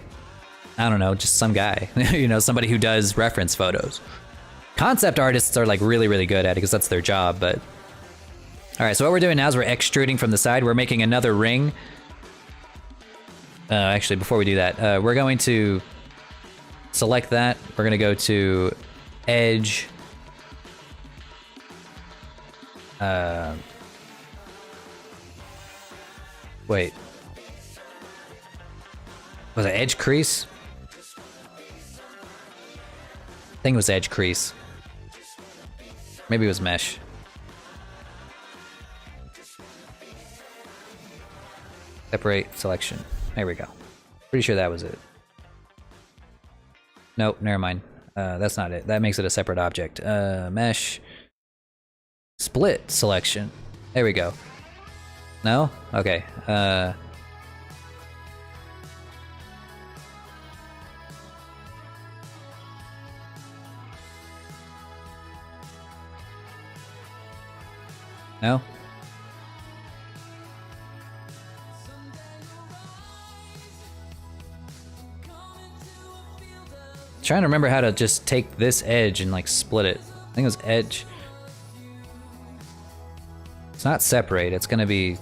S1: I don't know, just some guy, you know, somebody who does reference photos. Concept artists are like really, really good at it because that's their job. But all right, so what we're doing now is we're extruding from the side. We're making another ring. Actually, before we do that, we're going to select that. We're gonna go to edge. Wait. Was it edge crease? I think it was edge crease. Maybe it was mesh. Separate selection. There we go. Pretty sure that was it. Nope, never mind. That's not it. That makes it a separate object. Mesh. Split selection. There we go. No? Okay. No? Trying to remember how to just take this edge and like split it. I think it was edge. It's not separate, it's gonna be...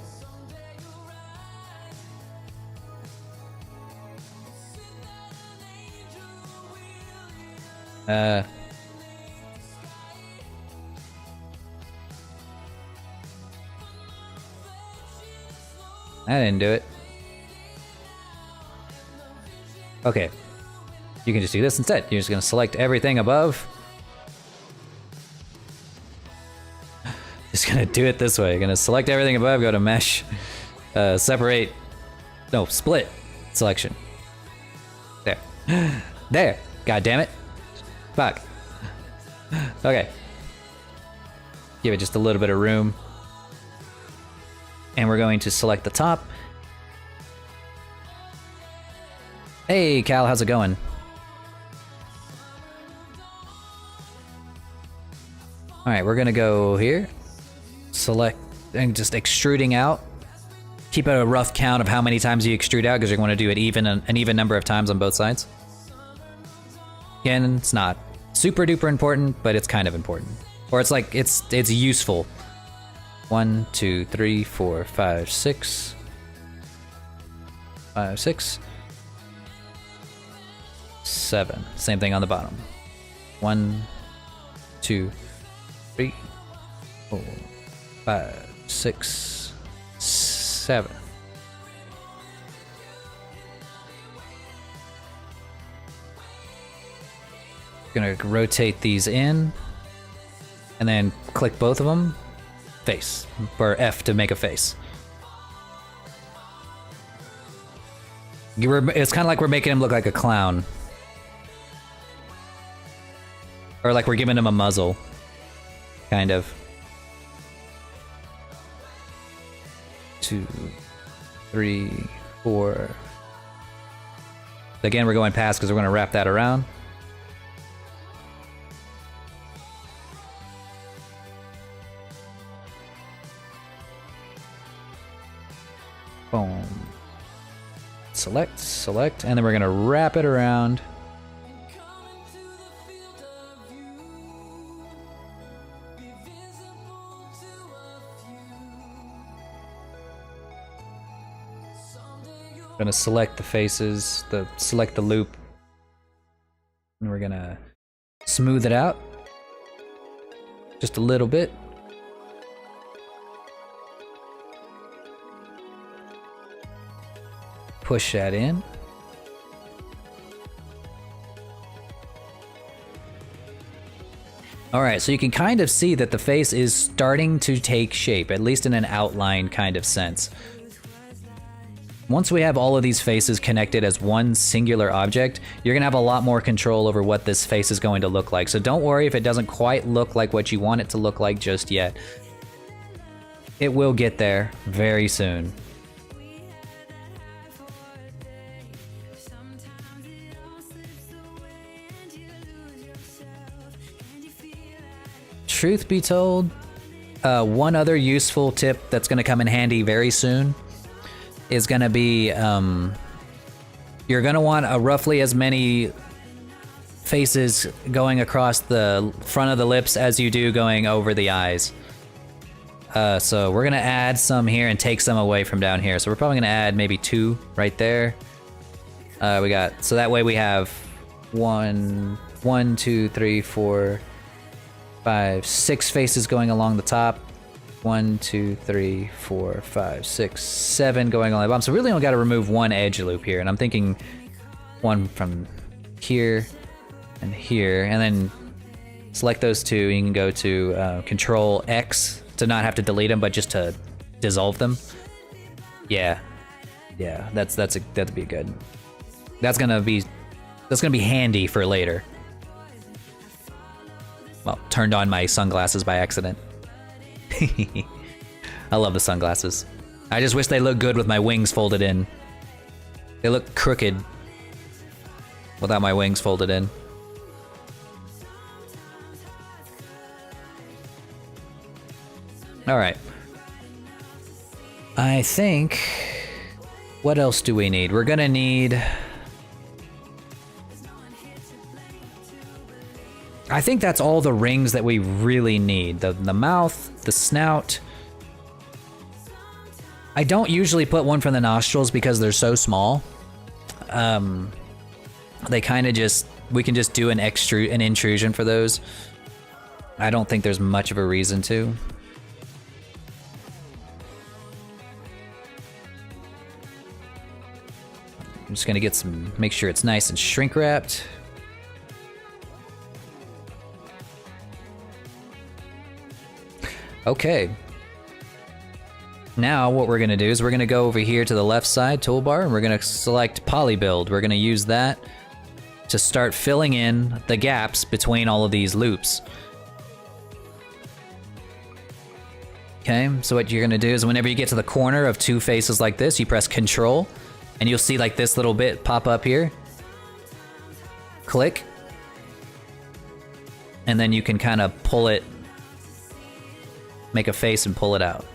S1: I didn't do it. Okay. You can just do this instead. You're just gonna select everything above. gonna do it this way. Gonna select everything above, go to mesh, separate, no, split selection. There. There. God damn it. Fuck. Okay. Give it just a little bit of room. And we're going to select the top. Hey, Cal, how's it going? All right, we're gonna go here, select, and just extruding out. Keep a rough count of how many times you extrude out because you're going to do it an even number of times on both sides. Again, it's not super duper important, but it's kind of important. Or it's like, it's useful. 1, 2, 3, 4, 5, 6. 5, 6. 7. Same thing on the bottom. 1, 2, 3, 4, 5, 6, 7. Gonna rotate these in, and then click both of them. Face, or F to make a face. It's kind of like we're making him look like a clown. Or like we're giving him a muzzle. Kind of. 2, 3, 4. Again, we're going past because we're going to wrap that around. Boom. Select, select, and then we're going to wrap it around. Gonna select the faces, select the loop, and we're gonna smooth it out just a little bit. Push that in. All right, so you can kind of see that the face is starting to take shape, at least in an outline kind of sense. Once we have all of these faces connected as one singular object, you're gonna have a lot more control over what this face is going to look like. So don't worry if it doesn't quite look like what you want it to look like just yet. It will get there very soon. Truth be told, one other useful tip that's gonna come in handy very soon is gonna be, you're gonna want roughly as many faces going across the front of the lips as you do going over the eyes. So we're gonna add some here and take some away from down here. So we're probably gonna add maybe 2 right there. So that way we have 1, 2, 3, 4, 5, 6 faces going along the top. 1, 2, 3, 4, 5, 6, 7 going along the bottom. So really only got to remove one edge loop here, and I'm thinking one from here and here, and then select those 2. You can go to Control X to not have to delete them, but just to dissolve them. Yeah, that'd be good. That's gonna be handy for later. Well, turned on my sunglasses by accident. I love the sunglasses. I just wish they looked good with my wings folded in. They look crooked without my wings folded in. All right. I think, what else do we need? We're gonna need, I think that's all the rings that we really need. The mouth, the snout. I don't usually put one for the nostrils because they're so small. They kind of just, we can just do an intrusion for those. I don't think there's much of a reason to. I'm just gonna make sure it's nice and shrink wrapped. Okay. Now what we're gonna do is we're gonna go over here to the left side toolbar and we're gonna select Poly Build. We're gonna use that to start filling in the gaps between all of these loops. Okay, so what you're gonna do is whenever you get to the corner of two faces like this, you press Control, and you'll see like this little bit pop up here. Click. And then you can kind of pull it, make a face and pull it out.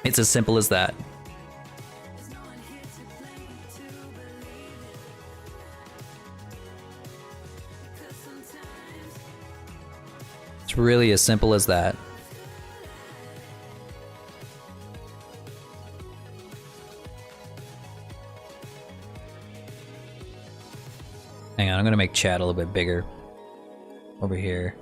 S1: It's as simple as that. It's really as simple as that. Hang on, I'm gonna make chat a little bit bigger over here.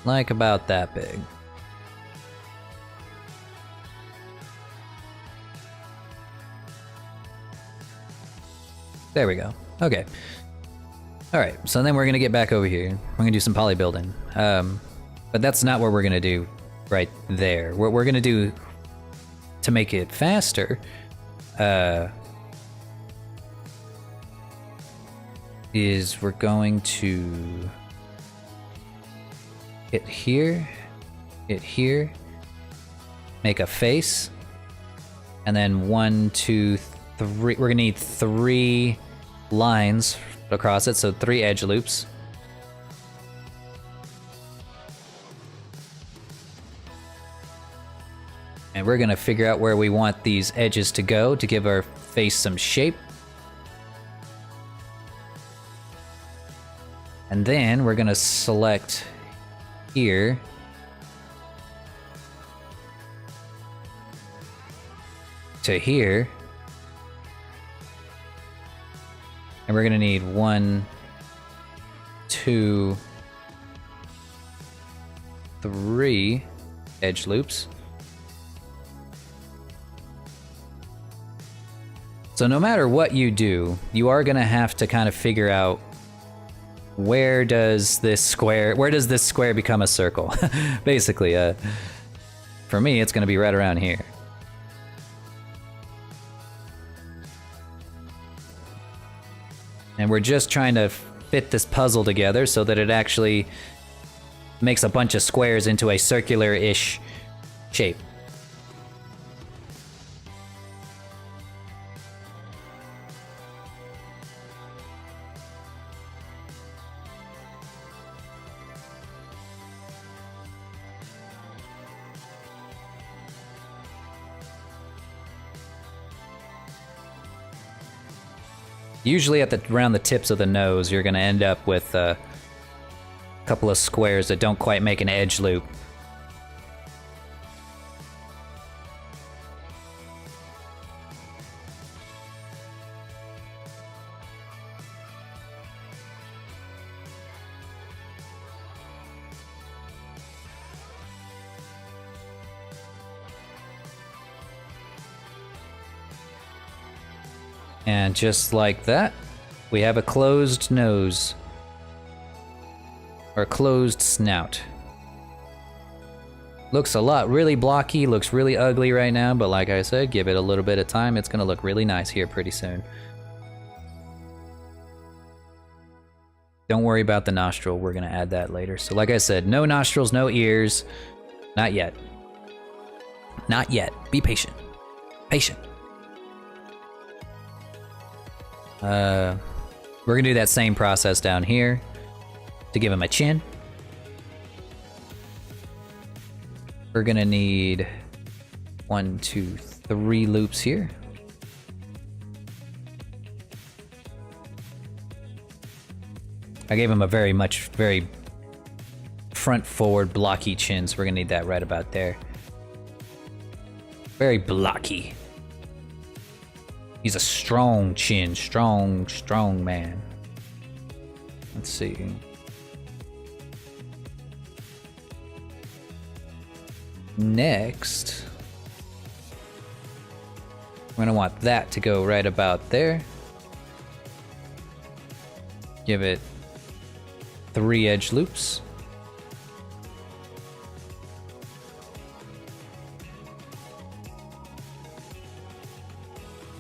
S1: Like about that big. There we go. Okay. All right. So then we're gonna get back over here. We're gonna do some poly building. But that's not what we're gonna do right there. What we're gonna do to make it faster, is we're going to hit here, make a face, and then 1, 2, 3. We're gonna need 3 lines across it, so 3 edge loops. And we're gonna figure out where we want these edges to go to give our face some shape. And then we're gonna select here to here. And we're gonna need 1, 2, 3 edge loops. So no matter what you do, you are gonna have to kind of figure out where does this square become a circle? Basically, for me, it's gonna be right around here. And we're just trying to fit this puzzle together so that it actually makes a bunch of squares into a circular-ish shape. Usually around the tips of the nose, you're gonna end up with a couple of squares that don't quite make an edge loop. And just like that, we have a closed nose. Or closed snout. Looks a lot really blocky, looks really ugly right now, but like I said, give it a little bit of time, it's gonna look really nice here pretty soon. Don't worry about the nostril, we're gonna add that later. So like I said, no nostrils, no ears. Not yet. Not yet. Be patient. Patient. We're gonna do that same process down here to give him a chin. We're gonna need 1, 2, 3 loops here. I gave him a very front forward blocky chin, so we're gonna need that right about there. Very blocky. He's a strong chin, strong man. Let's see. Next, we're gonna want that to go right about there. Give it 3 edge loops.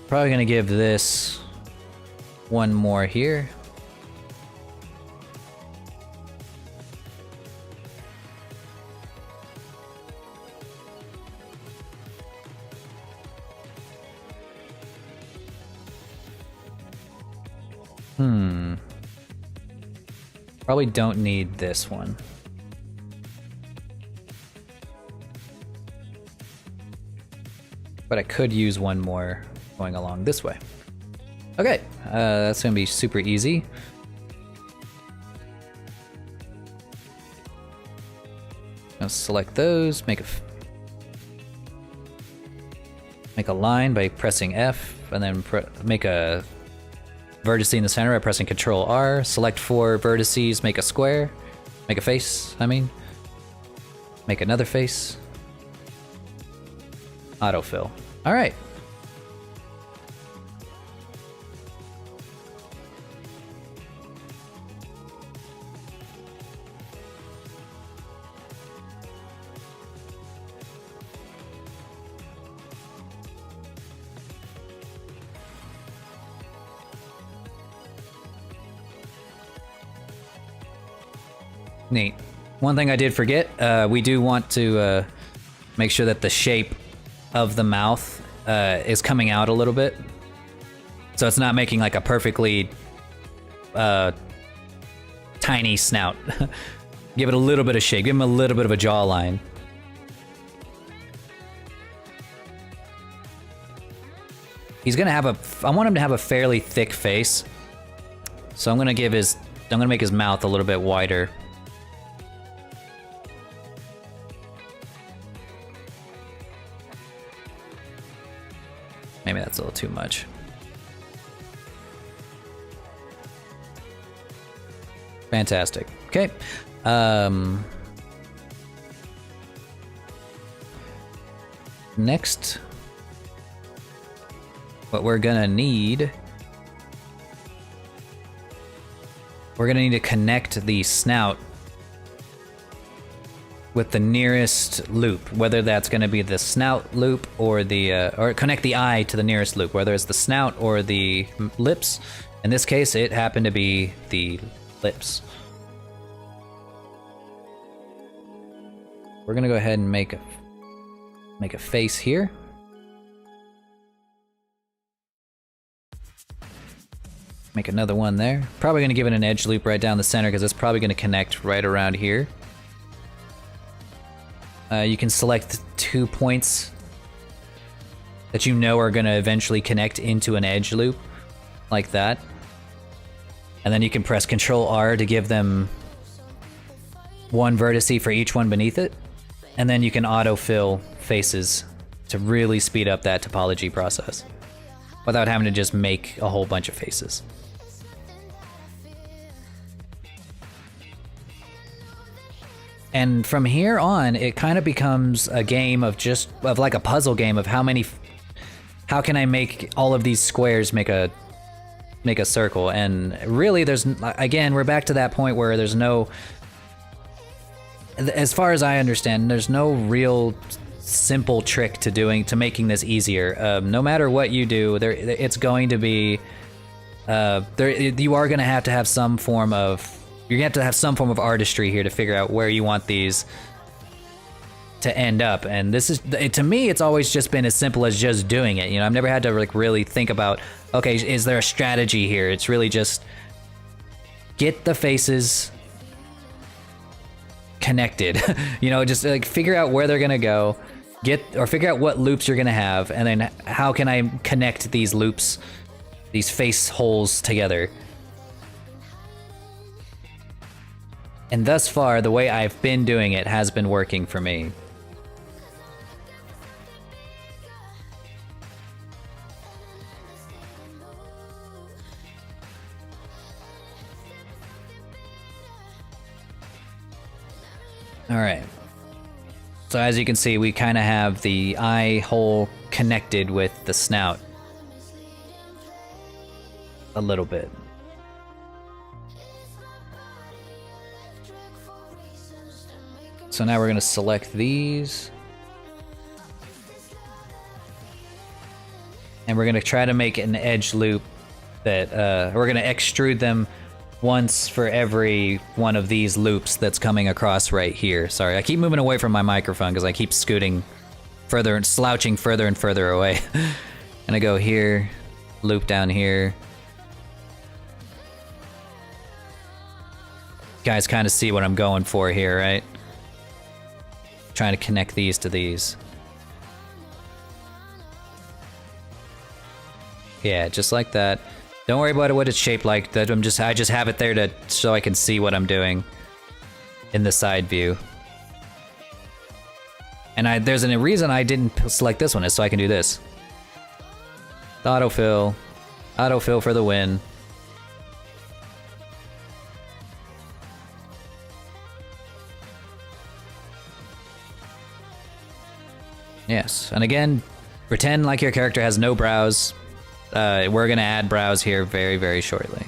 S1: Probably gonna give this one more here. Probably don't need this one. But I could use one more going along this way. Okay, that's gonna be super easy. I'll select those, make a line by pressing F, and then make a vertex in the center by pressing Control R. Select 4 vertices, make a square, make a face, make another face. Autofill. All right. Neat. One thing I did forget, we do want to make sure that the shape of the mouth is coming out a little bit. So it's not making like a perfectly tiny snout. Give it a little bit of shape, give him a little bit of a jawline. He's gonna have I want him to have a fairly thick face. So I'm gonna make his mouth a little bit wider. Maybe that's a little too much. Fantastic. Okay. Next, what we're gonna need to connect the snout with the nearest loop, whether that's going to be the snout loop or or connect the eye to the nearest loop, whether it's the snout or the lips. In this case, it happened to be the lips. We're going to go ahead and make a face here. Make another one there. Probably going to give it an edge loop right down the center because it's probably going to connect right around here. You can select 2 points that you know are going to eventually connect into an edge loop, like that. And then you can press Control R to give them 1 vertice for each one beneath it. And then you can autofill faces to really speed up that topology process without having to just make a whole bunch of faces. And from here on, it kind of becomes a game of like a puzzle game of how can I make all of these squares make a circle. And really again, we're back to that point where there's no, as far as I understand, there's no real simple trick to making this easier. No matter what you do, it's going to be, you are going to have some form of, you're gonna have to have some form of artistry here to figure out where you want these to end up. And this is, to me, it's always just been as simple as just doing it. You know, I've never had to like really think about, okay, is there a strategy here? It's really just get the faces connected. You know, just like figure out where they're gonna go, figure out what loops you're gonna have, and then how can I connect these loops, these face holes together. And thus far, the way I've been doing it has been working for me. All right. So as you can see, we kind of have the eye hole connected with the snout a little bit. So now we're going to select these. And we're going to try to make an edge loop that we're going to extrude them once for every one of these loops that's coming across right here. Sorry, I keep moving away from my microphone because I keep scooting further and slouching further and further away. Gonna go here, loop down here. You guys kind of see what I'm going for here, right? Trying to connect these to these. Yeah, just like that. Don't worry about what it's shaped like. That I just have it there so I can see what I'm doing in the side view. And there's a reason I didn't select this one is so I can do this. Autofill for the win. Yes, and again, pretend like your character has no brows. We're gonna add brows here very, very shortly.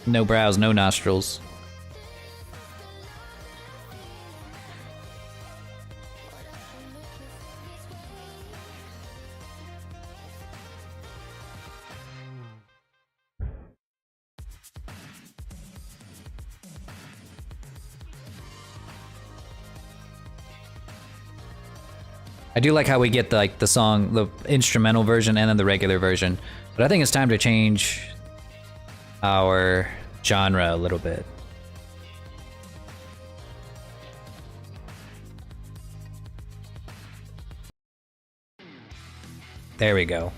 S1: No brows, no nostrils. I do like how we get the song, the instrumental version, and then the regular version. But I think it's time to change our genre a little bit. There we go.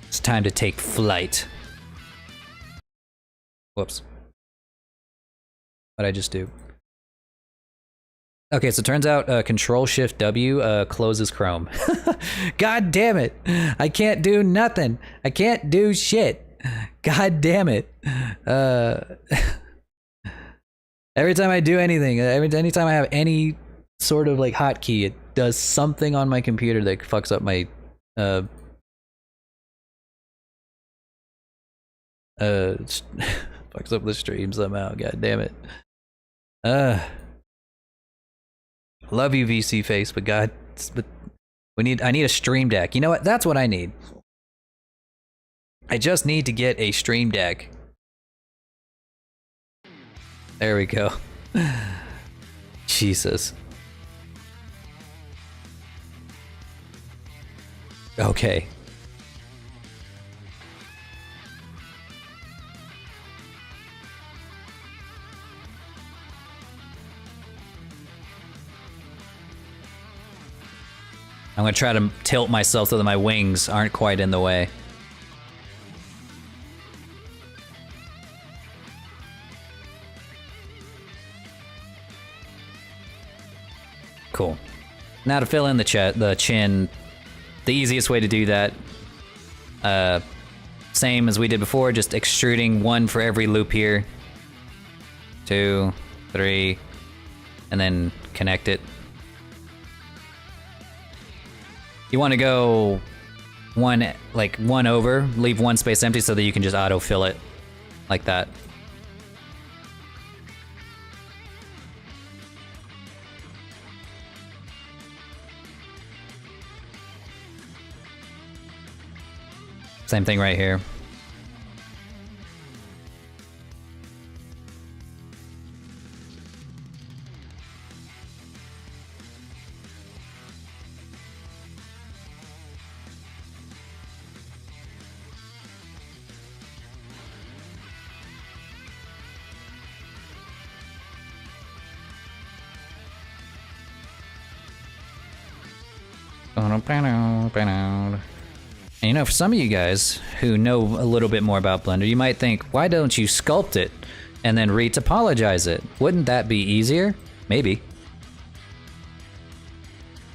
S1: It's time to take flight. Whoops. What'd I just do? Okay, so it turns out Control-Shift-W closes Chrome. God damn it! I can't do nothing! I can't do shit! God damn it! Every time I do anything, anytime I have any sort of like hotkey, it does something on my computer that fucks up my fucks up the stream somehow. God damn it. Love you, VC Face, but I need a stream deck. You know what? That's what I need. I just need to get a stream deck. There we go. Jesus. Okay. I'm gonna try to tilt myself so that my wings aren't quite in the way. Cool. Now to fill in the chin, the easiest way to do that, same as we did before, just extruding one for every loop here. 2, 3, and then connect it. You want to go one over, leave one space empty so that you can just auto-fill it like that. Same thing right here. And you know, for some of you guys who know a little bit more about Blender, you might think, why don't you sculpt it and then retopologize it? Wouldn't that be easier? Maybe.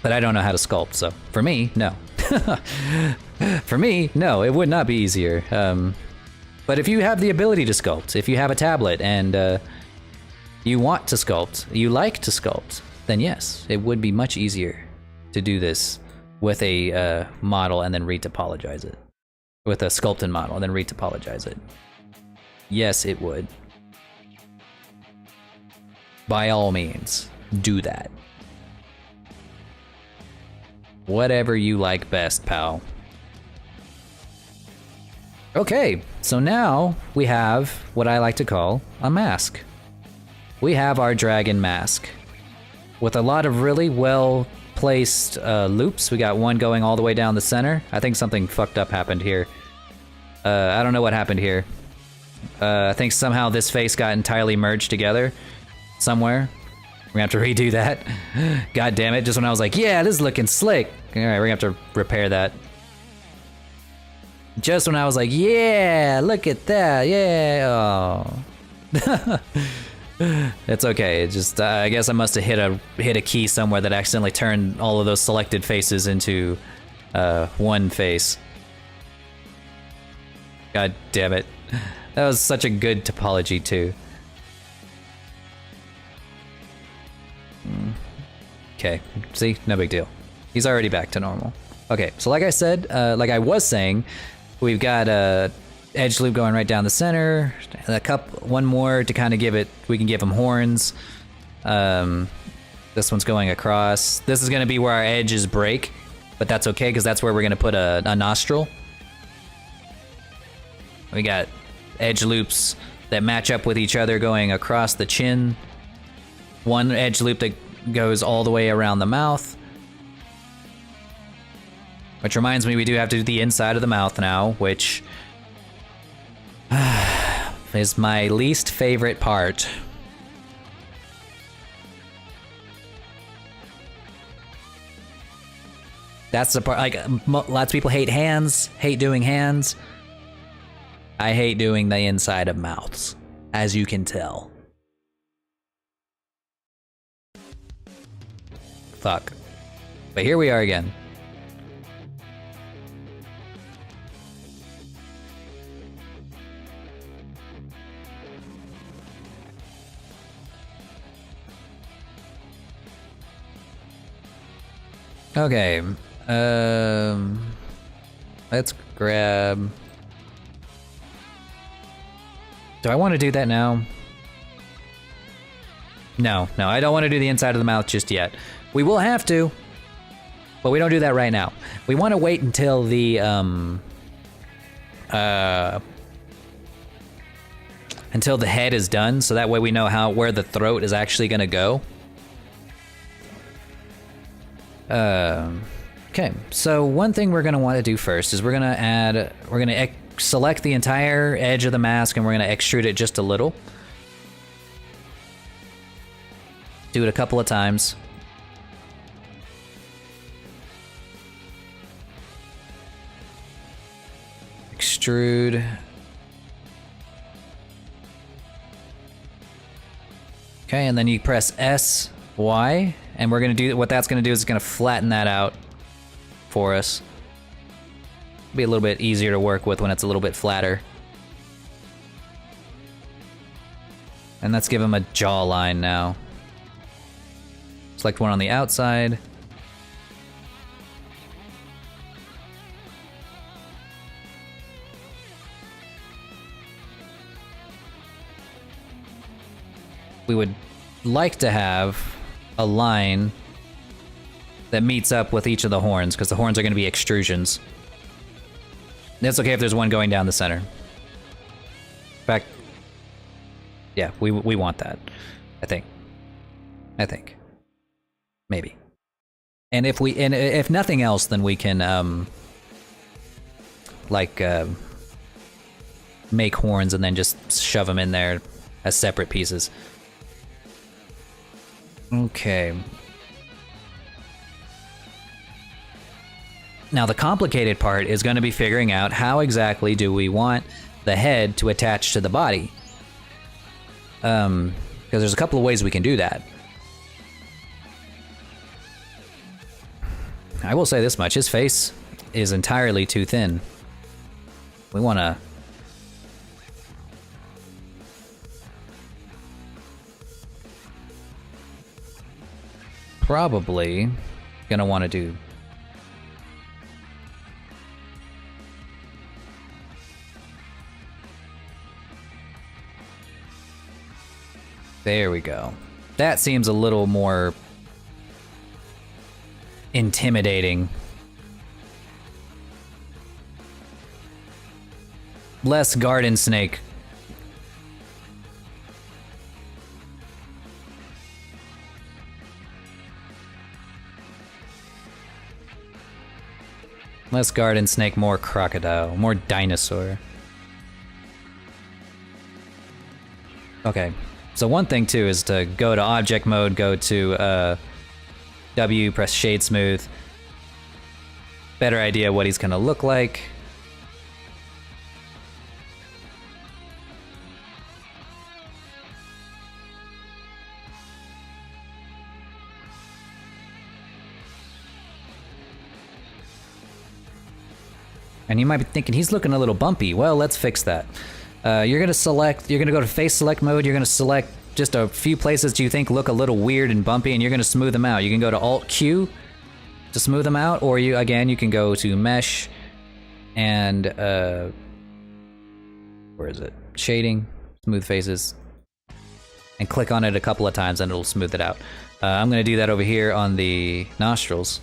S1: But I don't know how to sculpt, so for me, no. For me, no, it would not be easier. But if you have the ability to sculpt, if you have a tablet and you want to sculpt, you like to sculpt, then yes, it would be much easier to do this with a model and then retopologize it. With a sculpted model and then retopologize it. Yes, it would. By all means, do that. Whatever you like best, pal. Okay, so now we have what I like to call a mask. We have our dragon mask with a lot of really well placed loops. We got one going all the way down the center. I think something fucked up happened here. I don't know what happened here. I think somehow this face got entirely merged together somewhere. We're gonna have to redo that. God damn it, just when I was like, yeah, this is looking slick. All right, we're gonna have to repair that. Just when I was like, yeah, look at that, yeah, oh. It's okay, it just, I guess I must have hit a key somewhere that accidentally turned all of those selected faces into one face. God damn it. That was such a good topology too. Okay, see, no big deal. He's already back to normal. Okay, so like I said, like I was saying, we've got a edge loop going right down the center. One more to kind of give it. We can give him horns. This one's going across. This is going to be where our edges break, but that's okay because that's where we're going to put a nostril. We got edge loops that match up with each other going across the chin. One edge loop that goes all the way around the mouth. Which reminds me, we do have to do the inside of the mouth now, which is my least favorite part. That's the part, like, lots of people hate hands, hate doing hands. I hate doing the inside of mouths, as you can tell. Fuck. But here we are again. Okay, let's grab... Do I want to do that now? No, I don't want to do the inside of the mouth just yet. We will have to, but we don't do that right now. We want to wait until the, until the head is done, so that way we know where the throat is actually going to go. Okay, so one thing we're going to want to do first is we're going to select the entire edge of the mask and we're going to extrude it just a little. Do it a couple of times. Extrude. Okay, and then you press S, Y, and we're going to do, what that's going to do is it's going to flatten that out for us. Be a little bit easier to work with when it's a little bit flatter. And let's give him a jawline now. Select one on the outside. We would like to have a line that meets up with each of the horns, because the horns are going to be extrusions. It's okay if there's one going down the center. In fact, yeah, we want that. I think. Maybe. And if nothing else, then we can make horns and then just shove them in there as separate pieces. Okay. Now the complicated part is going to be figuring out how exactly do we want the head to attach to the body. Because there's a couple of ways we can do that. I will say this much, his face is entirely too thin. We want to... Probably gonna want to do... There we go. That seems a little more intimidating. Less garden snake. Less garden snake, more crocodile, more dinosaur. Okay. So one thing too is to go to object mode, go to W, press shade smooth. Better idea what he's gonna look like. And you might be thinking he's looking a little bumpy. Well, let's fix that. You're gonna go to face select mode, you're gonna select just a few places you think look a little weird and bumpy, and you're gonna smooth them out. You can go to Alt Q to smooth them out, or you can go to mesh and where is it? Shading, smooth faces, and click on it a couple of times and it'll smooth it out. I'm gonna do that over here on the nostrils.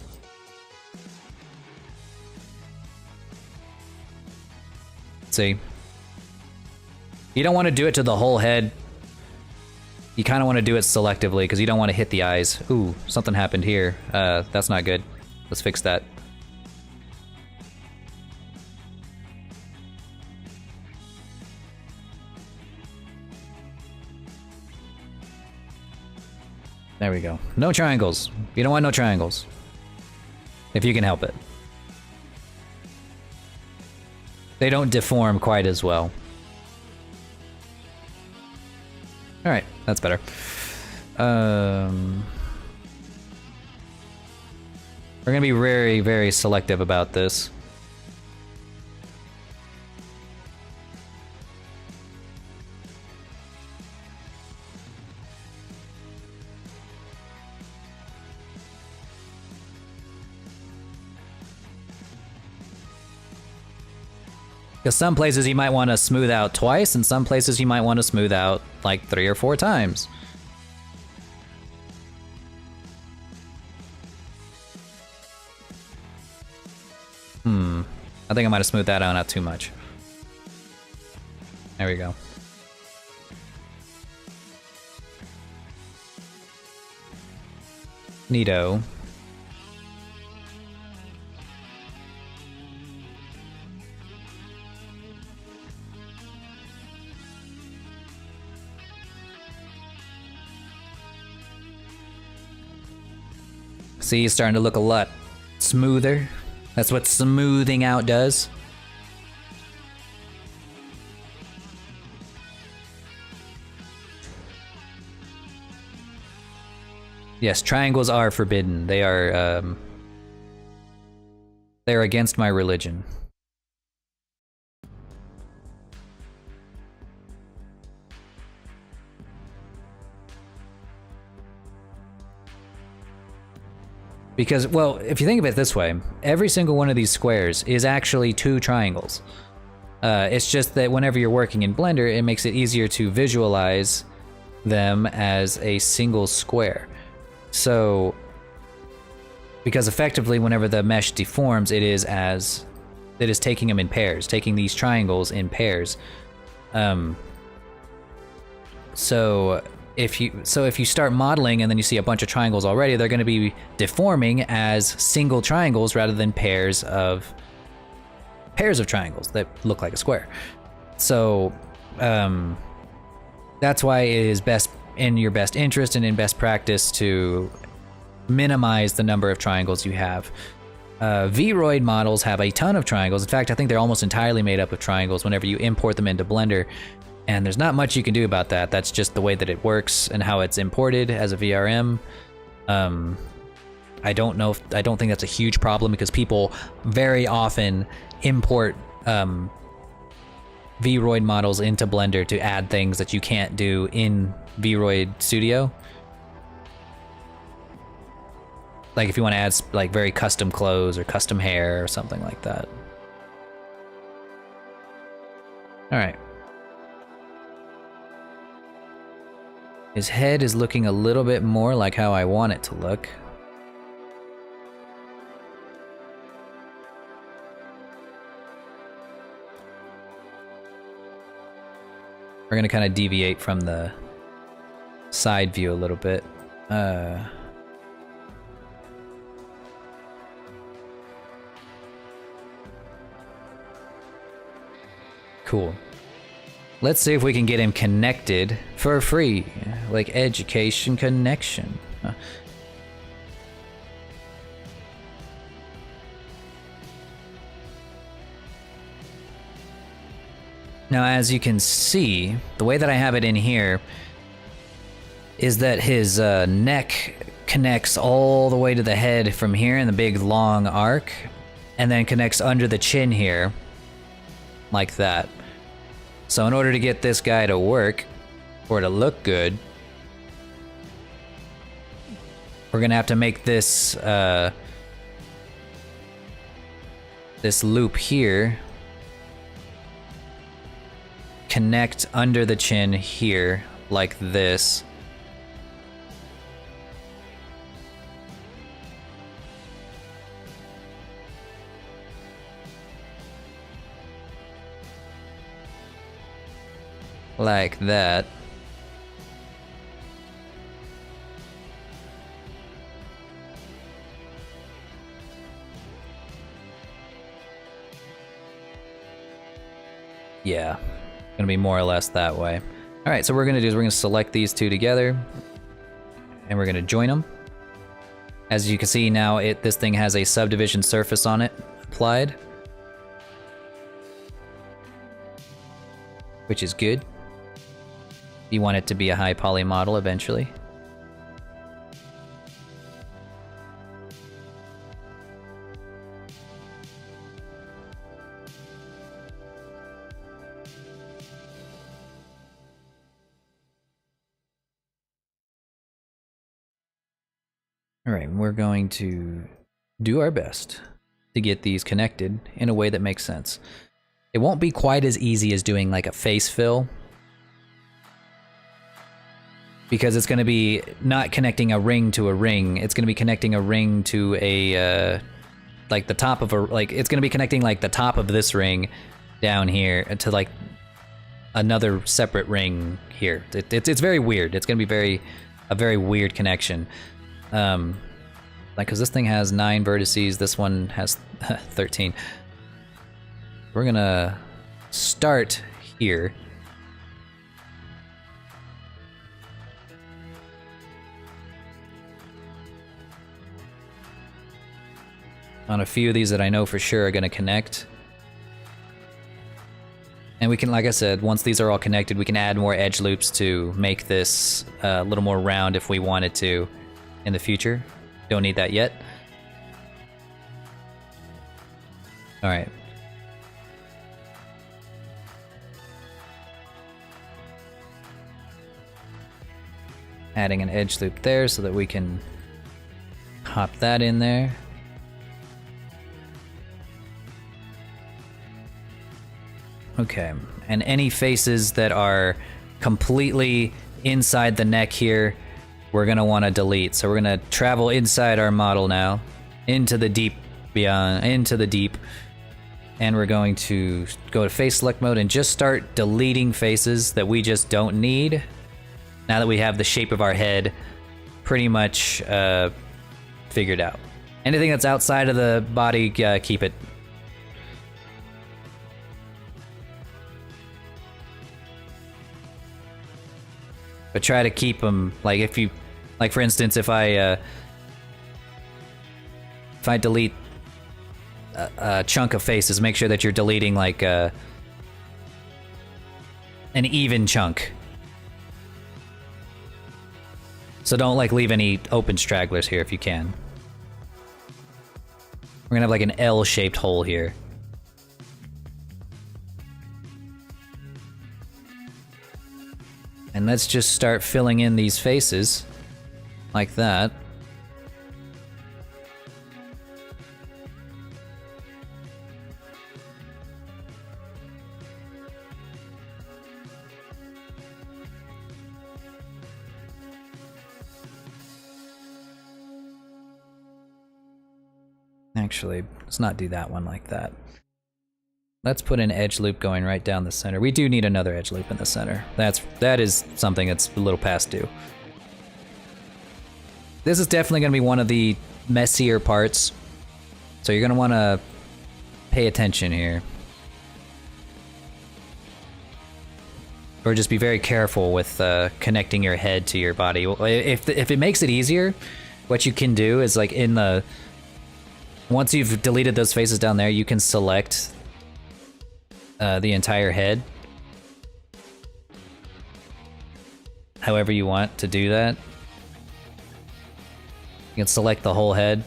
S1: See? You don't want to do it to the whole head. You kind of want to do it selectively because you don't want to hit the eyes. Ooh, something happened here. That's not good. Let's fix that. There we go. No triangles. You don't want no triangles. If you can help it. They don't deform quite as well. Alright, that's better. We're gonna be very, very selective about this. Because some places you might want to smooth out twice, and some places you might want to smooth out like 3 or 4 times. I think I might have smoothed that out too much. There we go. Neato. See, it's starting to look a lot smoother. That's what smoothing out does. Yes, triangles are forbidden. They're against my religion. Because, well, if you think of it this way, every single one of these squares is actually 2 triangles. It's just that whenever you're working in Blender, it makes it easier to visualize them as a single square. So, because effectively whenever the mesh deforms, it is taking them in pairs, taking these triangles in pairs. So if you start modeling and then you see a bunch of triangles already, they're going to be deforming as single triangles rather than pairs of triangles that look like a square. So that's why it is best in your best interest and in best practice to minimize the number of triangles you have. Vroid models have a ton of triangles. In fact, I think they're almost entirely made up of triangles whenever you import them into Blender. And there's not much you can do about that. That's just the way that it works and how it's imported as a VRM. I don't think that's a huge problem because people very often import Vroid models into Blender to add things that you can't do in Vroid Studio. Like if you want to add like very custom clothes or custom hair or something like that. All right. His head is looking a little bit more like how I want it to look. We're gonna kind of deviate from the side view a little bit. Cool. Let's see if we can get him connected for free, like education connection. Huh. Now, as you can see, the way that I have it in here is that his neck connects all the way to the head from here in the big long arc, and then connects under the chin here, like that. So in order to get this guy to work, or to look good, we're gonna have to make this this loop here connect under the chin here, like this. Like that. Yeah, gonna be more or less that way. All right, so what we're gonna do is we're gonna select these two together and we're gonna join them. As you can see now, this thing has a subdivision surface on it applied, which is good. You want it to be a high poly model eventually. All right, we're going to do our best to get these connected in a way that makes sense. It won't be quite as easy as doing like a face fill, because it's going to be not connecting a ring to a ring. It's going to be connecting a ring to a like the top of a, like it's going to be connecting like the top of this ring down here to like another separate ring here. It's very weird. It's going to be a very weird connection. Like, because this thing has 9 vertices, this one has 13. We're gonna start here. On a few of these that I know for sure are gonna connect. And we can, like I said, once these are all connected, we can add more edge loops to make this a little more round if we wanted to in the future. Don't need that yet. All right. Adding an edge loop there so that we can hop that in there. Okay, and any faces that are completely inside the neck here, we're gonna want to delete. So we're gonna travel inside our model now, into the deep, into the deep, and we're going to go to face select mode and just start deleting faces that we just don't need. Now that we have the shape of our head pretty much figured out. Anything that's outside of the body, keep it. But try to keep them, like if you, like for instance, if I delete a chunk of faces, make sure that you're deleting like an even chunk. So don't like leave any open stragglers here if you can. We're gonna have like an L-shaped hole here. And let's just start filling in these faces like that. Actually, let's not do that one like that. Let's put an edge loop going right down the center. We do need another edge loop in the center. That is something that's a little past due. This is definitely going to be one of the messier parts, so you're going to want to pay attention here. Or just be very careful with connecting your head to your body. If it makes it easier, what you can do is like in the... Once you've deleted those faces down there, you can select the entire head. However you want to do that. You can select the whole head.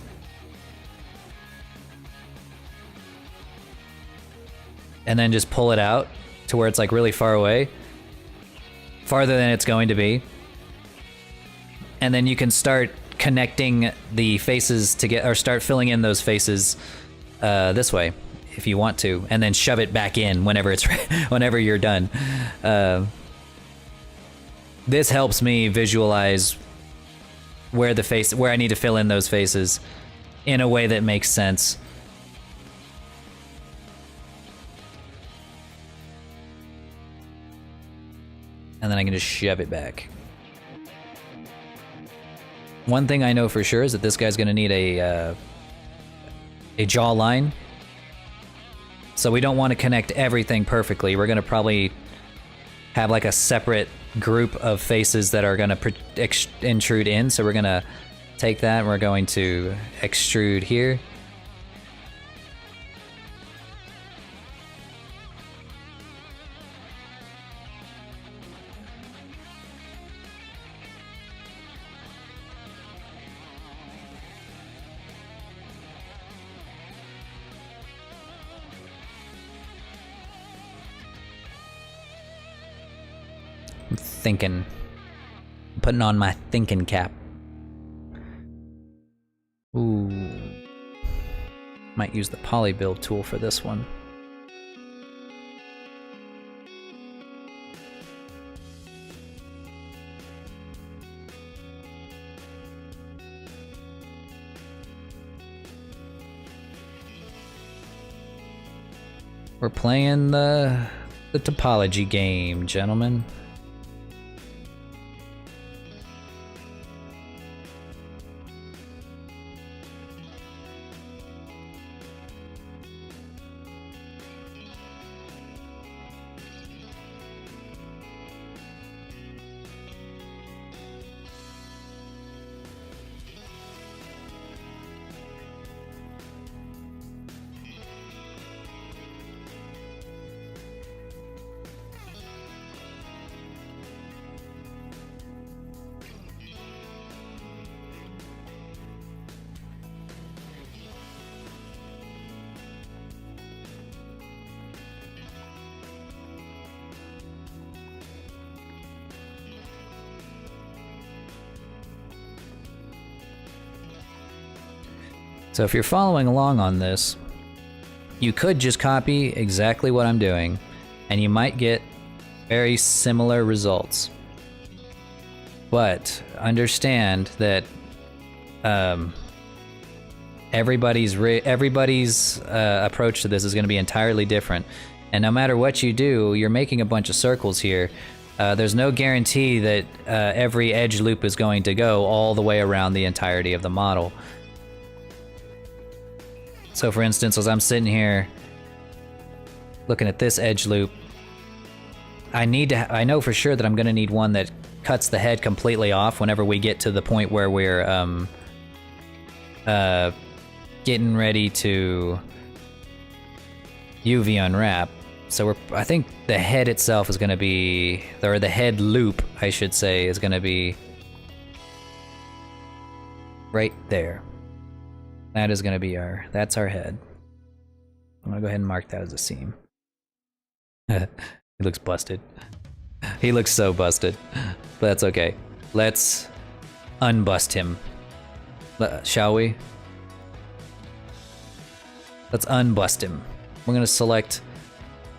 S1: And then just pull it out to where it's like really far away. Farther than it's going to be. And then you can start connecting the faces to get, or start filling in those faces this way if you want to, and then shove it back in whenever it's whenever you're done. This helps me visualize where I need to fill in those faces in a way that makes sense. And then I can just shove it back. One thing I know for sure is that this guy's gonna need a jawline. So we don't want to connect everything perfectly. We're gonna probably have like a separate group of faces that are gonna intrude in. So we're gonna take that and we're going to extrude here. Thinking, putting on my thinking cap. Ooh, might use the poly build tool for this one. We're playing the topology game, gentlemen. So if you're following along on this, you could just copy exactly what I'm doing, and you might get very similar results. But understand that everybody's approach to this is going to be entirely different. And no matter what you do, you're making a bunch of circles here. There's no guarantee that every edge loop is going to go all the way around the entirety of the model. So for instance, as I'm sitting here looking at this edge loop, I know for sure that I'm going to need one that cuts the head completely off whenever we get to the point where we're getting ready to UV unwrap. So I think the head itself is going to be, or the head loop, I should say, is going to be right there. That is gonna be that's our head. I'm gonna go ahead and mark that as a seam. He looks busted. He looks so busted, but that's okay. Let's unbust him. Shall we? Let's unbust him. We're gonna select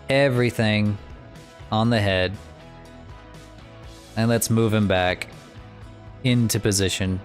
S1: everything on the head, and let's move him back into position.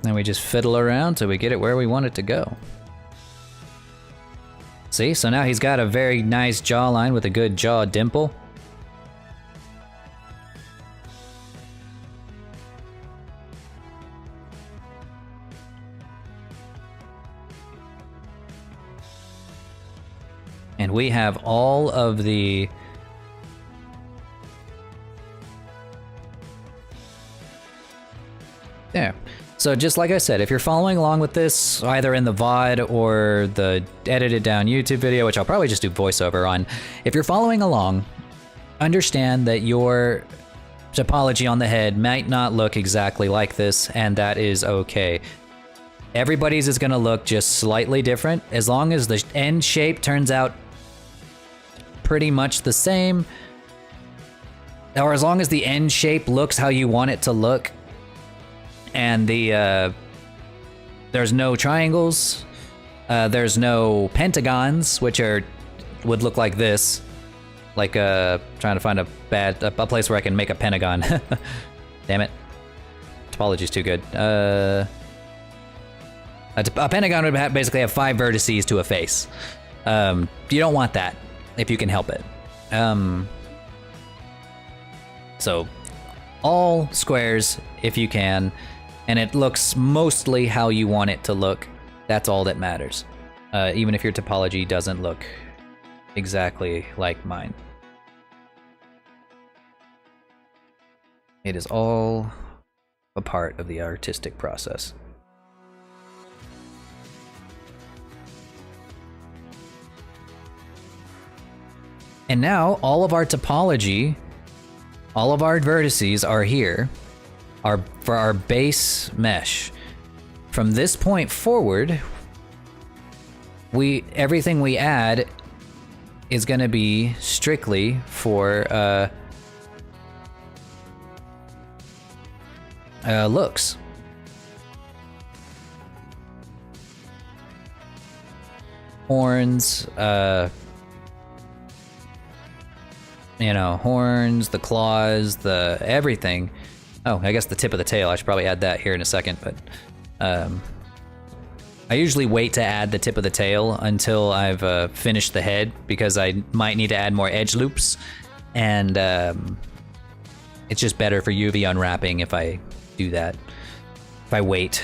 S1: And we just fiddle around till we get it where we want it to go. See, so now he's got a very nice jawline with a good jaw dimple. And we have all of the there. So just like I said, if you're following along with this, either in the VOD or the edited down YouTube video, which I'll probably just do voiceover on, if you're following along, understand that your topology on the head might not look exactly like this, and that is okay. Everybody's is gonna look just slightly different. As long as the end shape turns out pretty much the same, or as long as the end shape looks how you want it to look, and there's no triangles, there's no pentagons, which would look like this, like trying to find a place where I can make a pentagon. Damn it, topology's too good. A pentagon would basically have 5 vertices to a face. You don't want that if you can help it. So all squares if you can, and it looks mostly how you want it to look. That's all that matters, even if your topology doesn't look exactly like mine. It is all a part of the artistic process. And now all of our topology, all of our vertices are here. For our base mesh. From this point forward, everything we add is going to be strictly for looks. Horns, horns, the claws, the everything. Oh, I guess the tip of the tail. I should probably add that here in a second, but I usually wait to add the tip of the tail until I've finished the head, because I might need to add more edge loops, and it's just better for UV unwrapping if I do that. If I wait.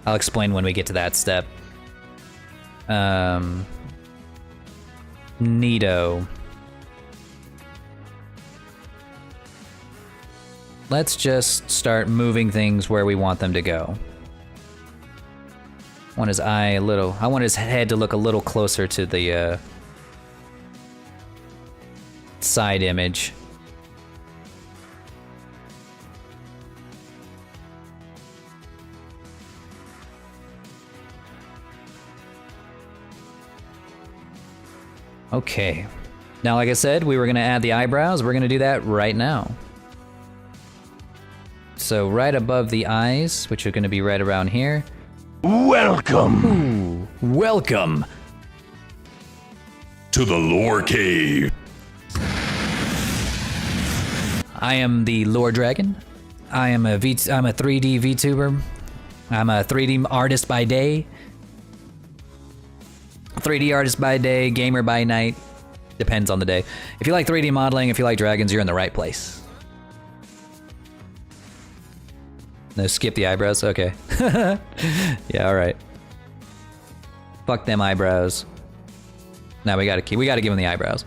S1: I'll explain when we get to that step. Neato. Let's just start moving things where we want them to go. I want his eye a little, I want his head to look a little closer to the side image. Okay. Now, like I said, we were gonna add the eyebrows. We're gonna do that right now. So right above the eyes, which are going to be right around here.
S2: Welcome!
S1: Ooh, welcome!
S2: To the lore cave!
S1: I am the lore dragon. I'm a 3D VTuber. I'm a 3D artist by day. 3D artist by day, gamer by night. Depends on the day. If you like 3D modeling, if you like dragons, you're in the right place. No, skip the eyebrows? Okay. Yeah, alright. Fuck them eyebrows. Now we gotta give him the eyebrows.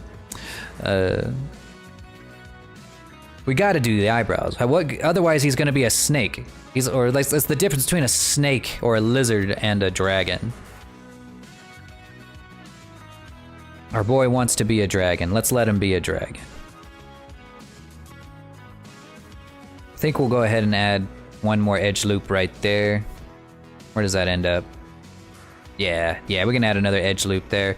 S1: We gotta do the eyebrows. Otherwise he's gonna be a snake. That's the difference between a snake or a lizard and a dragon. Our boy wants to be a dragon. Let's let him be a dragon. I think we'll go ahead and add one more edge loop right there. Where does that end up? Yeah, we can add another edge loop there.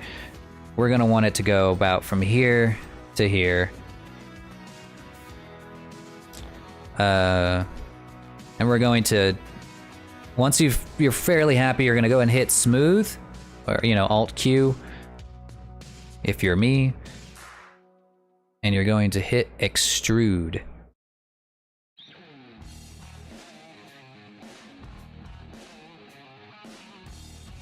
S1: We're gonna want it to go about from here to here. And we're going to, once you're fairly happy, you're gonna go and hit smooth, or Alt Q, if you're me, and you're going to hit extrude.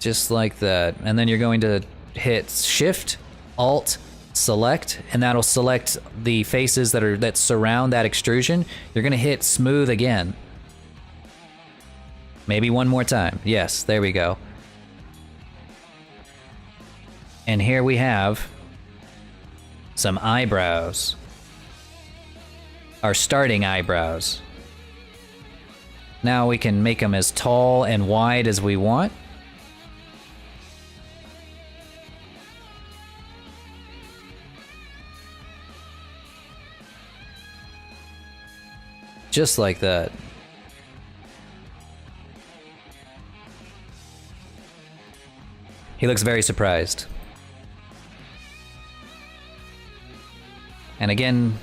S1: Just like that. And then you're going to hit Shift, Alt, Select, and that'll select the faces that surround that extrusion. You're gonna hit smooth again. Maybe one more time. Yes, there we go. And here we have some eyebrows. Our starting eyebrows. Now we can make them as tall and wide as we want. Just like that. He looks very surprised. And again,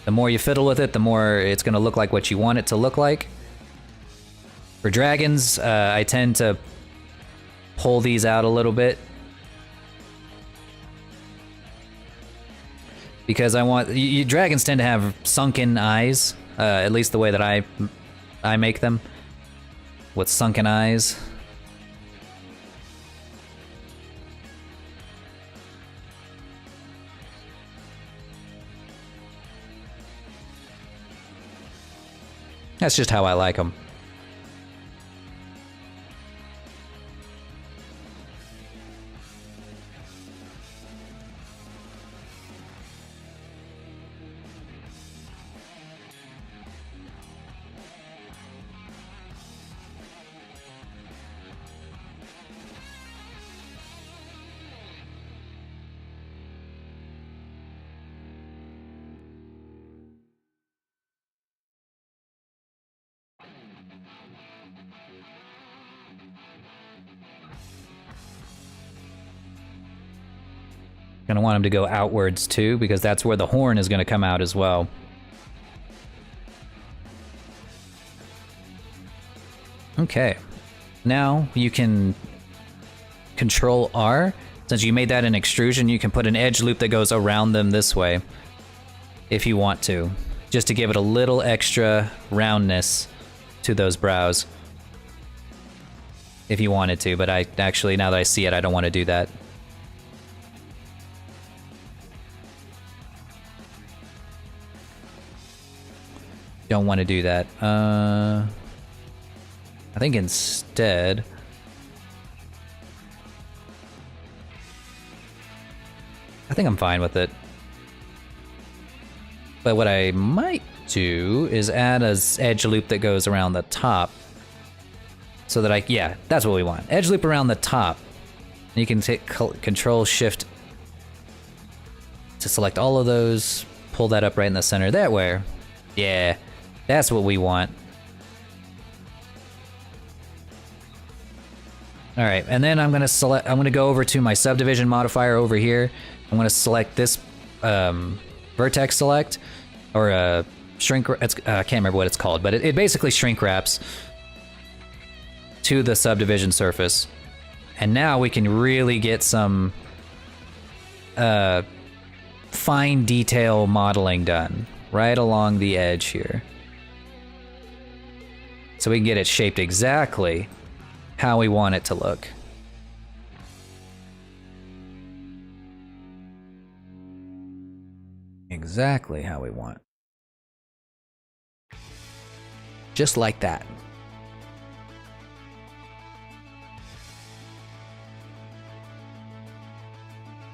S1: the more you fiddle with it, the more it's going to look like what you want it to look like. For dragons, I tend to pull these out a little bit. Because I want... dragons tend to have sunken eyes. At least the way that I make them. With sunken eyes. That's just how I like them. Gonna want him to go outwards too, because that's where the horn is gonna come out as well. Okay, now you can Control R. Since you made that an extrusion, you can put an edge loop that goes around them this way, if you want to, just to give it a little extra roundness to those brows. If you wanted to, but I actually, now that I see it, I don't want to do that. Don't want to do that. I think instead... I think I'm fine with it. But what I might do is add an edge loop that goes around the top. So that yeah, that's what we want. Edge loop around the top. And you can take Control Shift to select all of those, pull that up right in the center. That way. Yeah, that's what we want. All right, and then I'm gonna go over to my subdivision modifier over here. I'm gonna select this vertex select, or shrink. I can't remember what it's called, but it basically shrink wraps to the subdivision surface. And now we can really get some fine detail modeling done right along the edge here. so we can get it shaped exactly how we want it to look. Exactly how we want. Just like that.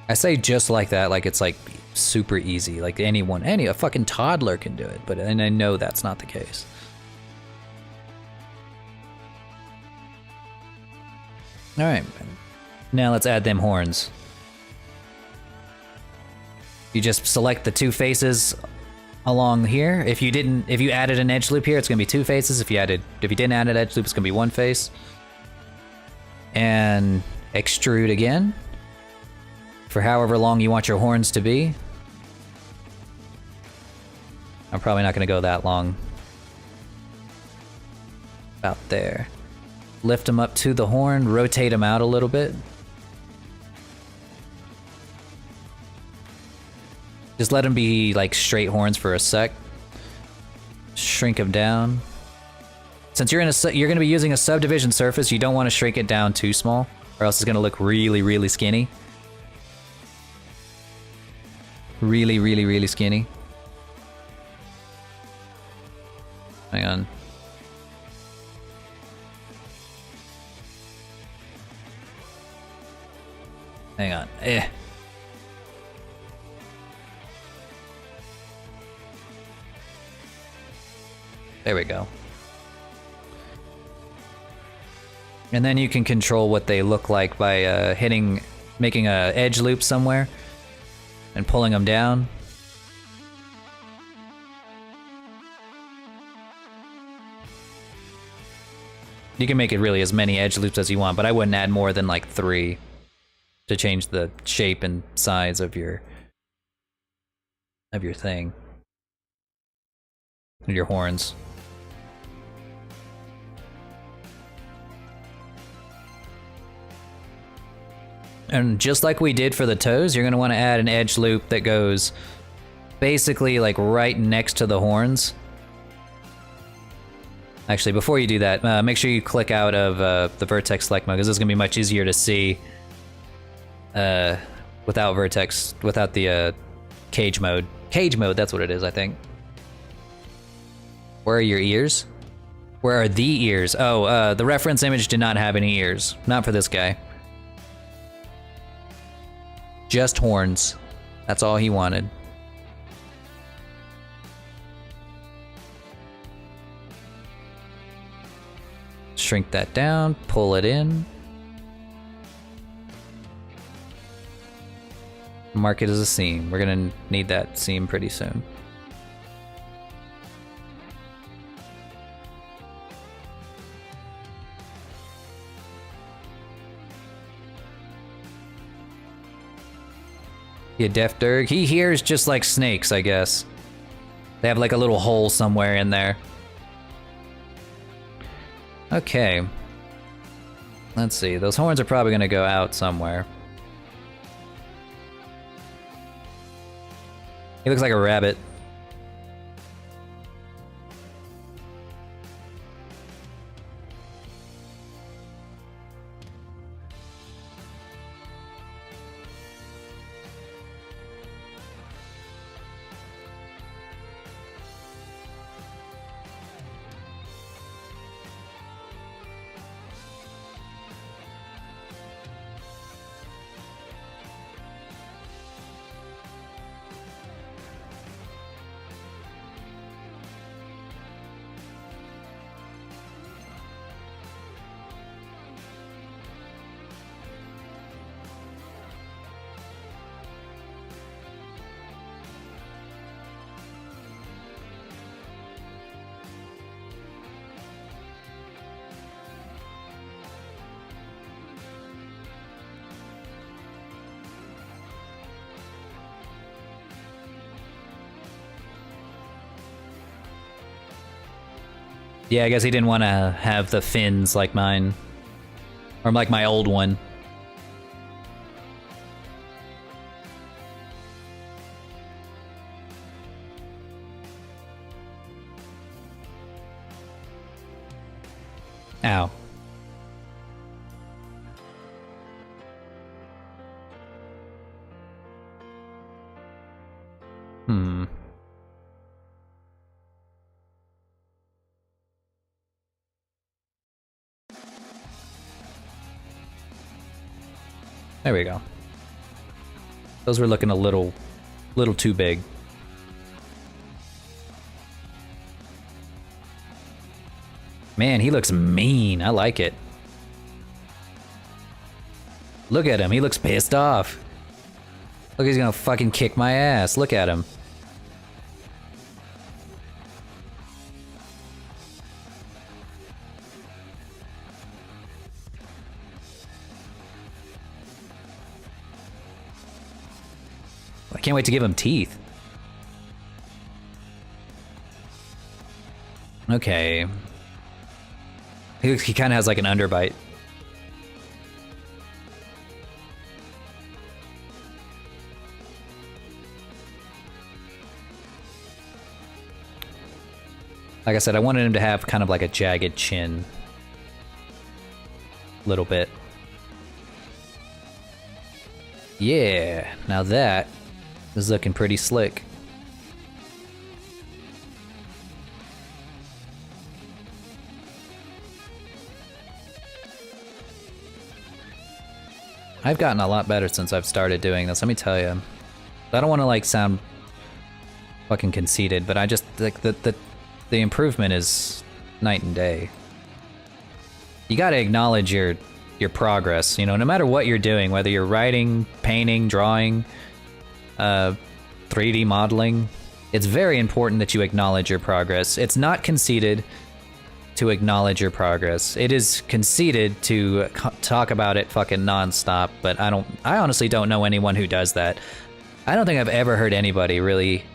S1: I say just like that, like it's like super easy, like a fucking toddler can do it, and I know that's not the case. All right, now let's add them horns. You just select the two faces along here. If you added an edge loop here, it's gonna be two faces. If you didn't add an edge loop, it's gonna be one face. And extrude again for however long you want your horns to be. I'm probably not gonna go that long. About there. Lift them up to the horn, rotate them out a little bit. Just let them be like straight horns for a sec. Shrink them down. Since you're gonna be using a subdivision surface, you don't want to shrink it down too small, or else it's gonna look really, really skinny. Really, really, really skinny. Hang on. Hang on. There we go. And then you can control what they look like by making a edge loop somewhere and pulling them down. You can make it really as many edge loops as you want, but I wouldn't add more than like 3 to change the shape and size of your thing. Your horns. And just like we did for the toes, you're going to want to add an edge loop that goes basically like right next to the horns. Actually, before you do that, make sure you click out of the vertex select mode, because this is going to be much easier to see without the cage mode. Cage mode, that's what it is, I think. Where are your ears? Where are the ears? Oh, the reference image did not have any ears. Not for this guy. Just horns. That's all he wanted. Shrink that down, pull it in. Mark it as a seam. We're gonna need that seam pretty soon. Yeah, Def Derg. He hears just like snakes, I guess. They have like a little hole somewhere in there. Okay. Let's see. Those horns are probably going to go out somewhere. He looks like a rabbit. Yeah, I guess he didn't want to have the fins like mine. Or like my old one. Ow. Hmm. There we go. Those were looking a little too big. Man, he looks mean. I like it. Look at him. He looks pissed off. Look, he's gonna fucking kick my ass. Look at him. I can't wait to give him teeth. Okay. He kind of has like an underbite. Like I said, I wanted him to have kind of like a jagged chin. Little bit. Yeah, now that is looking pretty slick. I've gotten a lot better since I've started doing this, let me tell you. I don't want to like sound fucking conceited, but I just like the improvement is night and day. You gotta acknowledge your progress, you know, no matter what you're doing, whether you're writing, painting, drawing, 3D modeling, it's very important that you acknowledge your progress. It's not conceited to acknowledge your progress. It is conceited to talk about it fucking nonstop, but I honestly don't know anyone who does that. I don't think I've ever heard anybody really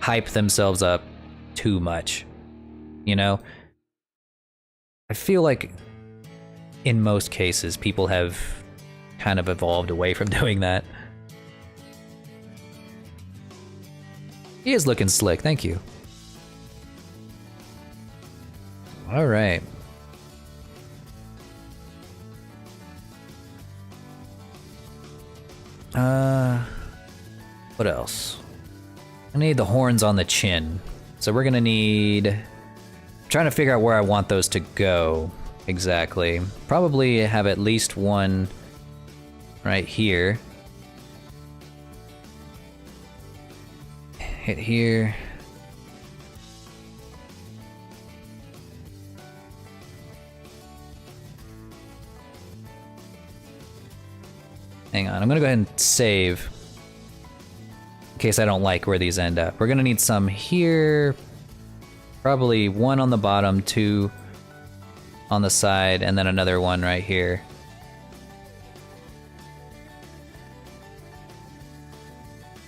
S1: hype themselves up too much, you know? I feel like in most cases people have kind of evolved away from doing that. He is looking slick, thank you. All right. What else? I need the horns on the chin. So we're gonna need... I'm trying to figure out where I want those to go exactly. Probably have at least one right here. Hit here. Hang on, I'm gonna go ahead and save in case I don't like where these end up. We're gonna need some here, probably one on the bottom, two on the side, and then another one right here.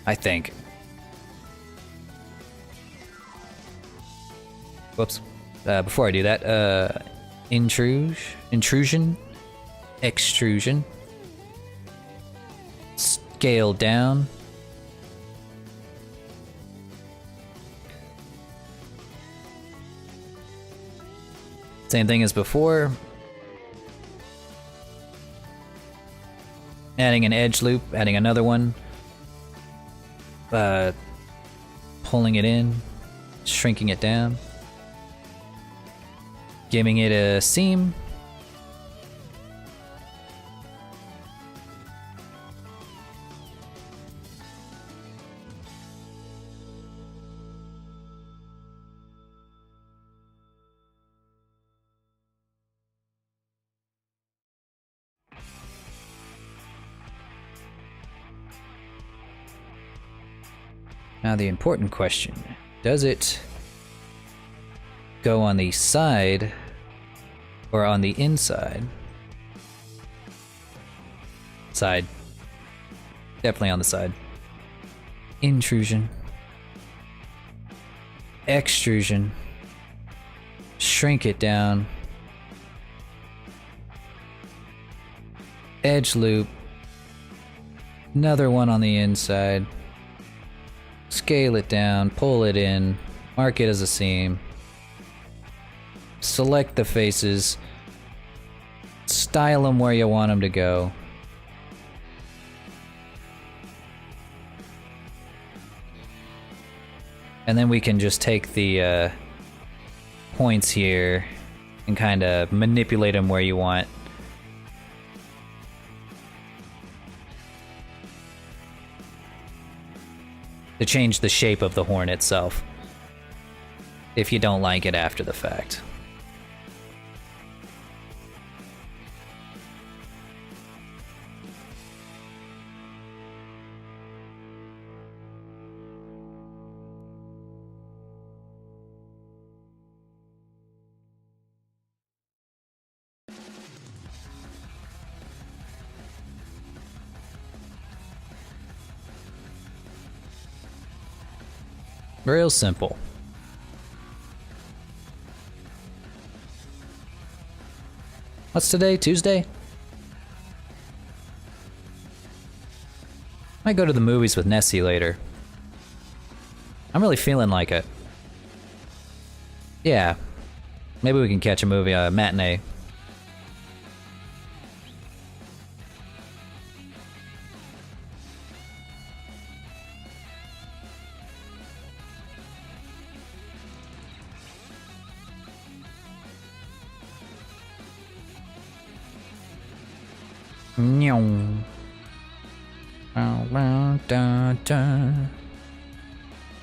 S1: I think. Whoops. Before I do that, intrusion, extrusion, scale down. Same thing as before. Adding an edge loop, adding another one. Pulling it in, shrinking it down. Giving it a seam. Now the important question, does it go on the side or on the inside? Side. Definitely on the side. Intrusion. Extrusion. Shrink it down. Edge loop. Another one on the inside. Scale it down, pull it in, mark it as a seam. select the faces, style them where you want them to go. And then we can just take the points here and kind of manipulate them where you want. To change the shape of the horn itself, if you don't like it after the fact. Real simple. What's today? Tuesday? Might go to the movies with Nessie later. I'm really feeling like it. Yeah. Maybe we can catch a movie, a matinee.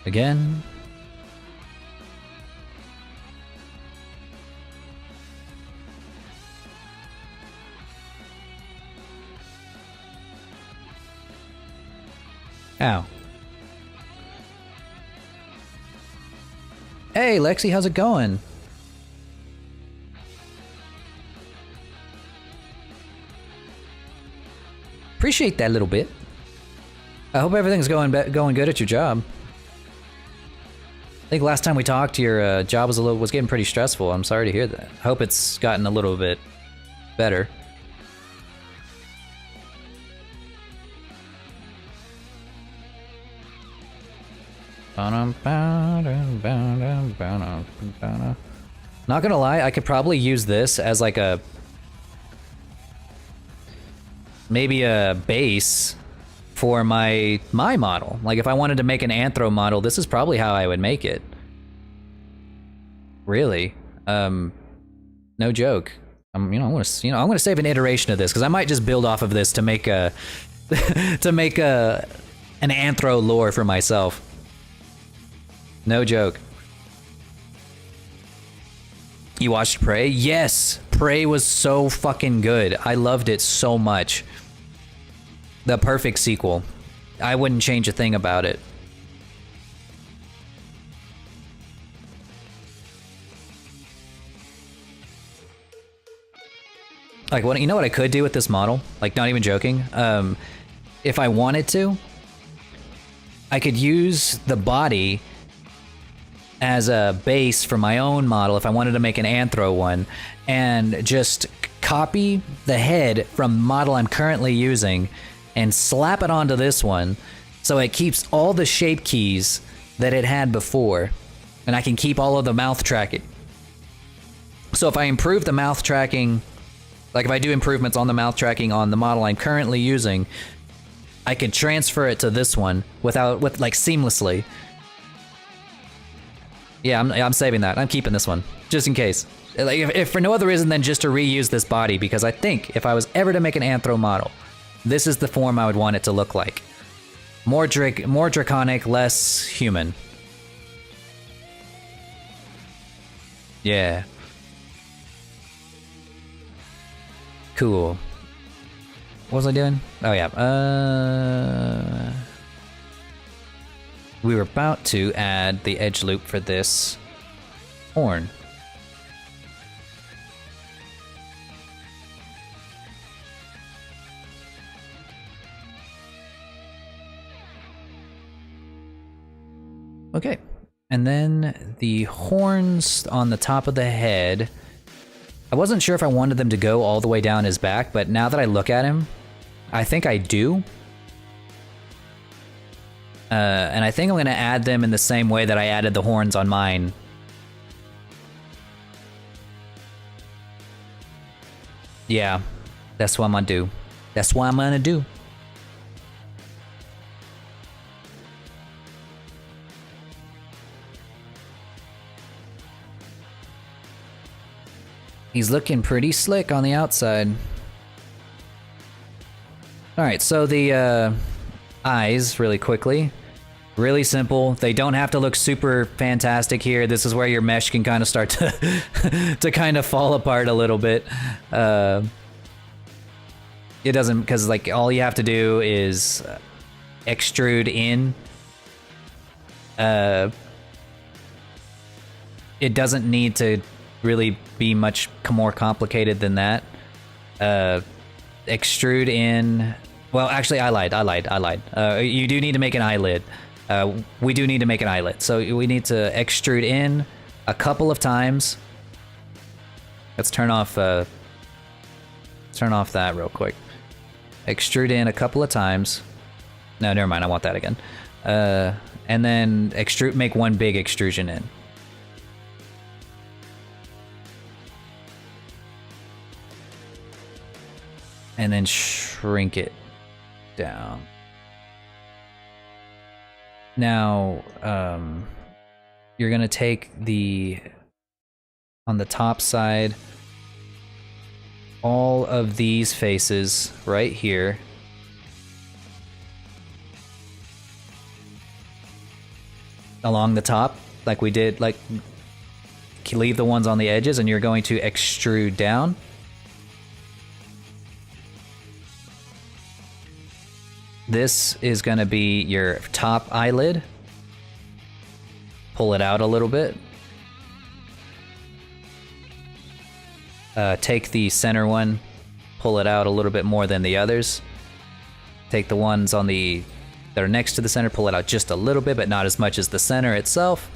S1: Again. Ow. Hey, Lexi, how's it going? Appreciate that little bit. I hope everything's going good at your job. I think last time we talked, your job was getting pretty stressful. I'm sorry to hear that. I hope it's gotten a little bit better. Not gonna lie, I could probably use this as like maybe a base for my model. Like if I wanted to make an Anthro model, this is probably how I would make it. Really, no joke. I'm gonna save an iteration of this because I might just build off of this to make an Anthro lore for myself. No joke. You watched Prey? Yes, Prey was so fucking good. I loved it so much. The perfect sequel. I wouldn't change a thing about it. Like, what, you know what I could do with this model? Like, not even joking. If I wanted to, I could use the body as a base for my own model if I wanted to make an Anthro one, and just copy the head from the model I'm currently using and slap it onto this one so it keeps all the shape keys that it had before, and I can keep all of the mouth tracking. So if I improve the mouth tracking, like if I do improvements on the mouth tracking on the model I'm currently using, I can transfer it to this one like seamlessly. Yeah, I'm saving that. I'm keeping this one just in case. Like if for no other reason than just to reuse this body, because I think if I was ever to make an Anthro model, this is the form I would want it to look like. More draconic, less human. Yeah. Cool. What was I doing? Oh yeah. We were about to add the edge loop for this horn. Okay, and then the horns on the top of the head. I wasn't sure if I wanted them to go all the way down his back, but now that I look at him, I think I do. And I think I'm gonna add them in the same way that I added the horns on mine. Yeah, that's what I'm gonna do. That's what I'm gonna do. He's looking pretty slick on the outside. Alright, so the eyes, really quickly. Really simple. They don't have to look super fantastic here. This is where your mesh can kind of start to to kind of fall apart a little bit. It doesn't, because like all you have to do is extrude in. It doesn't need to really be much more complicated than that. Extrude in. Well, actually, I lied. You do need to make an eyelid. We do need to make an eyelid. So we need to extrude in a couple of times. Let's turn off that real quick. Extrude in a couple of times. No, never mind. I want that again. And then extrude. Make one big extrusion in. And then shrink it down. Now, you're gonna take on the top side, all of these faces right here. Along the top, like we did, like leave the ones on the edges, and you're going to extrude down. This is going to be your top eyelid. Pull it out a little bit. Take the center one, pull it out a little bit more than the others. Take the ones on that are next to the center, pull it out just a little bit, but not as much as the center itself.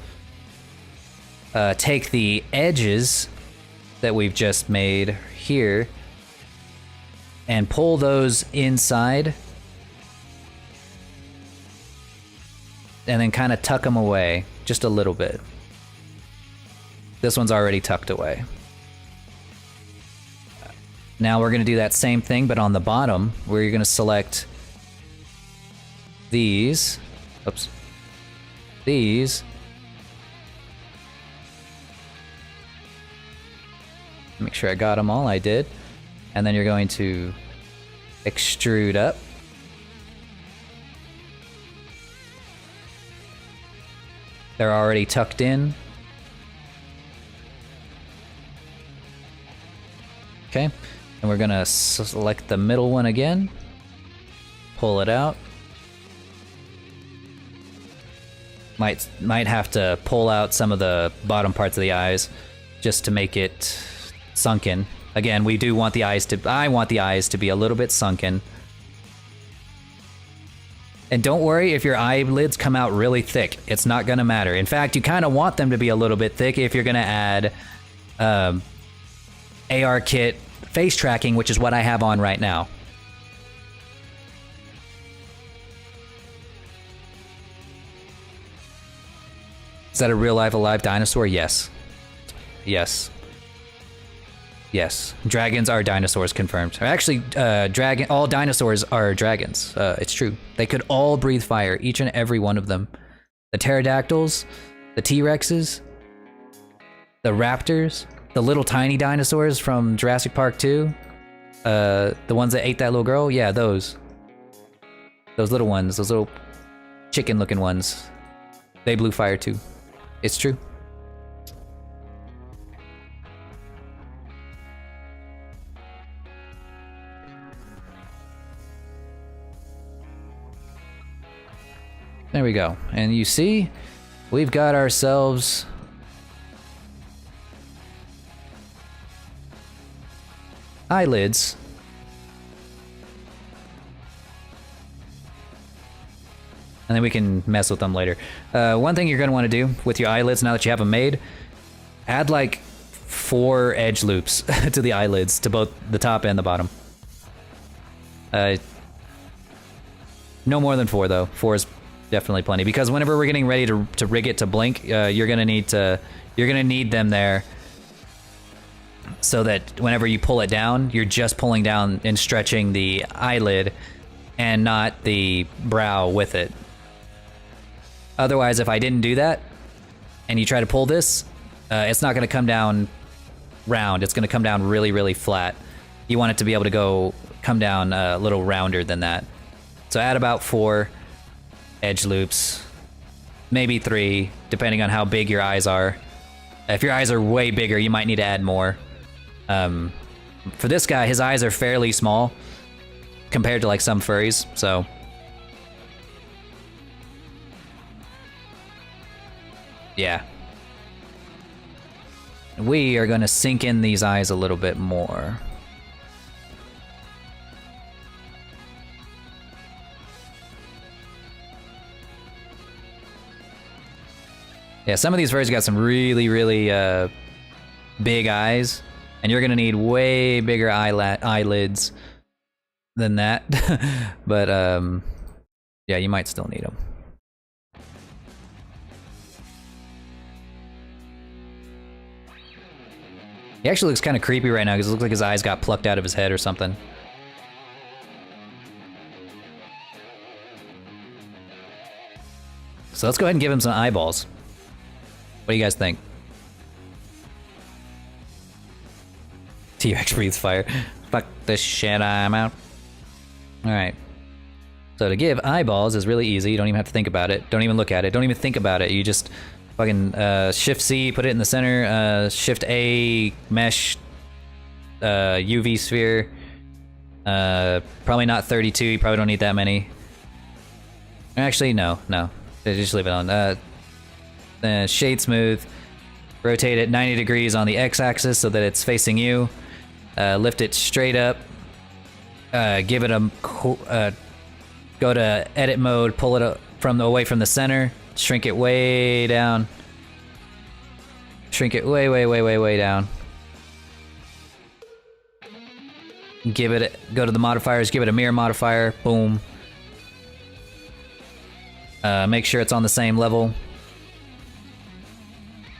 S1: Take the edges that we've just made here and pull those inside. And then kind of tuck them away just a little bit. This one's already tucked away. Now we're going to do that same thing, but on the bottom, where you're going to select these. Oops. These. Make sure I got them all. I did. And then you're going to extrude up. They're already tucked in. Okay, and we're gonna select the middle one again. Pull it out. Might have to pull out some of the bottom parts of the eyes just to make it sunken. Again, we do want the eyes to. I want the eyes to be a little bit sunken. And don't worry if your eyelids come out really thick. It's not going to matter. In fact, you kind of want them to be a little bit thick if you're going to add ARKit face tracking, which is what I have on right now. Is that a real life alive dinosaur? Yes. Yes. Yes, dragons are dinosaurs, confirmed. Actually, all dinosaurs are dragons. It's true. They could all breathe fire, each and every one of them. The pterodactyls, the T-Rexes, the raptors, the little tiny dinosaurs from Jurassic Park 2, the ones that ate that little girl. Yeah, those little ones, those little chicken-looking ones. They blew fire too. It's true. There we go. And you see, we've got ourselves eyelids. And then we can mess with them later. One thing you're going to want to do with your eyelids now that you have them made, add like 4 edge loops to the eyelids, to both the top and the bottom. No more than 4 though. 4 is definitely plenty, because whenever we're getting ready to rig it to blink, you're gonna need them there so that whenever you pull it down, you're just pulling down and stretching the eyelid and not the brow with it. Otherwise, if I didn't do that and you try to pull this, it's not going to come down round. It's going to come down really, really flat. You want it to be able to come down a little rounder than that. So add about 4 edge loops, maybe 3, depending on how big your eyes are. If your eyes are way bigger, you might need to add more. For this guy, his eyes are fairly small compared to like some furries, so. Yeah. We are gonna sink in these eyes a little bit more. Yeah, some of these furries got some really, really big eyes, and you're gonna need way bigger eyelids than that. But yeah, you might still need them. He actually looks kind of creepy right now because it looks like his eyes got plucked out of his head or something. So let's go ahead and give him some eyeballs. What do you guys think? T-Rex breathes fire. Fuck this shit, I'm out. Alright. So to give eyeballs is really easy. You don't even have to think about it. Don't even look at it. Don't even think about it. You just fucking Shift-C, put it in the center. Shift-A, mesh, UV sphere. Probably not 32. You probably don't need that many. Actually, no. Just leave it on. Shade smooth, rotate it 90 degrees on the x-axis so that it's facing you, lift it straight up, give it a go to edit mode, pull it away from the center, shrink it way down, shrink it way down, go to the modifiers, give it a mirror modifier, boom, make sure it's on the same level.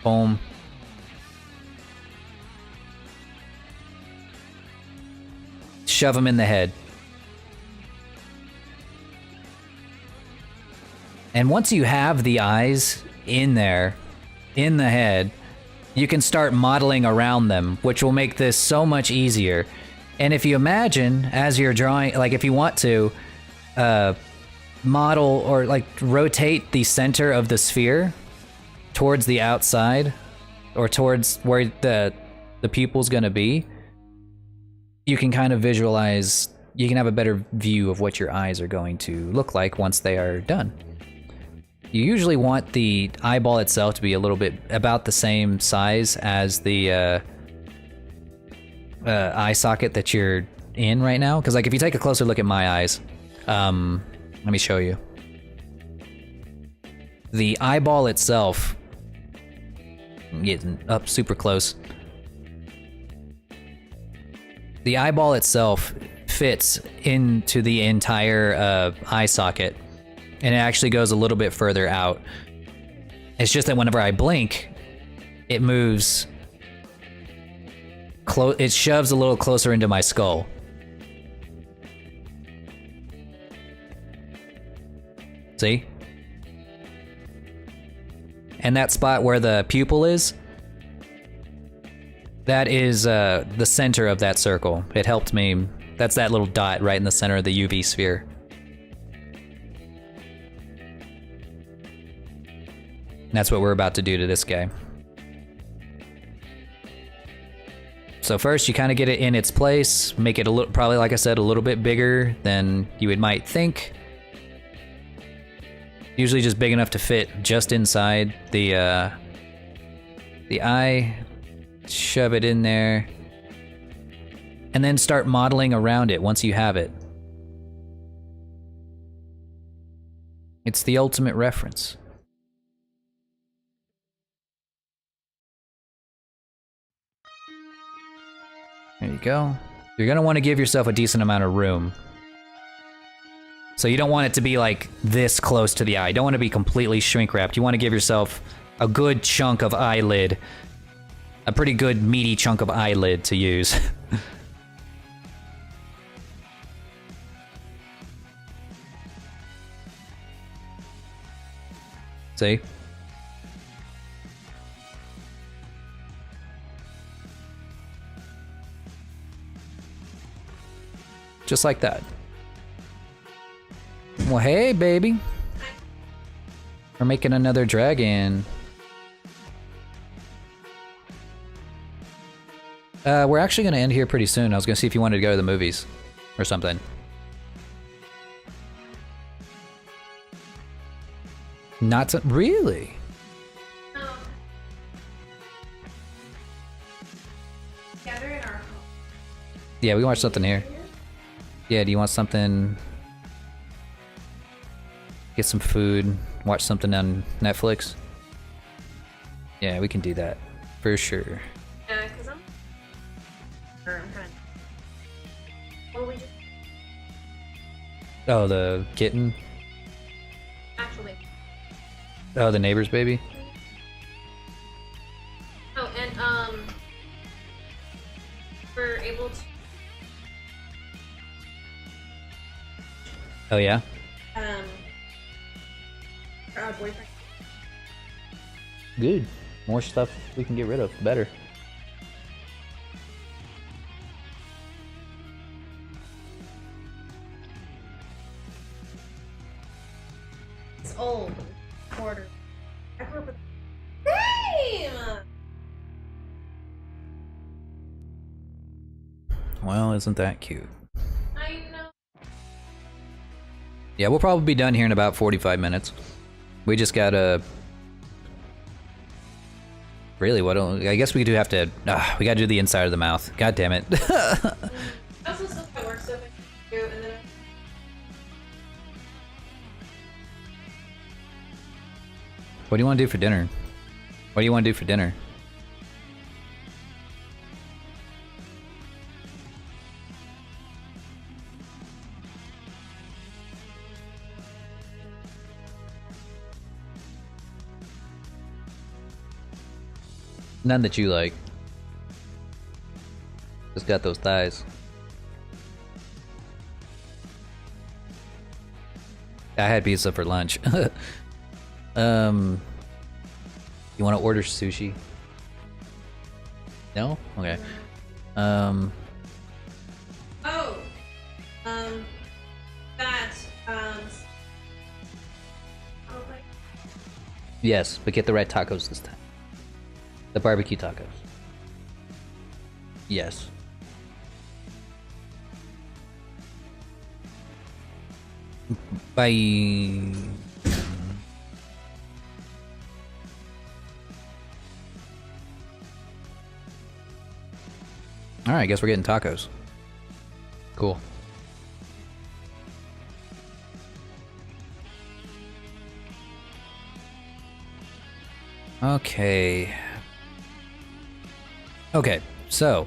S1: Boom. Shove them in the head. And once you have the eyes in there, in the head, you can start modeling around them, which will make this so much easier. And if you imagine, as you're drawing, like if you want to model or like rotate the center of the sphere towards the outside or towards where the pupil's gonna be, you can kind of visualize, you can have a better view of what your eyes are going to look like once they are done. You usually want the eyeball itself to be a little bit about the same size as the eye socket that you're in right now. Because like if you take a closer look at my eyes, let me show you. The eyeball itself, I'm getting up super close. The eyeball itself fits into the entire eye socket, and it actually goes a little bit further out. It's just that whenever I blink, it moves it shoves a little closer into my skull. See? And that spot where the pupil is, that is the center of that circle. It helped me. That's that little dot right in the center of the UV sphere. And that's what we're about to do to this guy. So first you kind of get it in its place, make it a little, probably like I said, a little bit bigger than you might think. Usually just big enough to fit just inside the eye. Shove it in there. And then start modeling around it once you have it. It's the ultimate reference. There you go. You're gonna want to give yourself a decent amount of room. So you don't want it to be like this close to the eye. You don't want to be completely shrink wrapped. You want to give yourself a good chunk of eyelid a pretty good meaty chunk of eyelid to use. See? Just like that. Well, hey, baby. We're making another dragon. We're actually going to end here pretty soon. I was going to see if you wanted to go to the movies or something. Not to, really?
S5: Yeah, they're in our home.
S1: Yeah, we watched something here. Yeah, do you want something? Get some food, watch something on Netflix? Yeah, we can do that. For sure.
S5: Yeah, because I'm kind of... What do we just...
S1: Oh, the kitten?
S5: Actually.
S1: Oh, the neighbor's baby?
S5: Oh, and, we're able to...
S1: Oh, yeah?
S5: Our boyfriend.
S1: Good. More stuff we can get rid of, the better.
S5: It's old. Quarter. I grew up with... Same!
S1: Well, isn't that cute?
S5: I know.
S1: Yeah, we'll probably be done here in about 45 minutes. We just gotta... Really, what don't... I guess we do have to... we gotta do the inside of the mouth. God damn it.
S5: Also stuff at work stuff I can do, and then...
S1: What do you want to do for dinner? What do you want to do for dinner? None that you like. Just got those thighs. I had pizza for lunch. You want to order sushi? No? Okay.
S5: Oh! That, oh, like...
S1: Yes, but get the right tacos this time. The barbecue tacos. Yes. Bye. Alright, I guess we're getting tacos. Cool. Okay. Okay, so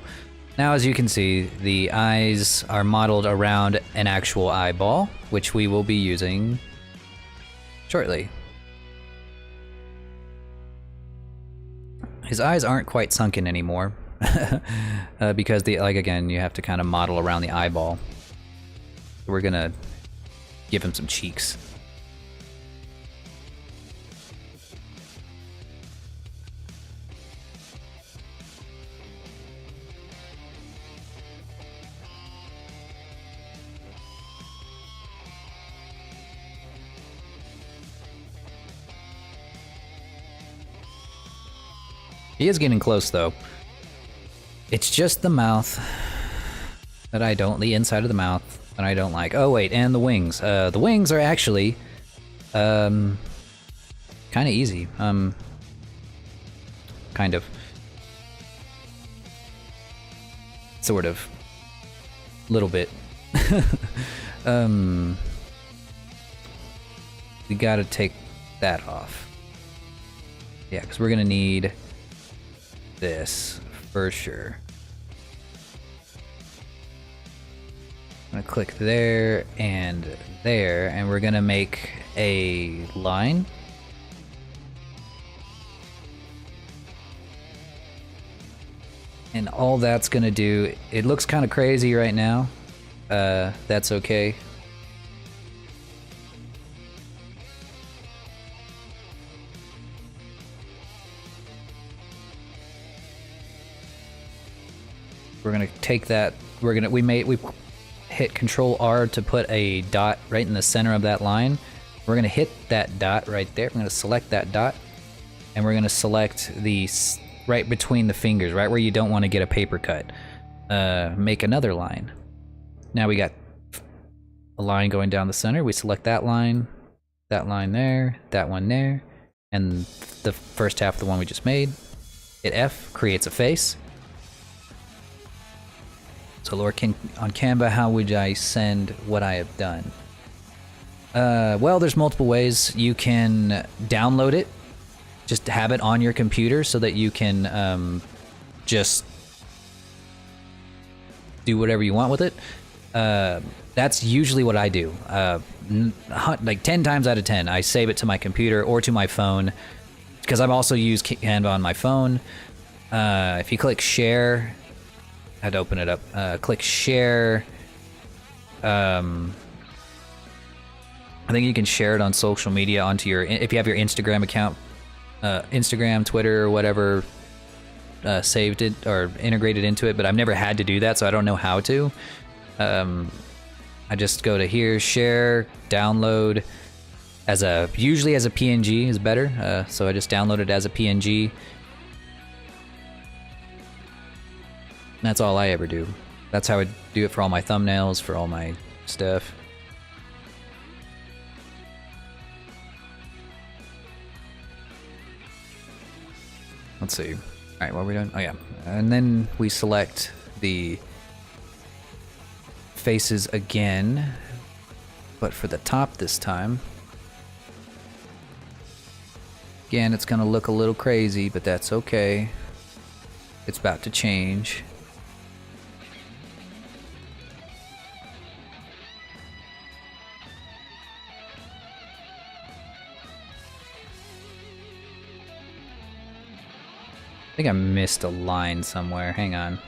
S1: now as you can see, the eyes are modeled around an actual eyeball, which we will be using shortly. His eyes aren't quite sunken anymore, because again, you have to kind of model around the eyeball. So we're gonna give him some cheeks. He is getting close, though. It's just the mouth that I don't... The inside of the mouth that I don't like. Oh, wait, and the wings. The wings are actually... kind of easy. Kind of. Sort of. Little bit. We gotta take that off. Yeah, because we're gonna need... this for sure. I'm gonna click there, and we're gonna make a line. And all that's gonna do, it looks kind of crazy right now. That's okay. We're gonna take that. We hit Control R to put a dot right in the center of that line. We're gonna hit that dot right there. We're gonna select that dot, and we're gonna select the right between the fingers, right where you don't want to get a paper cut. Make another line. Now we got a line going down the center. We select that line there, that one there, and the first half of the one we just made. Hit F, creates a face. So Lord King on Canva, how would I send what I have done? Well, there's multiple ways. You can download it, just have it on your computer so that you can just do whatever you want with it. That's usually what I do. Like 10 times out of 10, I save it to my computer or to my phone, because I've also used Canva on my phone. If you click share, I had to open it up. Click share. I think you can share it on social media onto your, if you have your Instagram account, Instagram, Twitter, or whatever, saved it or integrated into it, but I've never had to do that, so I don't know how to. I just go to here, share, download, usually as a PNG is better, so I just download it as a PNG. That's all I ever do. That's how I do it for all my thumbnails, for all my stuff. Let's see. Alright, what are we doing? Oh yeah. And then we select the faces again, but for the top this time. Again, it's gonna look a little crazy, but that's okay. It's about to change. I think I missed a line somewhere. Hang on.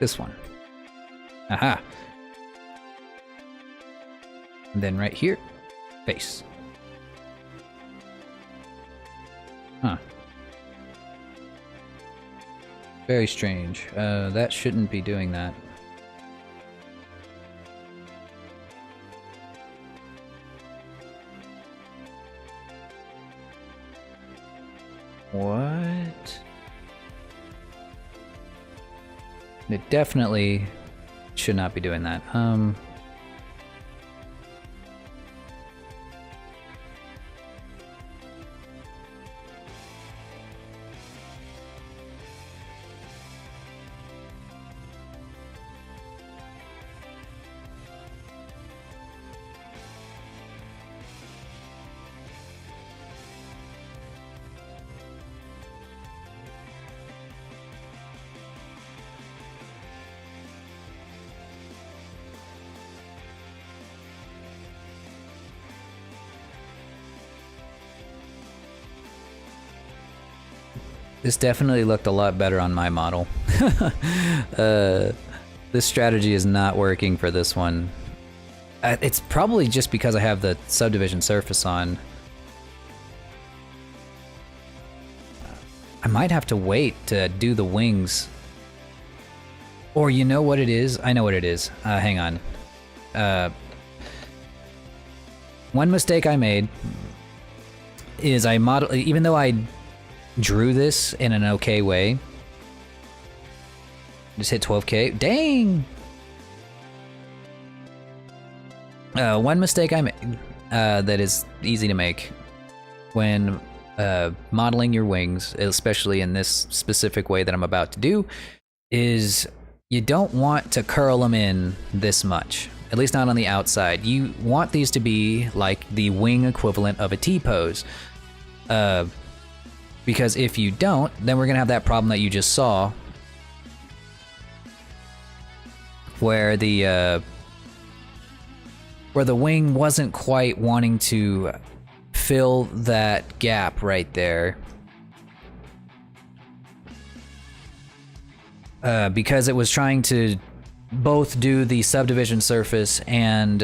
S1: This one. Aha. And then right here, face. Huh. Very strange. That shouldn't be doing that. What? It definitely should not be doing that. This definitely looked a lot better on my model. This strategy is not working for this one. It's probably just because I have the subdivision surface on. I might have to wait to do the wings. Or you know what it is? I know what it is. Hang on. One mistake I made is I model, even though I drew this in an okay way. Just hit 12K. Dang! One mistake I made that is easy to make when modeling your wings, especially in this specific way that I'm about to do, is you don't want to curl them in this much. At least not on the outside. You want these to be like the wing equivalent of a T-pose. Because if you don't, then we're gonna have that problem that you just saw where the wing wasn't quite wanting to fill that gap right there. Because it was trying to both do the subdivision surface and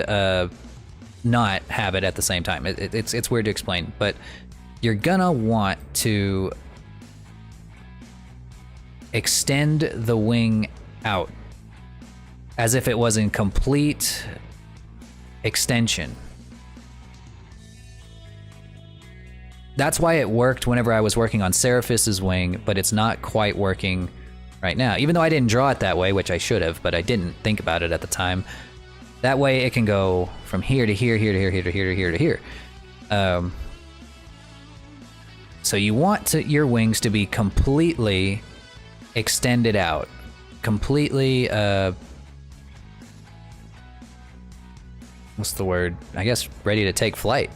S1: not have it at the same time. It's weird to explain, but you're gonna want to extend the wing out as if it was in complete extension. That's why it worked whenever I was working on Seraphis's wing, but it's not quite working right now. Even though I didn't draw it that way, which I should have, but I didn't think about it at the time. That way it can go from here to here, here to here, here to here to here to here. So you want your wings to be completely extended out. Completely, what's the word? I guess ready to take flight.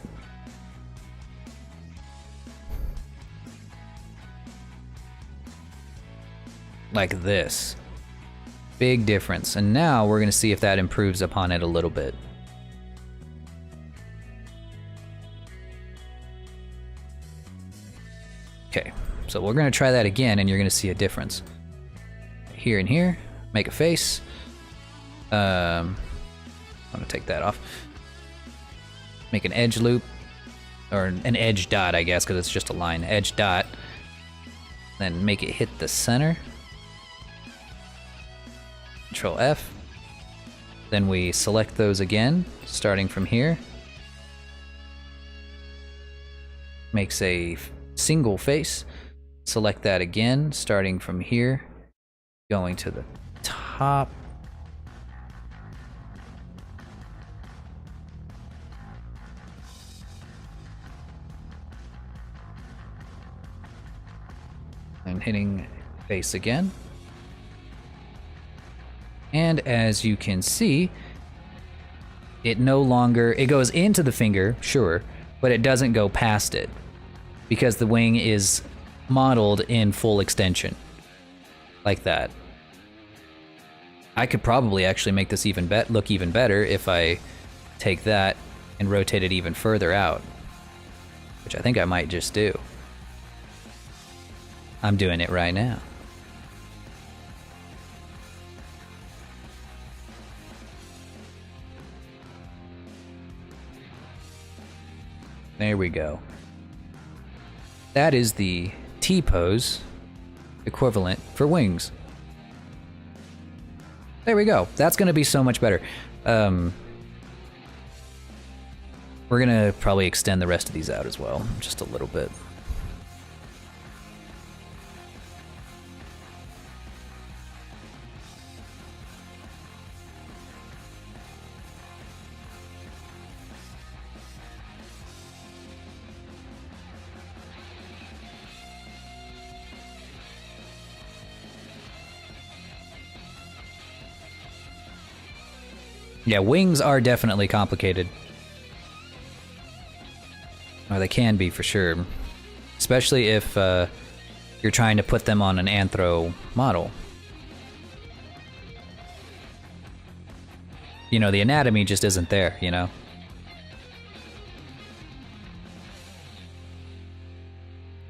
S1: Like this. Big difference. And now we're gonna see if that improves upon it a little bit. Okay, so we're gonna try that again and you're gonna see a difference. Here and here, make a face. I'm gonna take that off. Make an edge loop, or an edge dot, I guess, because it's just a line. Edge dot. Then make it hit the center. Control F. Then we select those again, starting from here. Makes a single face. Select that again, starting from here, going to the top. And hitting face again. And as you can see, it no longer, it goes into the finger, sure, but it doesn't go past it because the wing is modeled in full extension, like that. I could probably actually make this even look even better if I take that and rotate it even further out, which I think I might just do. I'm doing it right now. There we go. That is the T-pose equivalent for wings. There we go. That's going to be so much better. We're going to probably extend the rest of these out as well, just a little bit. Yeah, wings are definitely complicated. Or they can be for sure. Especially if you're trying to put them on an Anthro model. You know, the anatomy just isn't there, you know?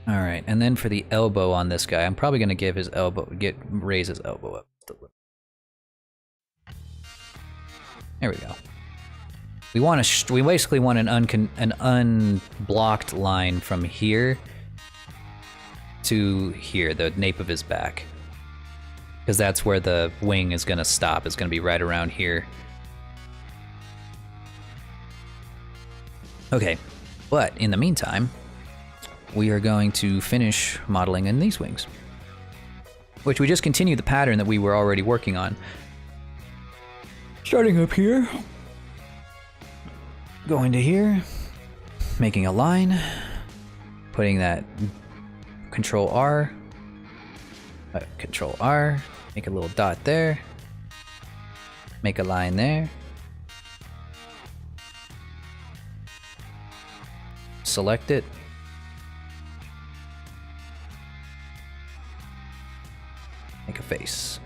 S1: Alright, and then for the elbow on this guy, I'm probably gonna give his elbow, raise his elbow up just a little. There we go. We basically want an unblocked line from here to here, the nape of his back, because that's where the wing is gonna stop. It's gonna be right around here. Okay, but in the meantime, we are going to finish modeling in these wings, which we just continue the pattern that we were already working on. Starting up here, going to here, making a line, putting that Control R, make a little dot there, make a line there, select it, make a face.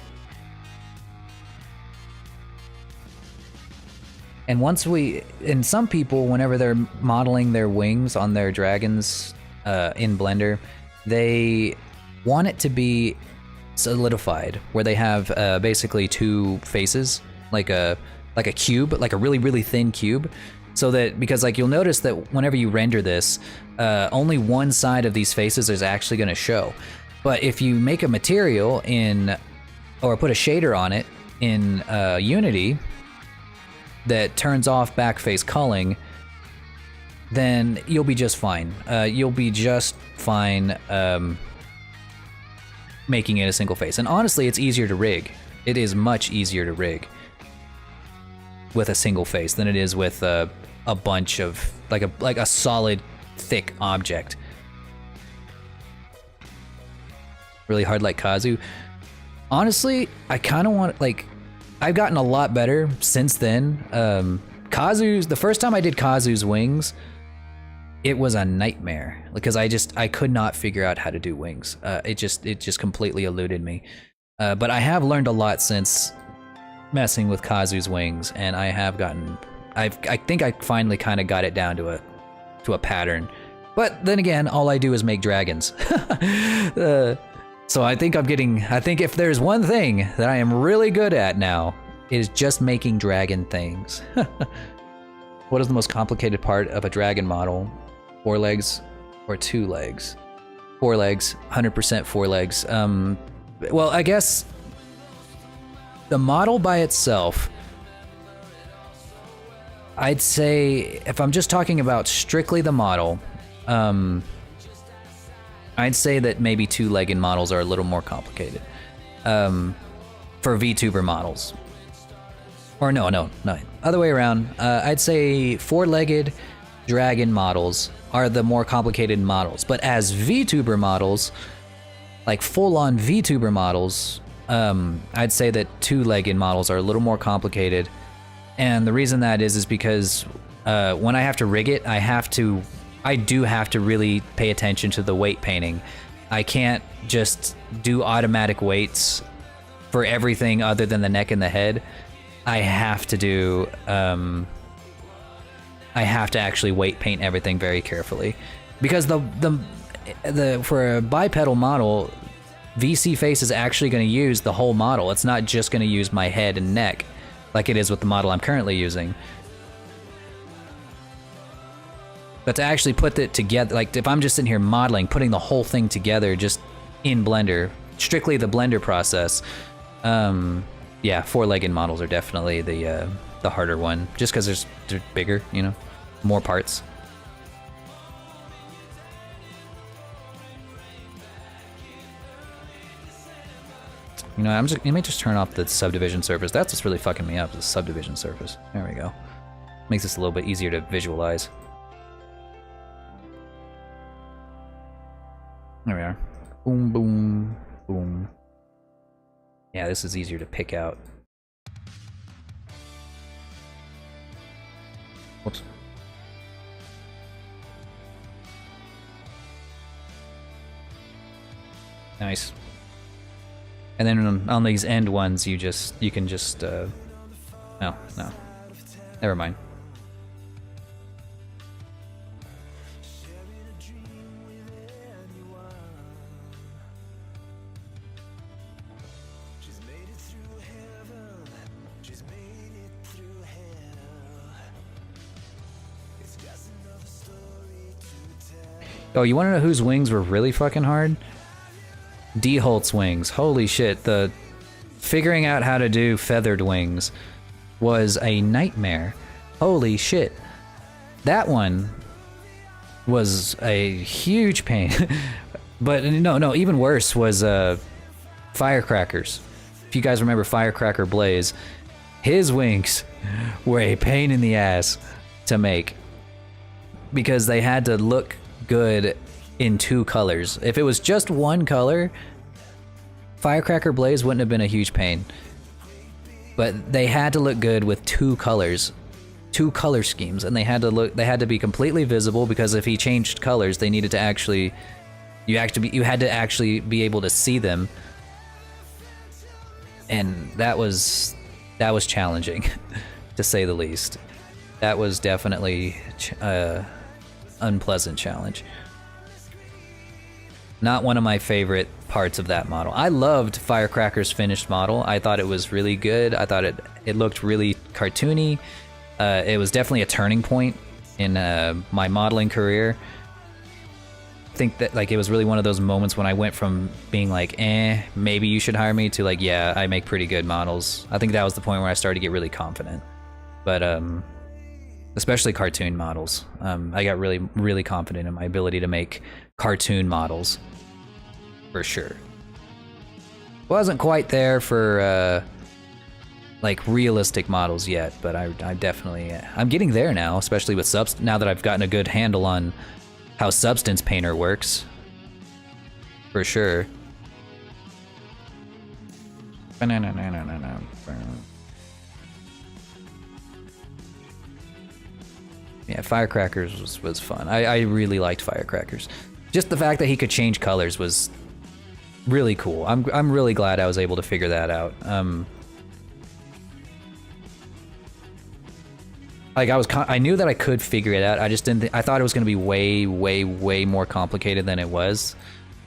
S1: And and some people, whenever they're modeling their wings on their dragons in Blender, they want it to be solidified, where they have basically two faces, like a cube, like a really, really thin cube. So that, because like you'll notice that whenever you render this, only one side of these faces is actually going to show. But if you make a material or put a shader on it in Unity that turns off back face culling, then you'll be just fine. You'll be just fine making it a single face. And honestly, it's easier to rig. It is much easier to rig with a single face than it is with a bunch of like a solid thick object. Really hard like Kazu. Honestly, I kind of want, like, I've gotten a lot better since then. The first time I did Kazu's wings, it was a nightmare because I could not figure out how to do wings. It just completely eluded me. But I have learned a lot since messing with Kazu's wings, and I have gotten, I think I finally kind of got it down to a pattern. But then again, all I do is make dragons. So I think if there's one thing that I am really good at now, it is just making dragon things. What is the most complicated part of a dragon model? 4 legs or 2 legs? 4 legs, 100% 4 legs. Well, I guess the model by itself, I'd say, if I'm just talking about strictly the model, I'd say that maybe 2-legged models are a little more complicated for VTuber models. Or no, other way around. I'd say 4-legged dragon models are the more complicated models. But as VTuber models, like full-on VTuber models, I'd say that 2-legged models are a little more complicated. And the reason that is because when I have to rig it, I do have to really pay attention to the weight painting. I can't just do automatic weights for everything other than the neck and the head. I have to do, I have to actually weight paint everything very carefully. Because for a bipedal model, VC Face is actually going to use the whole model. It's not just going to use my head and neck like it is with the model I'm currently using. But to actually put it together, like if I'm just sitting here modeling, putting the whole thing together just in Blender, strictly the Blender process, yeah, 4-legged models are definitely the harder one, just because they're bigger, you know, more parts. You know, let me just turn off the subdivision surface. That's what's really fucking me up, the subdivision surface. There we go. Makes this a little bit easier to visualize. There we are. Boom, boom, boom. Yeah, this is easier to pick out. Whoops. Nice. And then on these end ones, you can just, no, never mind. Oh, you want to know whose wings were really fucking hard? D-Holt's wings. Holy shit, the figuring out how to do feathered wings was a nightmare. Holy shit. That one was a huge pain. But no, even worse was Firecrackers. If you guys remember Firecracker Blaze, his wings were a pain in the ass to make because they had to look good in 2 colors. If it was just one color, Firecracker Blaze wouldn't have been a huge pain. But they had to look good with 2 colors, 2 color schemes, and they had to be completely visible because if he changed colors, they needed to actually, you had to actually be able to see them, and that was challenging, to say the least. That was definitely unpleasant challenge. Not one of my favorite parts of that model. I loved Firecracker's finished model. I thought it was really good. I thought it looked really cartoony. It was definitely a turning point in my modeling career. I think that like it was really one of those moments when I went from being like, maybe you should hire me, to like, yeah, I make pretty good models. I think that was the point where I started to get really confident. But especially cartoon models. I got really, really confident in my ability to make cartoon models, for sure. Wasn't quite there for like realistic models yet, but I definitely, I'm getting there now, especially with now that I've gotten a good handle on how Substance Painter works, for sure. Yeah, Firecrackers was fun. I really liked Firecrackers. Just the fact that he could change colors was really cool. I'm really glad I was able to figure that out. Like I knew that I could figure it out. I just didn't. I thought it was going to be way, way, way more complicated than it was,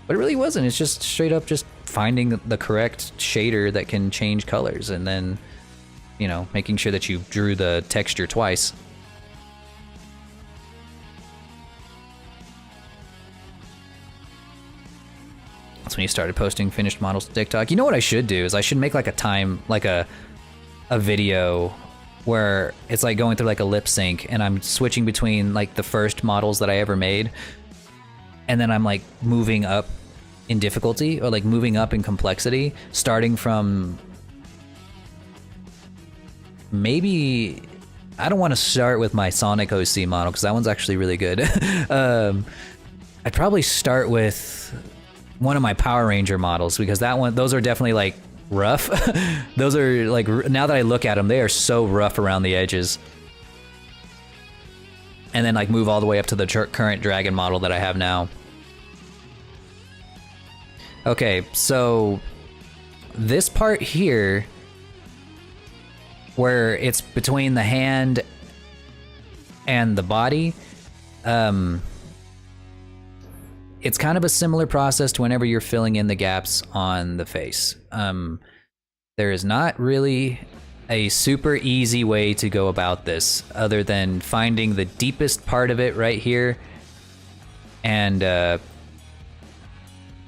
S1: but it really wasn't. It's just straight up just finding the correct shader that can change colors, and then, you know, making sure that you drew the texture twice. That's when you started posting finished models to TikTok. You know what I should do is I should make like a video where it's like going through like a lip sync, and I'm switching between like the first models that I ever made, and then I'm like moving up in difficulty, or like moving up in complexity, starting from maybe, I don't want to start with my Sonic OC model because that one's actually really good. I'd probably start with one of my Power Ranger models, because those are definitely like rough. Those are like, now that I look at them, they are so rough around the edges. And then like move all the way up to the current dragon model that I have now. Okay, so this part here, where it's between the hand and the body, it's kind of a similar process to whenever you're filling in the gaps on the face. There is not really a super easy way to go about this, other than finding the deepest part of it right here, and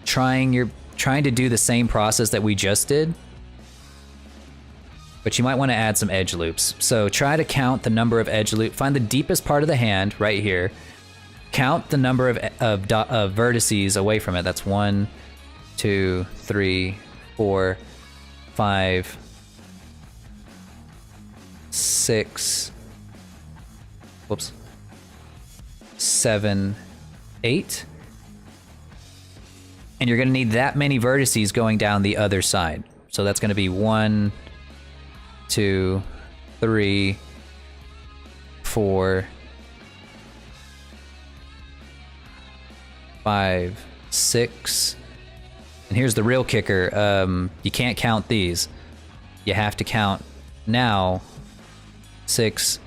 S1: trying to do the same process that we just did, but you might want to add some edge loops. So try to count the number of edge loops. Find the deepest part of the hand right here. Count the number of vertices away from it. That's 1, 2, 3, 4, 5, 6, whoops, 7, 8. And you're going to need that many vertices going down the other side. So that's going to be 1, 2, 3, 4, 5, 6. And here's the real kicker. You can't count these. You have to count now 6,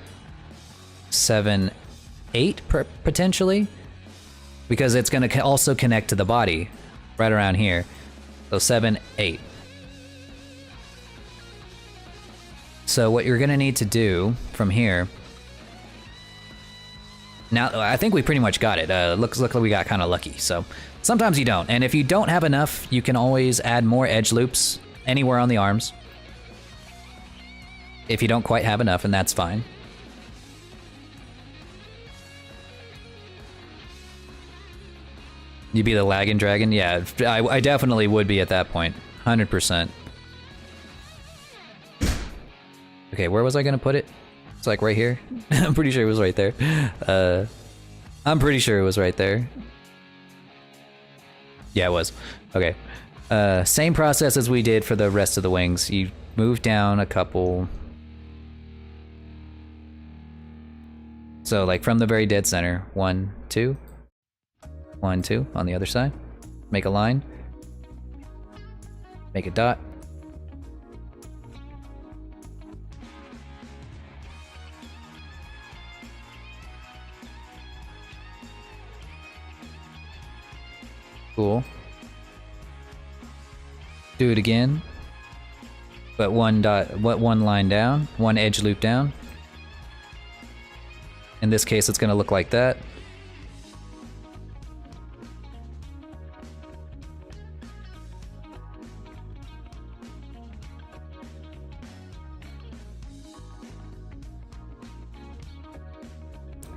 S1: 7, 8 potentially, because it's going to also connect to the body right around here. So 7, 8. So what you're going to need to do from here, now I think we pretty much got it. Looks like we got kind of lucky. So sometimes you don't, and if you don't have enough, you can always add more edge loops anywhere on the arms if you don't quite have enough, and that's fine. You'd be the lagging dragon? Yeah, I definitely would be at that point. 100%. Okay, where was I gonna put it? It's like right here. I'm pretty sure it was right there. I'm pretty sure it was right there. Yeah, it was. Okay. Same process as we did for the rest of the wings. You move down a couple. So like from the very dead center. 1, 2. 1, 2 on the other side. Make a line. Make a dot. Cool. Do it again. But one line down, one edge loop down. In this case, it's going to look like that.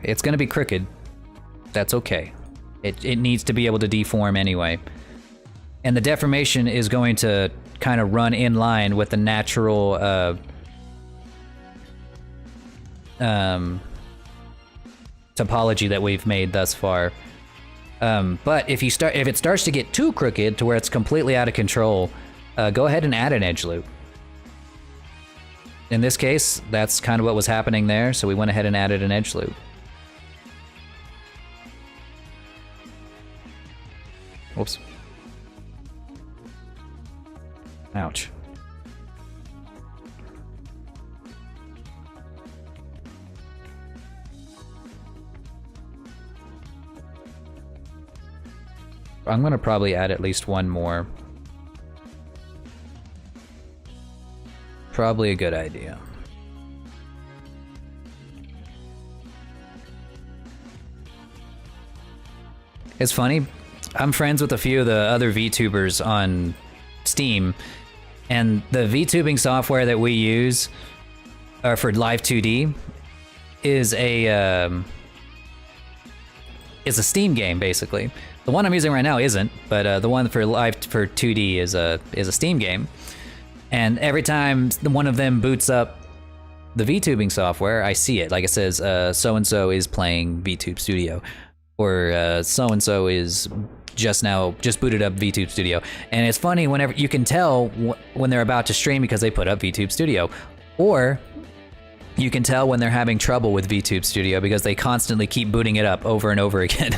S1: It's going to be crooked. That's okay. It needs to be able to deform anyway. And the deformation is going to kind of run in line with the natural topology that we've made thus far. But if it starts to get too crooked to where it's completely out of control, go ahead and add an edge loop. In this case, that's kind of what was happening there, so we went ahead and added an edge loop. Whoops. Ouch. I'm gonna probably add at least one more. Probably a good idea. It's funny, I'm friends with a few of the other VTubers on Steam, and the VTubing software that we use for Live 2D is a Steam game, basically. The one I'm using right now isn't, but the one for Live for 2D is a Steam game. And every time one of them boots up the VTubing software, I see it. Like it says, so-and-so is playing VTube Studio, or so-and-so is just booted up VTube Studio. And it's funny whenever you can tell when they're about to stream because they put up VTube Studio, or you can tell when they're having trouble with VTube Studio because they constantly keep booting it up over and over again.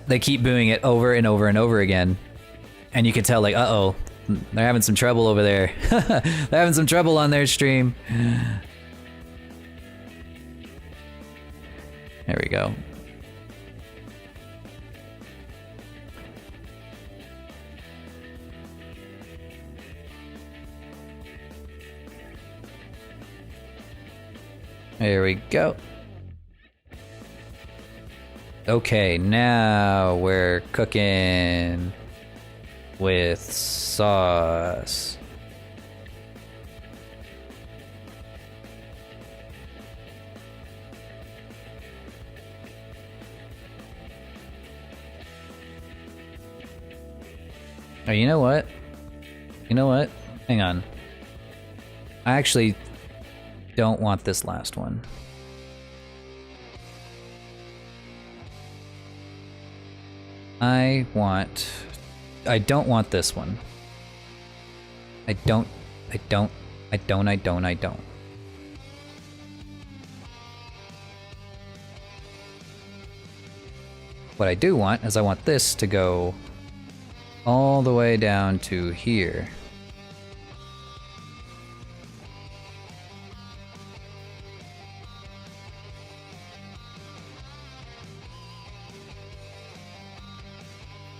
S1: They keep booting it over and over and over again, and you can tell, like, uh-oh, they're having some trouble over there. They're having some trouble on their stream. There we go. There we go. Okay, now we're cooking with sauce. Oh, you know what? You know what? Hang on. I actually don't want this last one. I don't want this one. I don't. What I do want is I want this to go all the way down to here.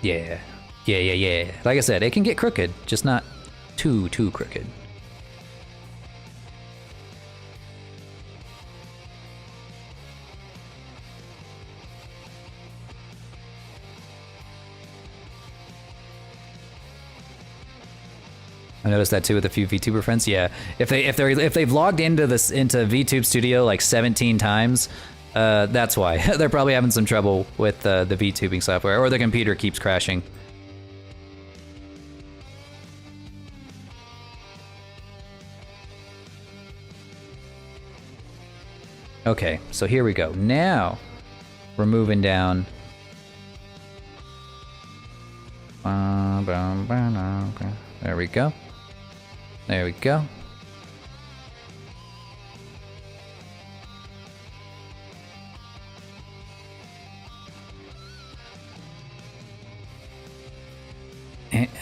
S1: Yeah. Like I said, it can get crooked, just not too crooked. I noticed that too with a few VTuber friends. Yeah, if they've logged into VTube Studio like 17 times, that's why. They're probably having some trouble with the VTubing software, or their computer keeps crashing. Okay, so here we go. Now we're moving down. There we go. There we go.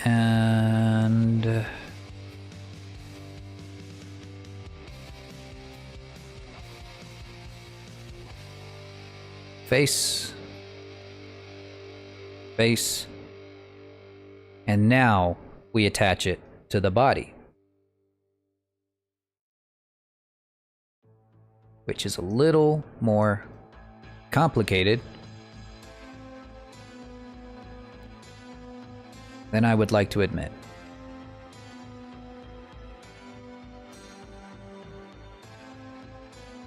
S1: And face. face. And now we attach it to the body, which is a little more complicated than I would like to admit.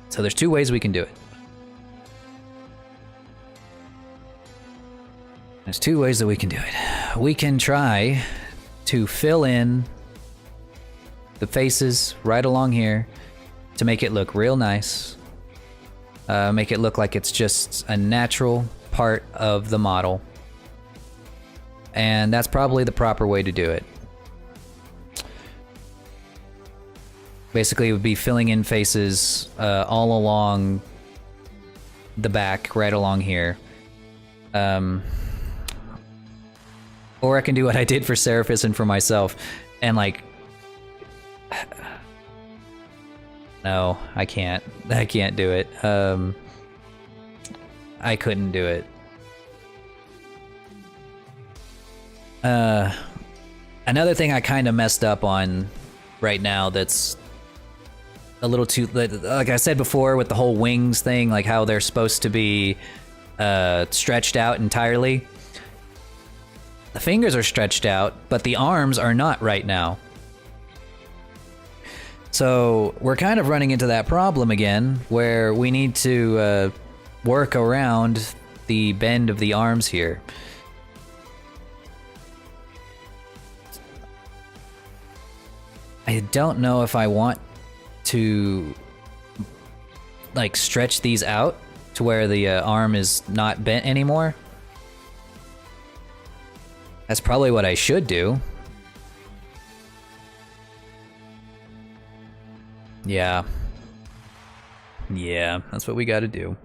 S1: So there's two ways we can do it. There's two ways that we can do it. We can try to fill in the faces right along here to make it look real nice. Make it look like it's just a natural part of the model. And that's probably the proper way to do it. Basically, it would be filling in faces all along the back, right along here. Or I can do what I did for Seraphis and for myself, and like... No, I can't. I can't do it. I couldn't do it. Another thing I kind of messed up on right now that's a little too... Like I said before with the whole wings thing, like how they're supposed to be stretched out entirely. The fingers are stretched out, but the arms are not right now. So we're kind of running into that problem again, where we need to work around the bend of the arms here. I don't know if I want to like stretch these out to where the arm is not bent anymore. That's probably what I should do. Yeah. Yeah, that's what we gotta do.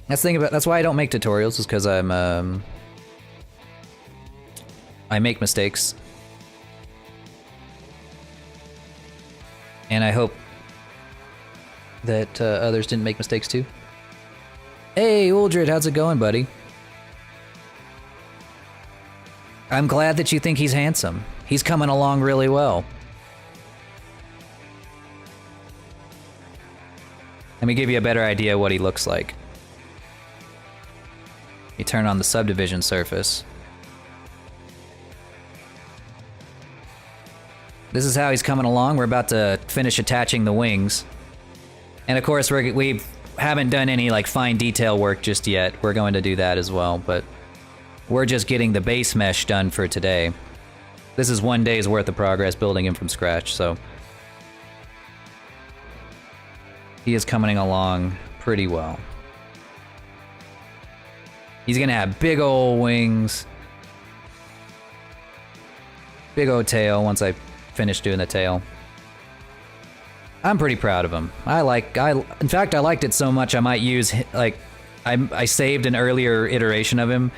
S1: That's the thing about, that's why I don't make tutorials, is because I make mistakes. And I hope that others didn't make mistakes too. Hey, Uldred, how's it going, buddy? I'm glad that you think he's handsome. He's coming along really well. Let me give you a better idea of what he looks like. You turn on the subdivision surface. This is how he's coming along. We're about to finish attaching the wings. And of course, we haven't done any like fine detail work just yet. We're going to do that as well, but we're just getting the base mesh done for today. This is 1 day's worth of progress building him from scratch, so he is coming along pretty well. He's gonna have big old wings, big old tail once I finish doing the tail. I'm pretty proud of him. In fact, I liked it so much I might use, like, I saved an earlier iteration of him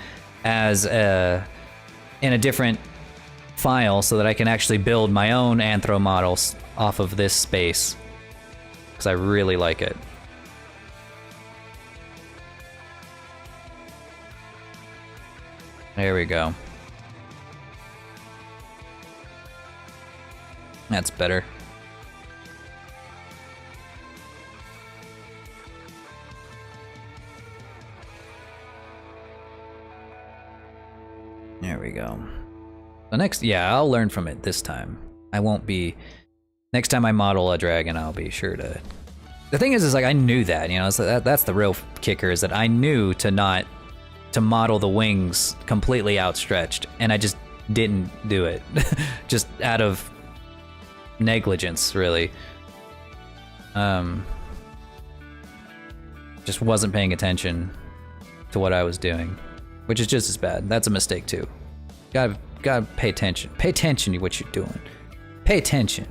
S1: as in a different file so that I can actually build my own Anthro models off of this space, because I really like it. There we go. That's better. There we go. The next, yeah, I'll learn from it this time. I won't be... Next time I model a dragon, I'll be sure to... The thing is like, I knew that, you know, so that's the real kicker, is that I knew to not... to model the wings completely outstretched, and I just didn't do it. Just out of negligence, really. Just wasn't paying attention to what I was doing, which is just as bad. That's a mistake too. Gotta pay attention. Pay attention to what you're doing. Pay attention.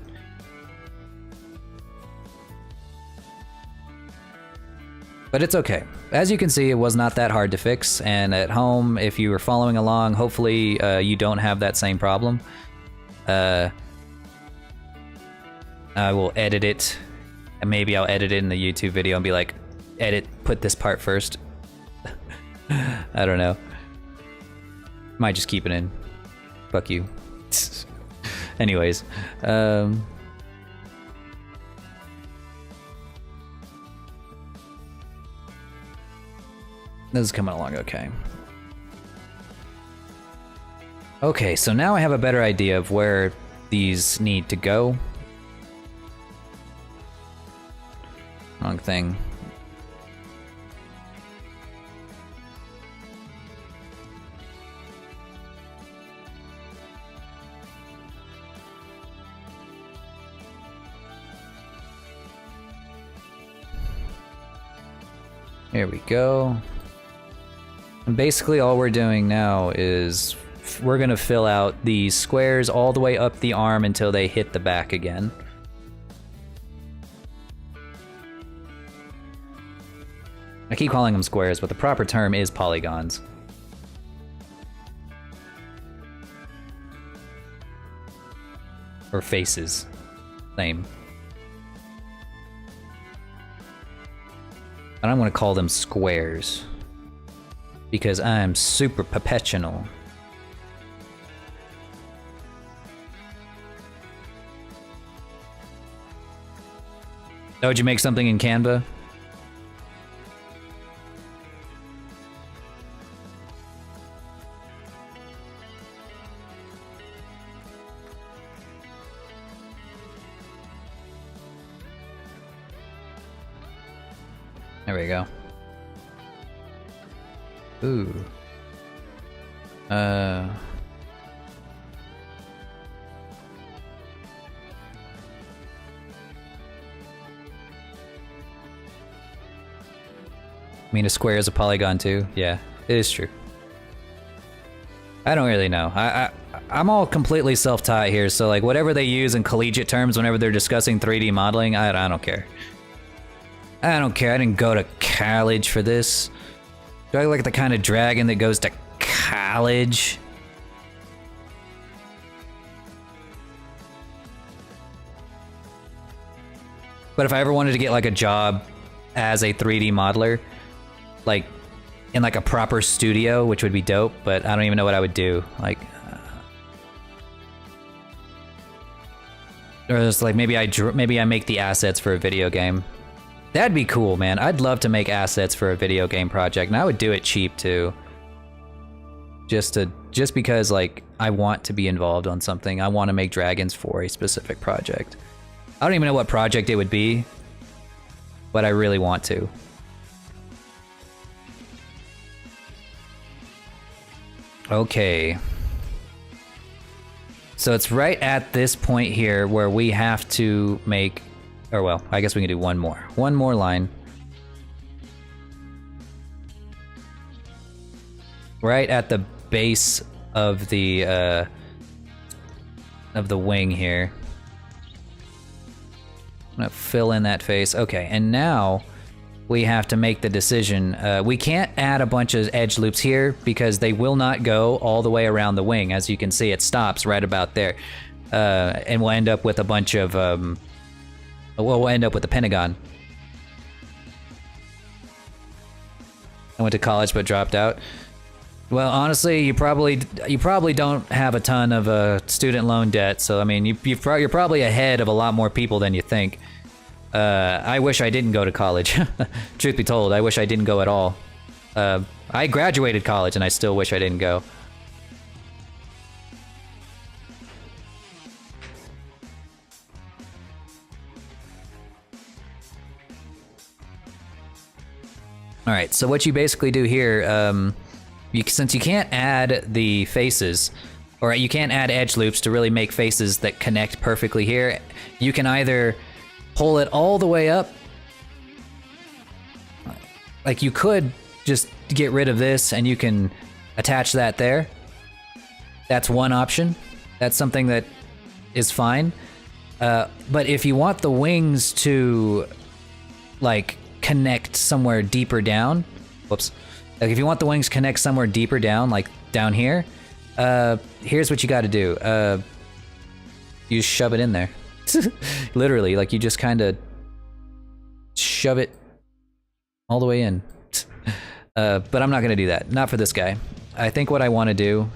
S1: But it's okay. As you can see, it was not that hard to fix, and at home, if you were following along, hopefully you don't have that same problem. I will edit it, and maybe I'll edit it in the YouTube video and be like, put this part first. I don't know. Might just keep it in. Fuck you. Anyways, this is coming along okay. Okay, so now I have a better idea of where these need to go. Wrong thing. Here we go. And basically all we're doing now is we're gonna fill out these squares all the way up the arm until they hit the back again. I keep calling them squares, but the proper term is polygons. Or faces. Same. And I'm gonna call them squares. Because I'm super professional. Oh, did you make something in Canva? There we go. Ooh. I mean, a square is a polygon too. Yeah, it is true. I don't really know. I'm all completely self-taught here, so like whatever they use in collegiate terms whenever they're discussing 3D modeling, I don't care. I don't care. I didn't go to college for this. Do I look like the kind of dragon that goes to college? But if I ever wanted to get like a job as a 3D modeler, like in like a proper studio, which would be dope, but I don't even know what I would do. Like, or just like maybe I make the assets for a video game. That'd be cool, man. I'd love to make assets for a video game project, and I would do it cheap too. Just because like I want to be involved on something. I want to make dragons for a specific project. I don't even know what project it would be, but I really want to. Okay. So it's right at this point here where we have to make, or well, I guess we can do one more line. Right at the base of the wing here. I'm gonna fill in that face. Okay, and now we have to make the decision. We can't add a bunch of edge loops here because they will not go all the way around the wing. As you can see, it stops right about there. And we'll end up with a bunch of, we'll end up with a pentagon. I went to college but dropped out. Well, honestly, you probably don't have a ton of student loan debt, so I mean, you're probably ahead of a lot more people than you think. I wish I didn't go to college. Truth be told, I wish I didn't go at all. I graduated college and I still wish I didn't go. All right, so what you basically do here, since you can't add the faces, or you can't add edge loops to really make faces that connect perfectly here, you can either pull it all the way up. Like you could just get rid of this and you can attach that there. That's one option. That's something that is fine. But if you want the wings to like connect somewhere deeper down, whoops. Like if you want the wings connect somewhere deeper down, like down here, here's what you got to do. You shove it in there. Literally, like you just kind of shove it all the way in. But I'm not gonna do that. Not for this guy. I think what I want to do,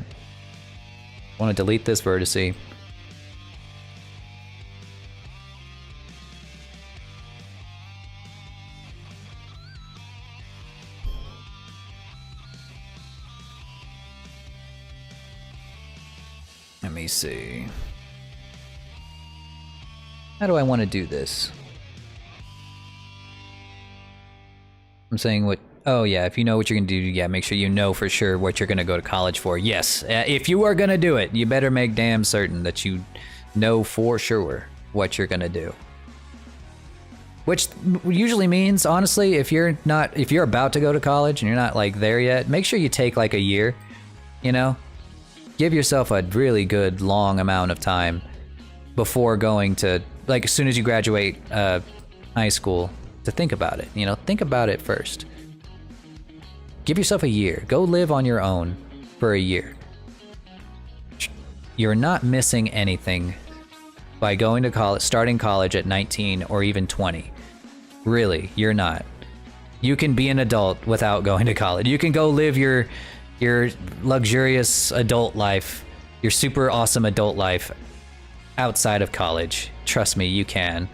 S1: I want to delete this vertice. Let me see. How do I want to do this? I'm saying what... Oh yeah, if you know what you're gonna do, yeah, make sure you know for sure what you're gonna go to college for. Yes, if you are gonna do it, you better make damn certain that you know for sure what you're gonna do. Which usually means, honestly, if you're about to go to college and you're not like there yet, make sure you take like a year, you know? Give yourself a really good long amount of time before going to, like, as soon as you graduate high school, to think about it, you know? Think about it first. Give yourself a year. Go live on your own for a year. You're not missing anything by going to college, starting college at 19 or even 20. Really, you're not. You can be an adult without going to college. You can go live your luxurious adult life, your super awesome adult life outside of college. Trust me, you can.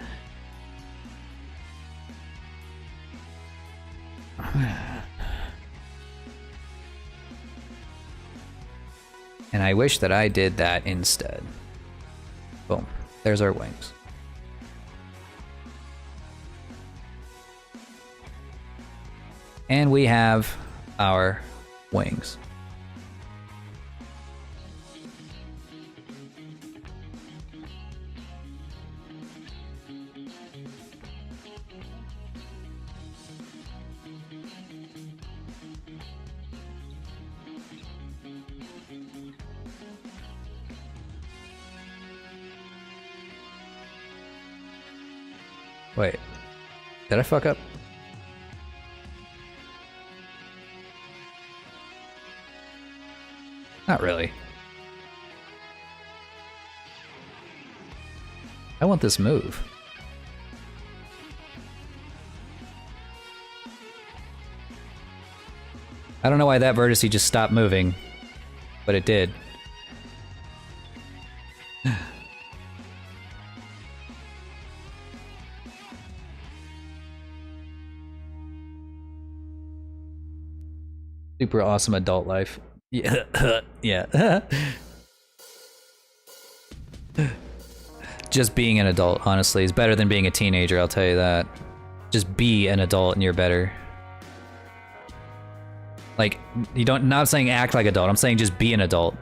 S1: And I wish that I did that instead. Boom. There's our wings. And we have our wings. Wait, did I fuck up? Not really. I want this move. I don't know why that vertice just stopped moving, but it did. Super awesome adult life. Yeah. Yeah. Just being an adult, honestly, is better than being a teenager, I'll tell you that. Just be an adult and you're better. Like, you don't, not saying act like adult, I'm saying just be an adult.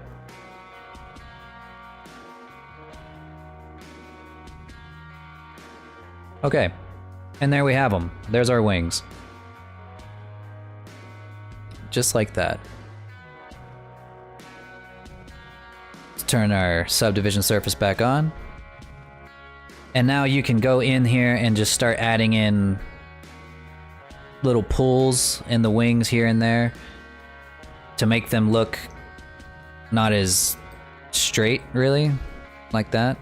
S1: Okay. And there we have them. There's our wings. Just like that. Let's turn our subdivision surface back on. And now you can go in here and just start adding in little pulls in the wings here and there to make them look not as straight, really, like that.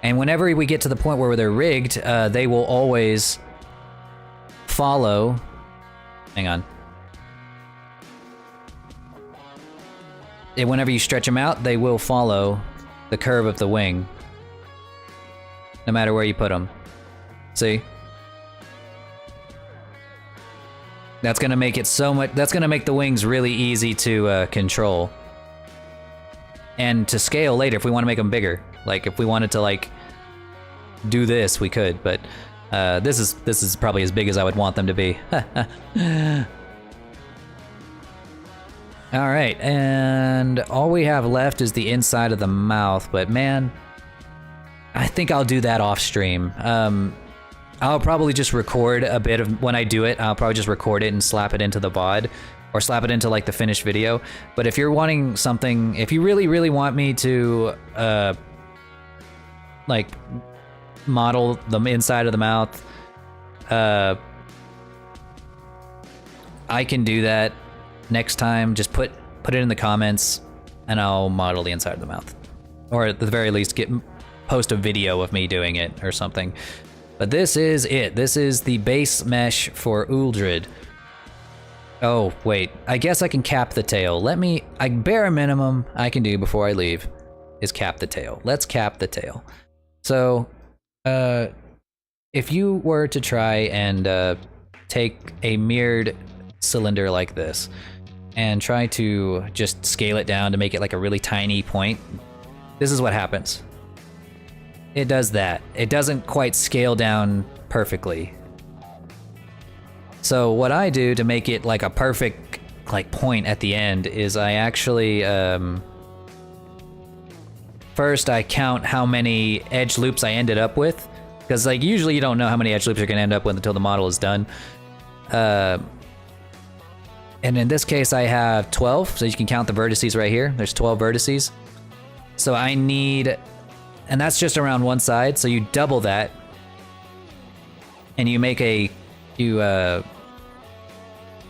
S1: And whenever we get to the point where they're rigged, they will always follow... Hang on. And whenever you stretch them out, they will follow the curve of the wing. No matter where you put them. See? That's gonna make it so much, that's gonna make the wings really easy to control. And to scale later if we wanna make them bigger. Like if we wanted to like do this, we could, but this is probably as big as I would want them to be. All right, and all we have left is the inside of the mouth, but man, I think I'll do that off stream. I'll probably just record a bit of, when I do it, I'll probably just record it and slap it into the VOD, or slap it into like the finished video. But if you're wanting something, if you really, really want me to, like, model the inside of the mouth, I can do that. Next time, just put it in the comments, and I'll model the inside of the mouth, or at the very least, post a video of me doing it or something. But this is it. This is the base mesh for Uldred. Oh, wait. I guess I can cap the tail. Bare minimum I can do before I leave is cap the tail. Let's cap the tail. So, if you were to try and take a mirrored cylinder like this and try to just scale it down to make it like a really tiny point, this is what happens. It does that. It doesn't quite scale down perfectly. So what I do to make it like a perfect like point at the end is I actually first I count how many edge loops I ended up with, because like usually you don't know how many edge loops you're gonna end up with until the model is done. And in this case I have 12, so you can count the vertices right here. There's 12 vertices. So I need, and that's just around one side, so you double that and you make a,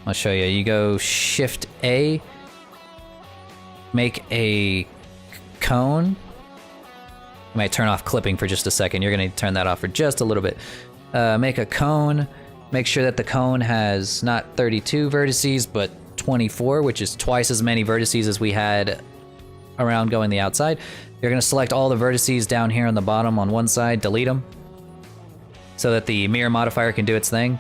S1: I'll show you. You go Shift A, make a cone. I might turn off clipping for just a second. You're gonna turn that off for just a little bit. Make a cone. Make sure that the cone has not 32 vertices, but 24, which is twice as many vertices as we had around going the outside. You're gonna select all the vertices down here on the bottom on one side, delete them, so that the mirror modifier can do its thing.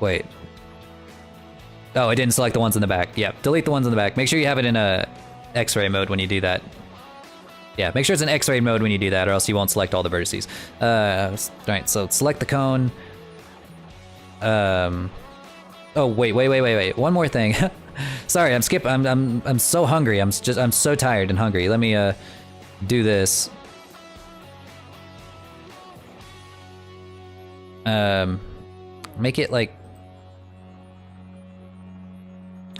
S1: Wait. Oh, it didn't select the ones in the back. Yeah, delete the ones in the back. Make sure you have it in a X-ray mode when you do that. Yeah, make sure it's in X-ray mode when you do that, or else you won't select all the vertices. Alright, so select the cone. Oh, wait. One more thing. Sorry, I'm so hungry. I'm so tired and hungry. Let me do this. Make it like,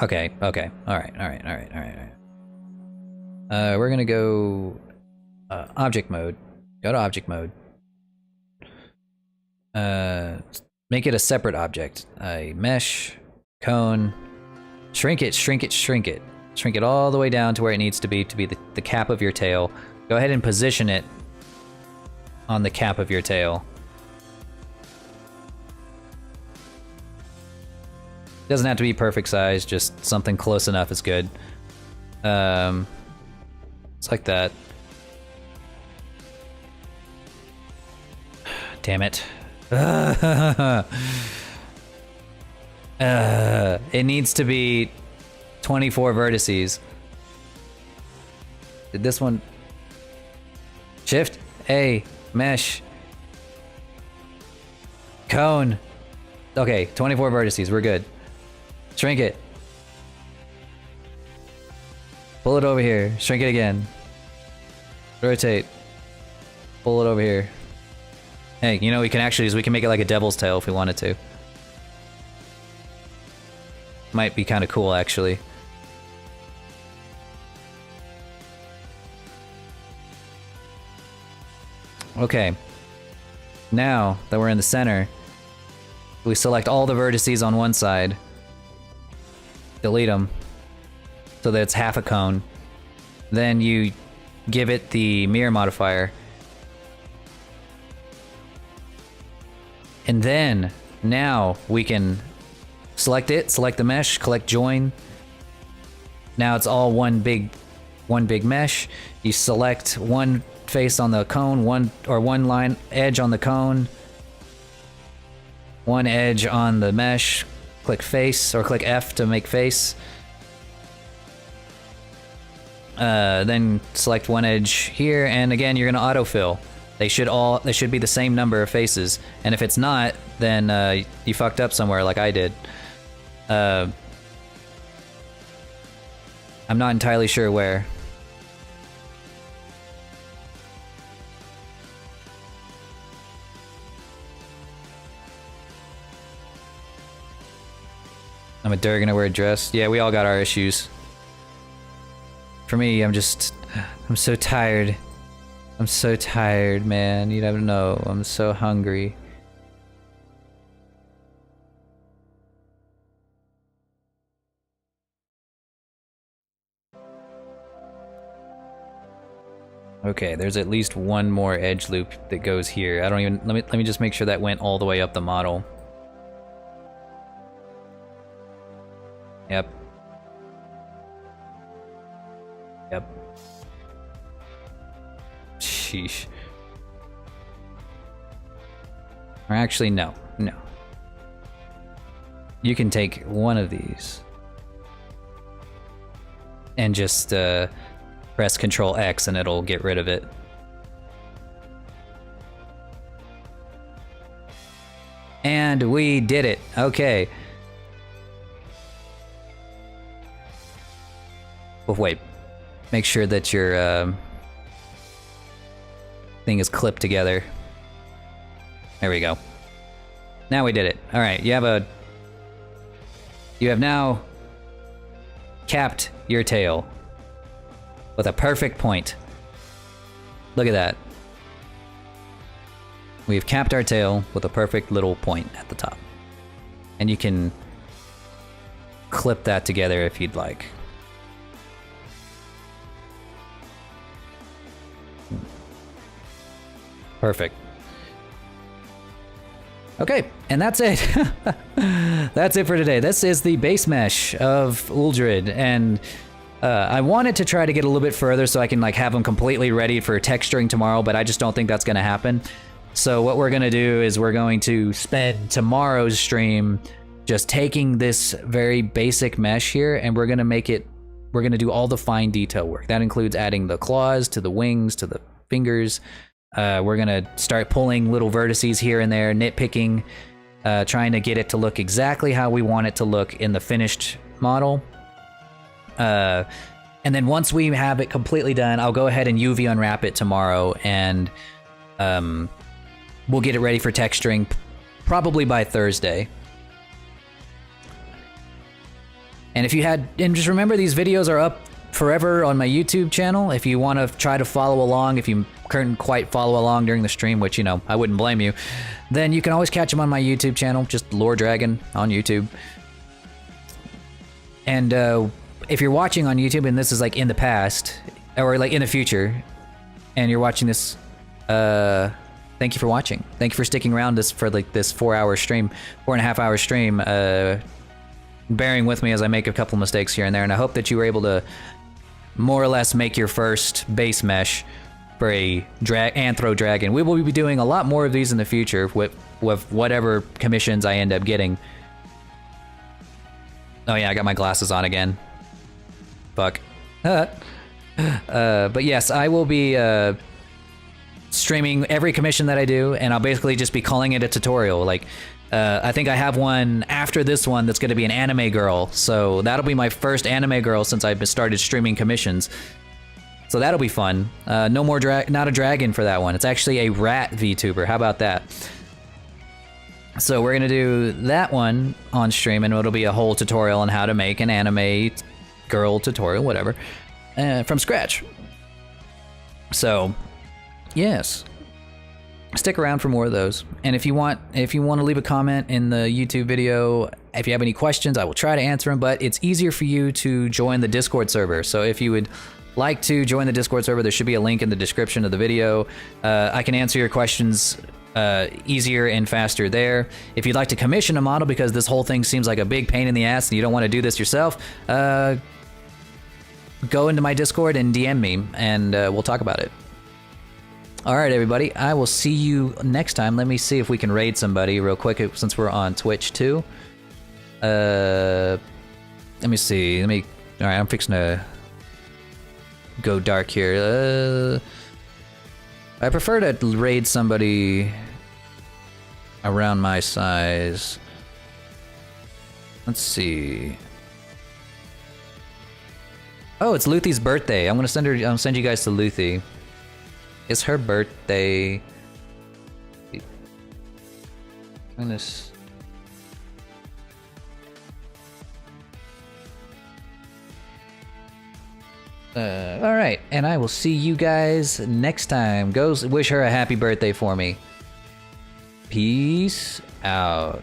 S1: okay. All right. We're gonna go object mode. Go to object mode. Make it a separate object. Mesh, cone, shrink it. Shrink it all the way down to where it needs to be the cap of your tail. Go ahead and position it on the cap of your tail. Doesn't have to be perfect size, just something close enough is good. It's like that. Damn it. It needs to be 24 vertices. Did this one... Shift A, mesh, cone. Okay, 24 vertices, we're good. Shrink it. Pull it over here. Shrink it again. Rotate. Pull it over here. Hey, you know what we can actually do is we can make it like a devil's tail if we wanted to. Might be kind of cool, actually. Okay. Now that we're in the center, we select all the vertices on one side. Delete them so that it's half a cone. Then you give it the mirror modifier. And then now we can select it, select the mesh, collect join. Now it's all one big mesh. You select one face on the cone, one line edge on the cone, one edge on the mesh. Click face or click F to make face. Then select one edge here, and again you're gonna autofill. They should be the same number of faces, and if it's not, then you fucked up somewhere like I did. I'm not entirely sure where. I'm a Durr gonna wear a dress. Yeah, we all got our issues. For me, I'm so tired. I'm so tired, man. You never know. I'm so hungry. Okay, there's at least one more edge loop that goes here. I don't even, let me just make sure that went all the way up the model. Yep. Yep. Sheesh. Or actually, no. You can take one of these and just press Control X and it'll get rid of it. And we did it. Okay. Oh, wait. Make sure that your thing is clipped together. There we go. Now we did it. All right, you have now capped your tail with a perfect point. Look at that. We've capped our tail with a perfect little point at the top. And you can clip that together if you'd like. Perfect. Okay, and that's it. That's it for today. This is the base mesh of Uldred, and I wanted to try to get a little bit further so I can like have them completely ready for texturing tomorrow, but I just don't think that's going to happen. So what we're going to do is we're going to spend tomorrow's stream just taking this very basic mesh here, and we're going to do all the fine detail work. That includes adding the claws to the wings, to the fingers. We're gonna start pulling little vertices here and there, nitpicking, trying to get it to look exactly how we want it to look in the finished model. And then once we have it completely done, I'll go ahead and UV unwrap it tomorrow, and we'll get it ready for texturing probably by Thursday. And and just remember, these videos are up forever on my YouTube channel. If you want to try to follow along, if you couldn't quite follow along during the stream, which, you know, I wouldn't blame you, then you can always catch them on my YouTube channel, just Lore Dragon on YouTube. And if you're watching on YouTube and this is like in the past, or like in the future, and you're watching this, thank you for watching. Thank you for sticking around for like this 4-hour stream, 4.5-hour stream, bearing with me as I make a couple mistakes here and there, and I hope that you were able to more or less make your first base mesh for a Anthro dragon. We will be doing a lot more of these in the future with whatever commissions I end up getting. Oh yeah, I got my glasses on again. Fuck. But yes, I will be streaming every commission that I do, and I'll basically just be calling it a tutorial. Like, I think I have one after this one that's going to be an anime girl, so that'll be my first anime girl since I've started streaming commissions. So that'll be fun. No more not a dragon for that one. It's actually a rat VTuber. How about that? So we're gonna do that one on stream, and it'll be a whole tutorial on how to make an anime girl tutorial, whatever, from scratch. So, yes. Stick around for more of those. And if you want to leave a comment in the YouTube video, if you have any questions, I will try to answer them, but it's easier for you to join the Discord server. So if you would like to join the Discord server, there should be a link in the description of the video. I can answer your questions easier and faster there. If you'd like to commission a model because this whole thing seems like a big pain in the ass and you don't want to do this yourself, go into my Discord and DM me, and we'll talk about it. All right, everybody, I will see you next time. Let me see if we can raid somebody real quick since we're on Twitch too. Let me see. All right, I'm fixing to go dark here. I prefer to raid somebody around my size. Let's see. Oh, it's Luthie's birthday. I'm gonna send you guys to Luthie. It's her birthday. Goodness. All right, and I will see you guys next time. Go wish her a happy birthday for me. Peace out.